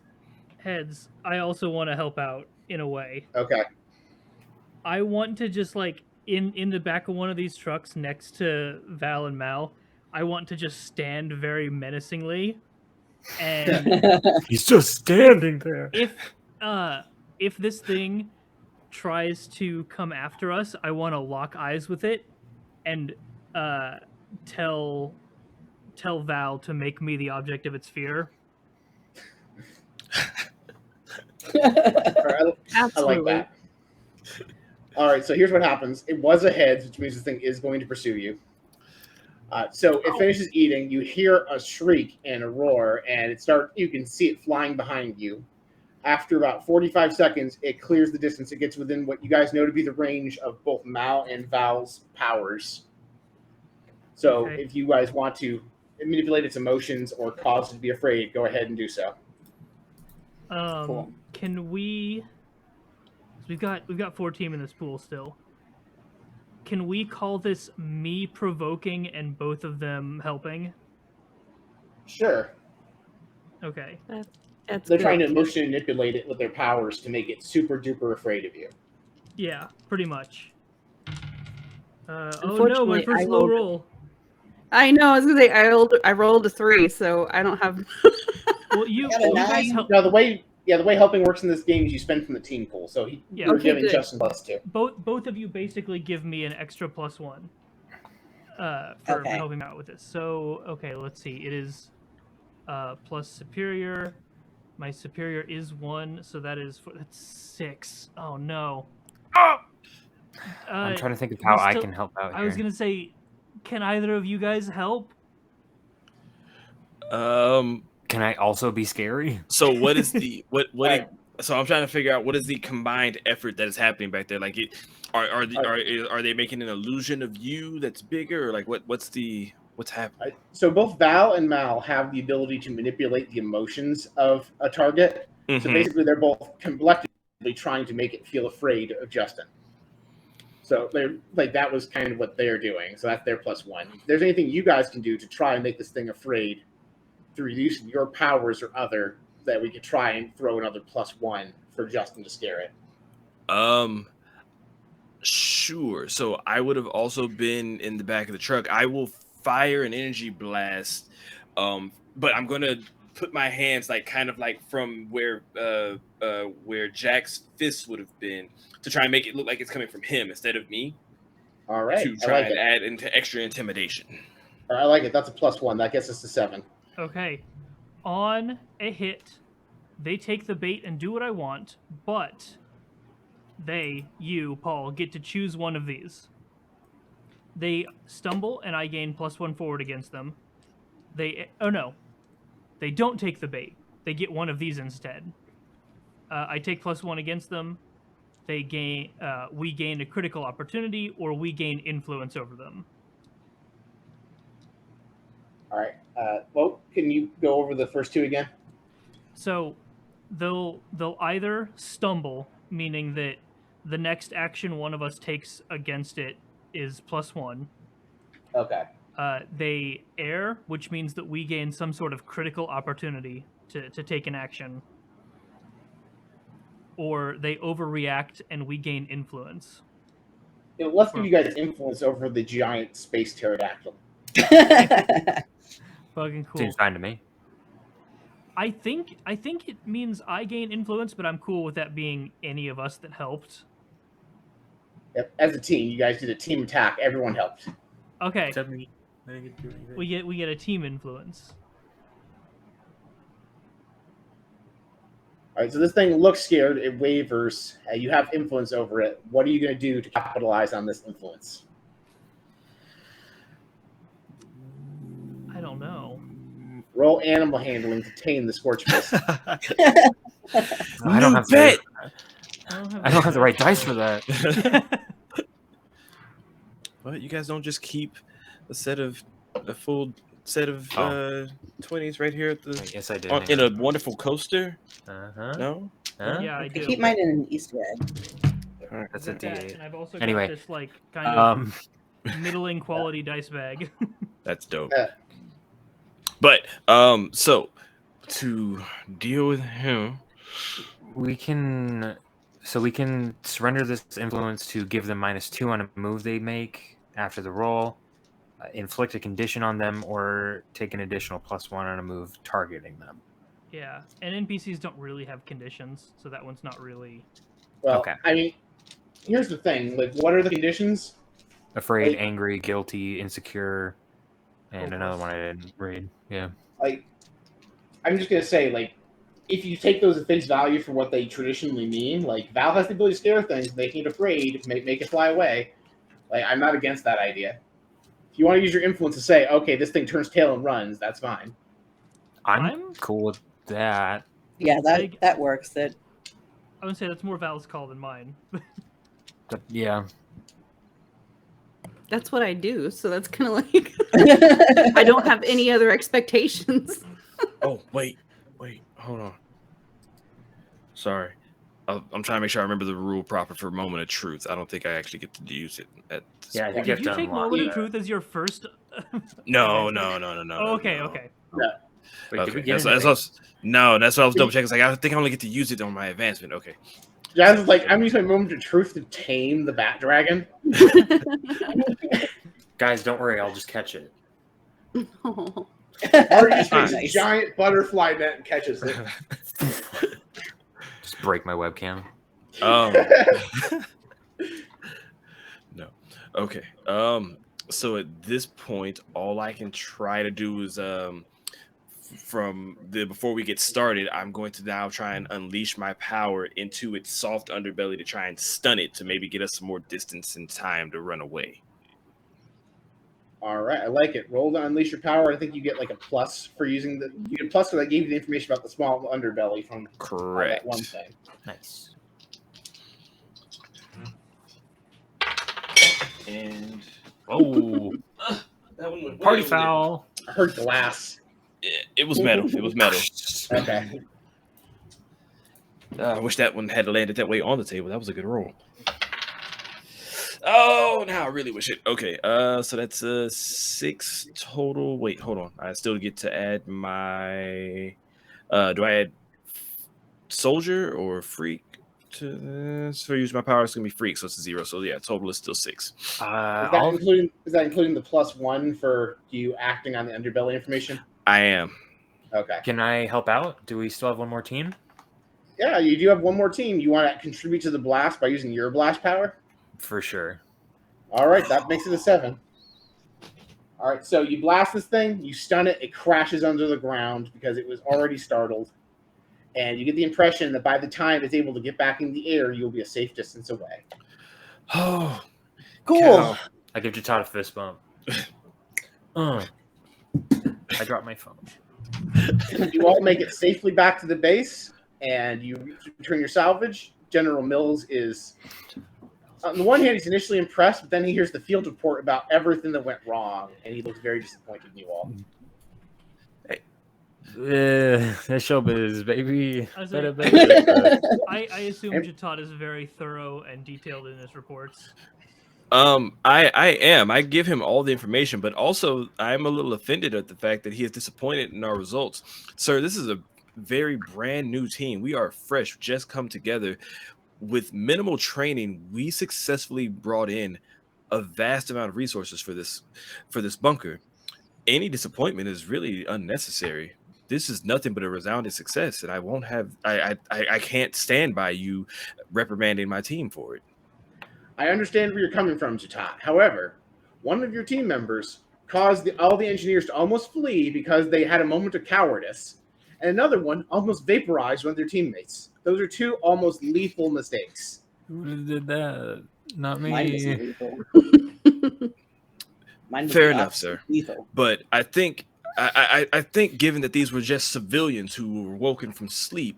Heads. I also want to help out in a way. Okay. I want to just like in the back of one of these trucks next to Val and Mal. I want to just stand very menacingly, and He's just standing there. if this thing tries to come after us, I want to lock eyes with it and tell Val to make me the object of its fear. All right, I like that. All right, so here's what happens. It was a heads, which means this thing is going to pursue you. So it finishes eating. You hear a shriek and a roar, and you can see it flying behind you. After about 45 seconds, it clears the distance. It gets within what you guys know to be the range of both Mal and Val's powers. So if you guys want to manipulate its emotions or cause it to be afraid, go ahead and do so. Cool. Can we? We've got 4 team in this pool still. Can we call this me provoking and both of them helping? Sure. Okay. They're trying to emotionally manipulate it with their powers to make it super duper afraid of you. Yeah, pretty much. Oh no, my Unfortunately, first low roll. I know. I was gonna say I rolled a 3, so I don't have. Well, you got a guys 9. help. No, the way helping works in this game is you spend from the team pool. So you're giving good. Justin +2. Both of you basically give me an extra +1 for helping out with this. So okay, let's see. It is plus superior. My superior is 1, so that's 6. Oh no. I'm trying to think of how I can help out. I was gonna say, can either of you guys help? Can I also be scary? So what is the so I'm trying to figure out what is the combined effort that is happening back there. Like, are they making an illusion of you that's bigger, or like what's happening? So both Val and Mal have the ability to manipulate the emotions of a target. Mm-hmm. So basically, they're both collectively trying to make it feel afraid of Justin. So they're like, that was kind of what they're doing. So that's their +1. If there's anything you guys can do to try and make this thing afraid through use of your powers or other, that we could try and throw another +1 for Justin to scare it. Sure. So I would have also been in the back of the truck. I will fire an energy blast, but I'm gonna put my hands like kind of like from where Jack's fist would have been to try and make it look like it's coming from him instead of me. All right. To try and add into extra intimidation. All right, I like it. That's a +1. That gets us to 7. Okay. On a hit, they take the bait and do what I want, but you, Paul, get to choose one of these. They stumble, and I gain +1 forward against them. They don't take the bait. They get one of these instead. I take +1 against them. We gain a critical opportunity, or we gain influence over them. All right. Well, can you go over the first 2 again? So, they'll either stumble, meaning that the next action one of us takes against it is +1. Okay. They err, which means that we gain some sort of critical opportunity to take an action. Or they overreact and we gain influence. Let's give you guys influence over the giant space pterodactyl. Fucking cool. Seems fine to me. I think it means I gain influence, but I'm cool with that being any of us that helped. Yep. As a team, you guys did a team attack. Everyone helped. Okay, Except me. I didn't get to do anything. we get a team influence. All right, so this thing looks scared. It wavers. You have influence over it. What are you going to do to capitalize on this influence? I don't know. Roll animal handling to tame the Scorchbeasts. I don't have bet. I don't have the right dice for that. What? You guys don't just keep a full set of 20s right here at the Yes, I did. in a wonderful coaster? Uh-huh. No? Yeah, I I do. keep mine in an Easter egg. All right. That's a That, D8. and I've also Anyway, got this like kind of Um, middling quality dice bag. That's dope. Yeah. But so to deal with him, we can surrender this influence to give them -2 on a move they make after the roll, inflict a condition on them, or take an additional +1 on a move targeting them. Yeah, and NPCs don't really have conditions, so that one's not really. Well, Okay. I mean, here's the thing. Like, what are the conditions? Afraid, Like- angry, guilty, insecure, and another Hopeless. one I didn't read. Yeah. Like, I'm just going to say, like, if you take those at face value for what they traditionally mean, like, Val has the ability to scare things, making it afraid, make it fly away. Like, I'm not against that idea. If you want to use your influence to say, okay, this thing turns tail and runs, that's fine. I'm cool with that. Yeah, Big- that works. That I would say that's more Val's call than mine. Yeah. That's what I do, so that's kind of like I don't have any other expectations. oh wait, hold on. Sorry, I'm trying to make sure I remember the rule proper for moment of truth. I don't think I actually get to use it at this Yeah, I point. think Did you take moment of truth as your first? No. Oh, okay, no. okay. Wait, did we Okay, get that's what I was double checking. It's like I think I only get to use it on my advancement. Okay. Jazz is like, I'm using my moment of truth to tame the bat dragon. Guys, don't worry, I'll just catch it. Oh. Or he just takes a Nice. giant butterfly net and catches it. Just break my webcam. No. Okay. So at this point, all I can try to do is before we get started, I'm going to now try and unleash my power into its soft underbelly to try and stun it to maybe get us some more distance and time to run away. All right, I like it. Roll to unleash your power. I think you get like a plus for using the. You get a plus because I gave you the information about the small underbelly from Correct. that one thing. Nice. And Oh, that one went party way over foul. I heard glass. there. It was metal. It was metal. Okay. I wish that one had landed that way on the table. That was a good roll. Oh, now I really wish it. Okay, so that's 6 total. Wait, hold on. I still get to add my. Do I add soldier or freak to this? For use my power, it's gonna be freak, so it's a 0. So yeah, total is still 6. Is that including the +1 for you acting on the underbelly information? I am. Okay. Can I help out? Do we still have one more team? Yeah, you do have one more team. You want to contribute to the blast by using your blast power? For sure. All right, that makes it a 7. All right, so you blast this thing, you stun it, it crashes under the ground because it was already startled. And you get the impression that by the time it's able to get back in the air, you'll be a safe distance away. Oh, Cool. cow. I give Jatad a fist bump. I dropped my phone. You all make it safely back to the base, and you return your salvage. General Mills is, on the one hand, he's initially impressed, but then he hears the field report about everything that went wrong, and he looks very disappointed in you all. That's showbiz, baby. I was Better, like- better. I assume Jatat is very thorough and detailed in his reports. I am. I give him all the information, but also I'm a little offended at the fact that he is disappointed in our results. Sir, this is a very brand new team. We are fresh, just come together with minimal training. We successfully brought in a vast amount of resources for this bunker. Any disappointment is really unnecessary. This is nothing but a resounding success, and I won't have I can't stand by you reprimanding my team for it. I understand where you're coming from, Jatat. However, one of your team members caused all the engineers to almost flee because they had a moment of cowardice, and another one almost vaporized one of their teammates. Those are two almost lethal mistakes. Who did that? Not me. Mine wasn't lethal. Mine was Fair the enough, opposite sir. of lethal. But I think I think given that these were just civilians who were woken from sleep,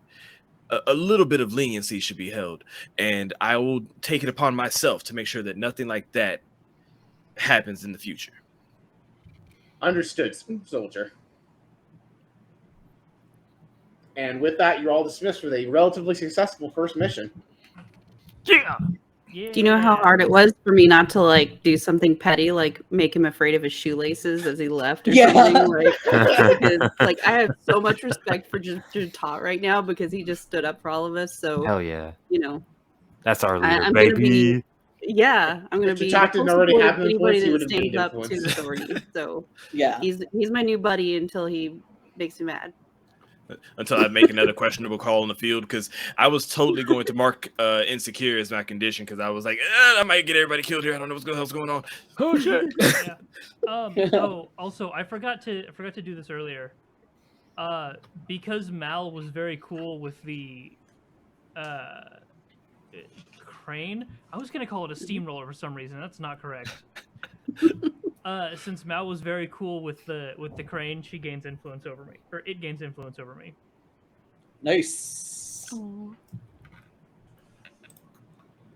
a little bit of leniency should be held, and I will take it upon myself to make sure that nothing like that happens in the future. Understood, soldier. And with that, you're all dismissed with a relatively successful first mission. Yeah. Do you know how hard it was for me not to like do something petty, like make him afraid of his shoelaces as he left or Yeah. something? Like, because, like I have so much respect for Jatat right now because he just stood up for all of us. So Hell yeah. you know, That's our leader, I'm gonna baby. be I'm gonna If be Jatat didn't full already support have of influence, anybody he that would have stands gained up to influence. authority. So Yeah. he's my new buddy until he makes me mad. Until I make another questionable call on the field, because I was totally going to mark insecure as my condition, because I was like, I might get everybody killed here. I don't know what the hell's going on. Oh shit! Yeah. Oh, also, I forgot to do this earlier. Because Mal was very cool with the crane. I was gonna call it a steamroller for some reason. That's not correct. Since Mal was very cool with the crane, she gains influence over me, or it gains influence over me. Nice. All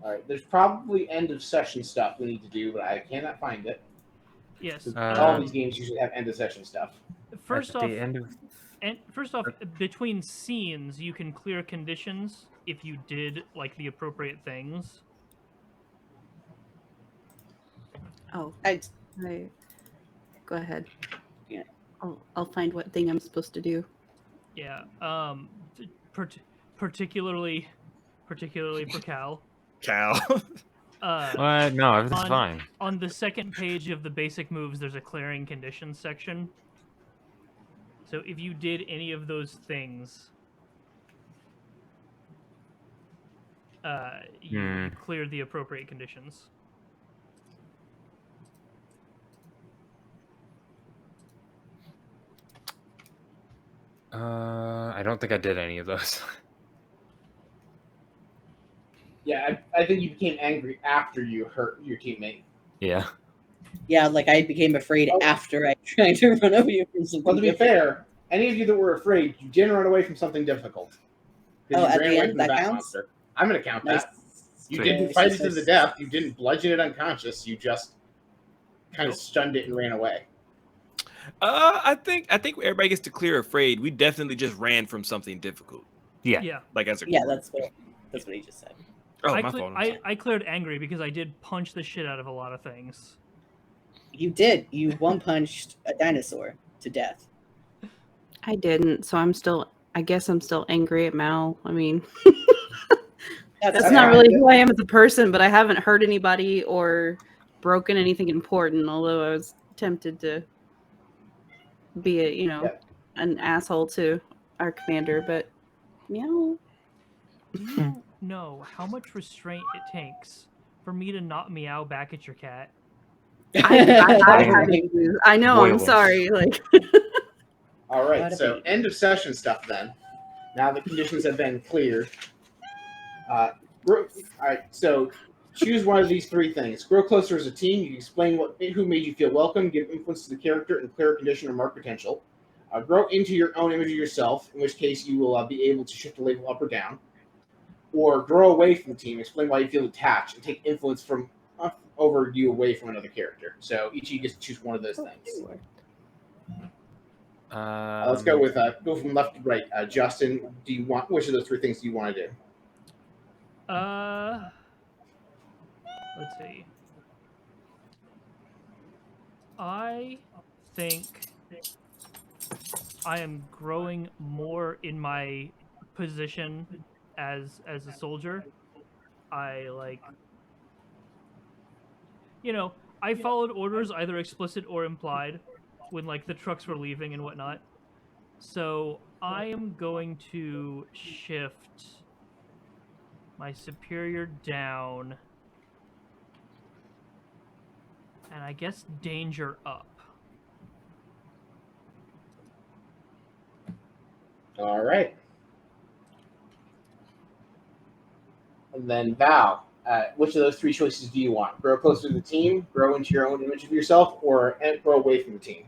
right, there's probably end of session stuff we need to do, but I cannot find it. Yes. All these games usually have end of session stuff. First At off, the end of between scenes, you can clear conditions if you did like the appropriate things. Oh, I, go ahead. Yeah. I'll find what thing I'm supposed to do. Yeah. Particularly for Cal. Cow. what? No, everything's fine. On the second page of the basic moves, there's a clearing conditions section. So if you did any of those things, you cleared the appropriate conditions. I don't think I did any of those. Yeah, I think you became angry after you hurt your teammate. Yeah. yeah, like I became afraid after I tried to run over you from something. Well, to be different. fair, any of you that were afraid, you didn't run away from something difficult. 'Cause Oh, you at ran the away end, from the that bat counts? monster. I'm going to count Nice. that. You Sweet. didn't Nice, fight nice, it to the nice. death. You didn't bludgeon it unconscious. You just kind of stunned it and ran away. I think everybody gets to clear afraid. We definitely just ran from something difficult. Yeah. Yeah. Like as a Yeah, group. that's what he just said. Oh, I, my cle- fault. I'm sorry. I cleared angry because I did punch the shit out of a lot of things. You did. You one punched a dinosaur to death. I didn't, so I guess I'm still angry at Mal. I mean, that's fine. not really who I am as a person, but I haven't hurt anybody or broken anything important, although I was tempted to be an asshole to our commander, but Do you know how much restraint it takes for me to not meow back at your cat? I know, I'm Boiling. sorry. Like, All right, Gotta so be. end of session stuff then. Now the conditions have been cleared. All right, so choose one of these three things. Grow closer as a team. You can explain who made you feel welcome, give influence to the character, and clear a condition or mark potential. Grow into your own image of yourself, in which case you will be able to shift the label up or down. Or grow away from the team, explain why you feel attached, and take influence from over you away from another character. So each of you gets to choose one of those things. Let's go with go from left to right. Justin, do you want which of those three things do you want to do? Let's see. I think I am growing more in my position as a soldier. I I followed orders either explicit or implied when the trucks were leaving and whatnot. So I am going to shift my superior down, and I guess danger up. All right. And then Val, which of those three choices do you want? Grow closer to the team, grow into your own image of yourself, or grow away from the team?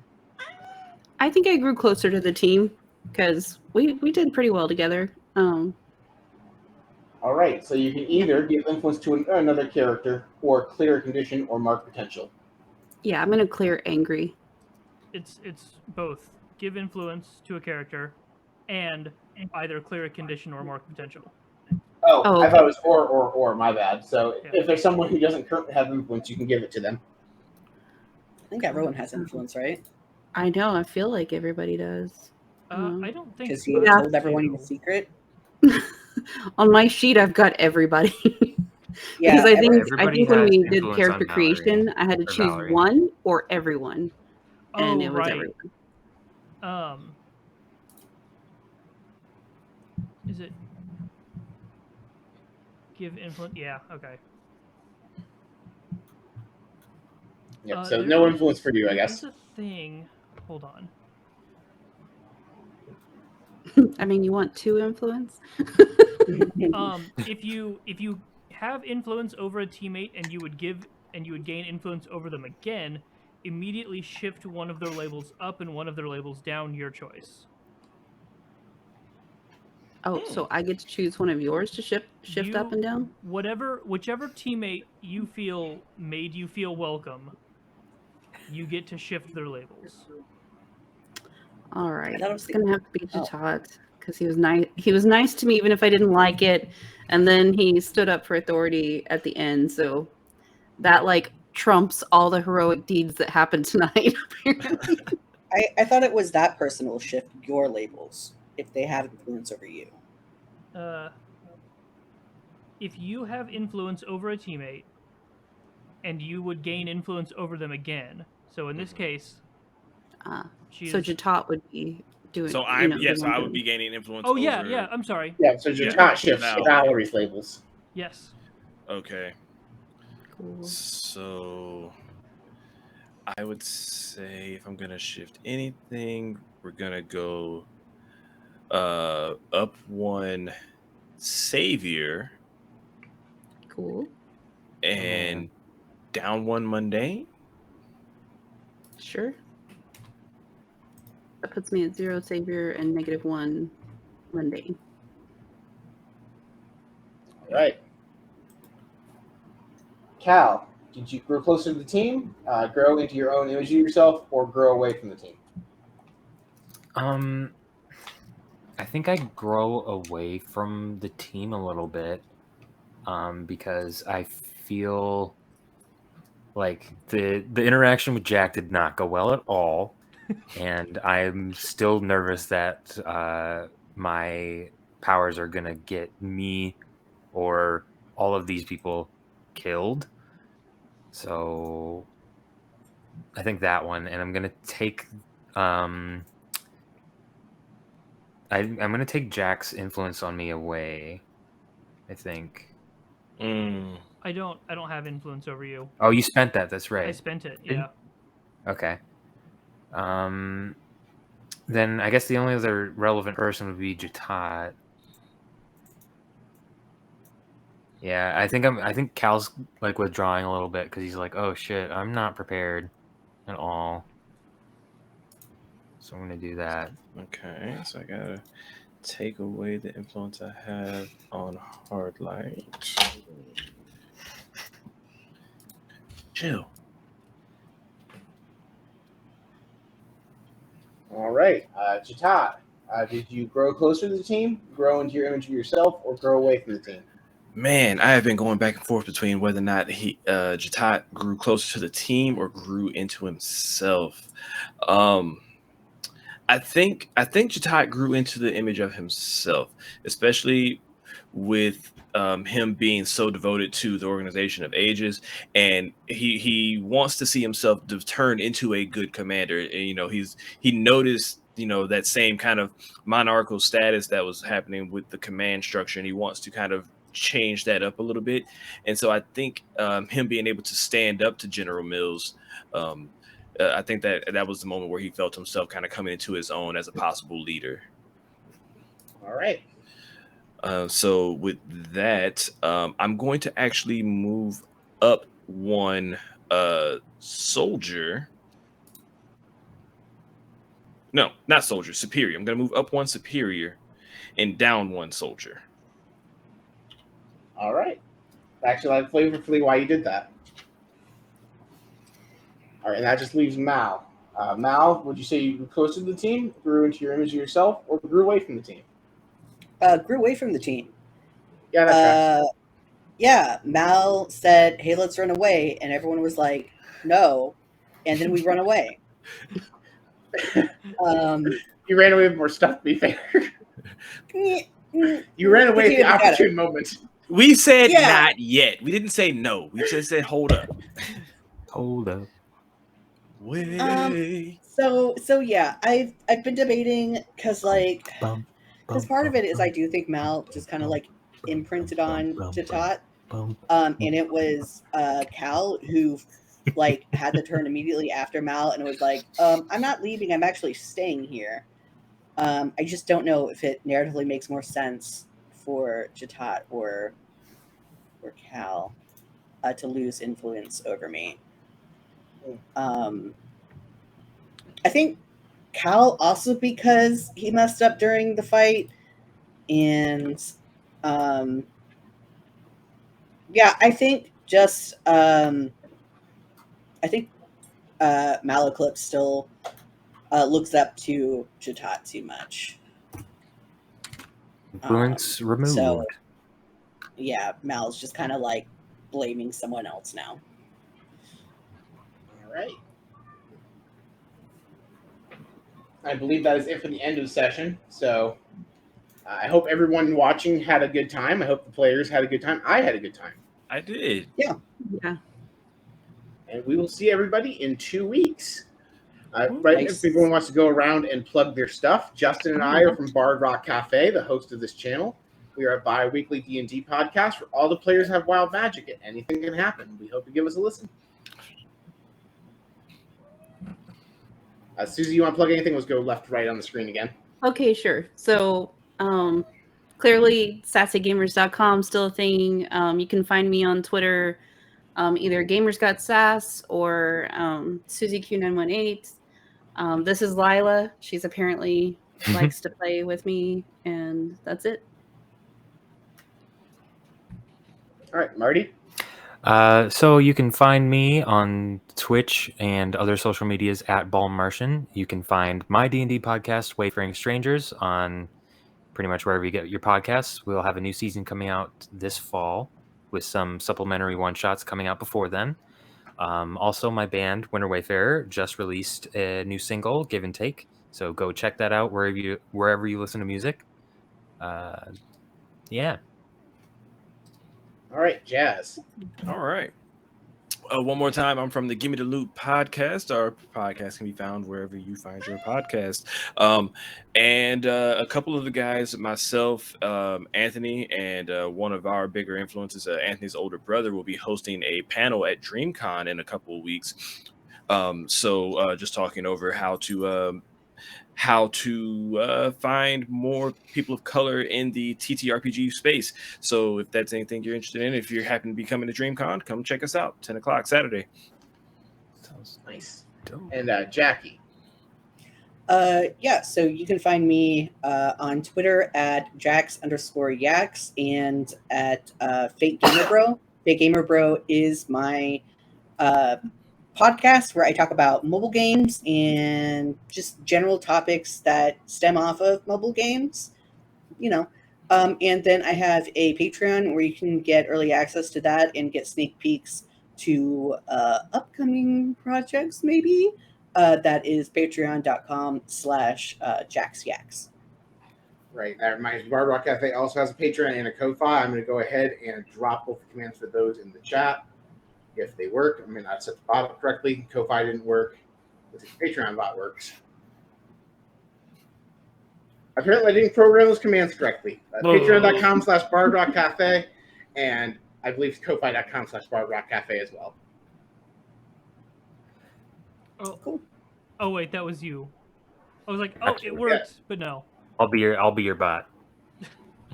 I think I grew closer to the team because we did pretty well together. All right. So you can either give influence to another character, or clear a condition, or mark potential. Yeah, I'm gonna clear angry. It's both. Give influence to a character, and either clear a condition or mark potential. Oh, I thought it was or. My bad. So Yeah. if there's someone who doesn't currently have influence, you can give it to them. I think everyone has influence, right? I know. I feel like everybody does. I don't think Because you so. told everyone your secret. On my sheet, I've got everybody. Yeah, Because I think Everybody when has we did influence character on Valerie, creation, I had to or choose Valerie. one or everyone, and Oh, it was right. everyone. Is it give influence? Yeah. Okay. Yep. So no There influence for you, I guess. There's a thing. Hold on. I mean, you want 2 influence? If you have influence over a teammate and you would gain influence over them again, immediately shift one of their labels up and one of their labels down, your choice. Oh, so I get to choose one of yours to shift up and down? Whichever teammate you feel made you feel welcome, you get to shift their labels. All right. thought it was It's gonna have to be Oh. Jatat because he was nice. He was nice to me even if I didn't like it, and then he stood up for authority at the end. So that trumps all the heroic deeds that happened tonight. Apparently. I thought it was that person will shift your labels if they have influence over you. If you have influence over a teammate and you would gain influence over them again, so in this case, So Jatat would be doing. So I would be gaining influence. Oh over... yeah. I'm sorry. Yeah. So Jatat shifts Valerie's labels. Yes. Okay. Cool. So I would say if I'm gonna shift anything, we're gonna go up 1 savior. Cool. And down 1 mundane. Sure. That puts me at 0 savior and -1 mundane. All right. Cal, did you grow closer to the team, grow into your own image of yourself, or grow away from the team? I think I grow away from the team a little bit, because I feel like the interaction with Jack did not go well at all, and I'm still nervous that my powers are gonna get me or all of these people killed. So I think that one, and I'm gonna take I'm gonna take Jack's influence on me away, I think. I don't have influence over you. Oh, you spent that. That's right. I spent it. Yeah. Okay. Then I guess the only other relevant person would be Jatat. Yeah, I think Cal's withdrawing a little bit because he's like, oh shit, I'm not prepared at all. So I'm gonna do that. Okay, so I gotta take away the influence I have on Hardlight. Chill. All right, Jatat, did you grow closer to the team, grow into your image of yourself, or grow away from the team? Man, I have been going back and forth between whether or not Jatat grew closer to the team or grew into himself. Um, I think Jatat grew into the image of himself, especially with him being so devoted to the organization of ages, and he wants to see himself turn into a good commander. And, he noticed that same kind of monarchical status that was happening with the command structure, and he wants to kind of change that up a little bit. And so I think him being able to stand up to General Mills. I think that was the moment where he felt himself kind of coming into his own as a possible leader. All right. So with that, I'm going to actually move up one soldier. No, not soldier, superior. I'm going to move up one superior and down one soldier. All right. Actually, I like flavorfully why you did that. All right, and that just leaves Mal. Mal, would you say you grew closer to the team, grew into your image of yourself, or grew away from the team? Grew away from the team. Yeah, that tracks. Yeah, Mal said, "Hey, let's run away," and everyone was like, "No," and then we run away. You ran away with more stuff, to be fair. You ran away at the opportune moment. We said not yet. We didn't say no. We just said hold up. Hold up. Wait. So yeah, I've been debating because part of it is I do think Mal just kind of like imprinted on Jatat, and it was Cal who like had the turn immediately after Mal and was like, I'm not leaving, I'm actually staying here. I just don't know if it narratively makes more sense for Jatat or Cal to lose influence over me. I think Cal also because he messed up during the fight, and yeah, I think just I think Malaclip still looks up to Jatat too much. Influence removed. So yeah, Mal's just kind of like blaming someone else now. All right. I believe that is it for the end of the session. So I hope everyone watching had a good time. I hope the players had a good time. I had a good time. I did. Yeah. And we will see everybody in 2 weeks. Nice. If everyone wants to go around and plug their stuff, Justin and I are from Bard Rock Cafe, the host of this channel. We are a bi-weekly D&D podcast where all the players have wild magic and anything can happen. We hope you give us a listen. Susie, you want to plug anything? Let's go left, right on the screen again. Okay, sure. So clearly sassygamers.com still a thing. You can find me on Twitter, either GamersGotSass or SusieQ918. This is Lila. She's apparently likes to play with me, and that's it. All right, Marty. So you can find me on Twitch and other social medias at Balm Martian. You can find my D&D podcast, Wayfaring Strangers, on pretty much wherever you get your podcasts. We'll have a new season coming out this fall with some supplementary one-shots coming out before then. Also, my band, Winter Wayfarer, just released a new single, Give and Take. So go check that out wherever you listen to music. Yeah. All right, Jazz. All right. One more time, I'm from the Gimme the Loot podcast. Our podcast can be found wherever you find your podcast. And a couple of the guys, myself, Anthony, and one of our bigger influences, Anthony's older brother, will be hosting a panel at DreamCon in a couple of weeks. So just talking over how to find more people of color in the TTRPG space. So if that's anything you're interested in, if you happen to be coming to DreamCon, come check us out. 10 o'clock Saturday. Sounds nice. And Jackie. Yeah, so you can find me on Twitter at Jax_Yaks and at Fake Gamer Bro. Fake Gamer Bro is my podcast where I talk about mobile games and just general topics that stem off of mobile games. And then I have a Patreon where you can get early access to that and get sneak peeks to upcoming projects, maybe. That is patreon.com/JaxYaks. Right. That reminds me, Bard Rock Cafe also has a Patreon and a Ko-Fi. I'm going to go ahead and drop both the commands for those in the chat if they work. I mean, I set the bot up correctly. Ko-Fi didn't work. But the Patreon bot works. Apparently, I didn't program those commands correctly. Patreon.com/BardRockCafe, and I believe Ko-Fi.com/BardRockCafe as well. Oh, Cool. Oh wait, that was you. I was like, oh, Actually, it worked, but no. I'll be your bot.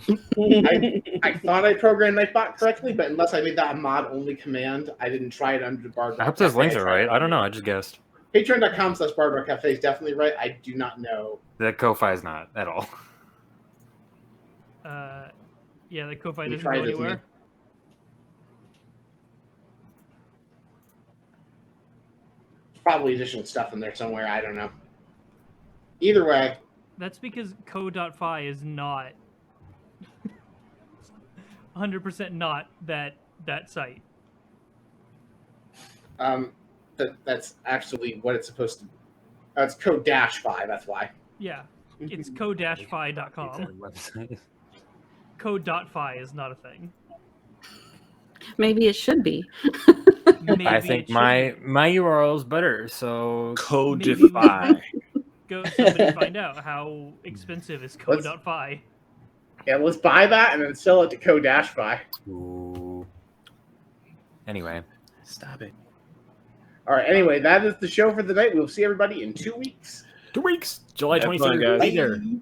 I thought I programmed Nightbot correctly, but unless I made that a mod-only command, I didn't try it under Bard Rock I hope those Cafe. links are right. I don't know. I just guessed. Patreon.com/BardRockCafe is definitely right. I do not know. The Ko-Fi is not at all. Yeah, the Ko-Fi You doesn't tried go it, didn't anywhere. Probably additional stuff in there somewhere. I don't know. Either way, That's because co.fi is not 100% not that site. that's actually what it's supposed to. It's code-5. That's why. Yeah, it's co-fi.com. Website. Co.fi is not a thing. Maybe it should be. Maybe I it think should my URL is better. So Codify. go somebody find out how expensive is co.fi. Yeah, let's buy that and then sell it to code-5. Ooh. Anyway, Stop it. All right. Anyway, that is the show for the night. We'll see everybody in 2 weeks. 2 weeks, July Have fun, 23rd. guys. Be there. Bye.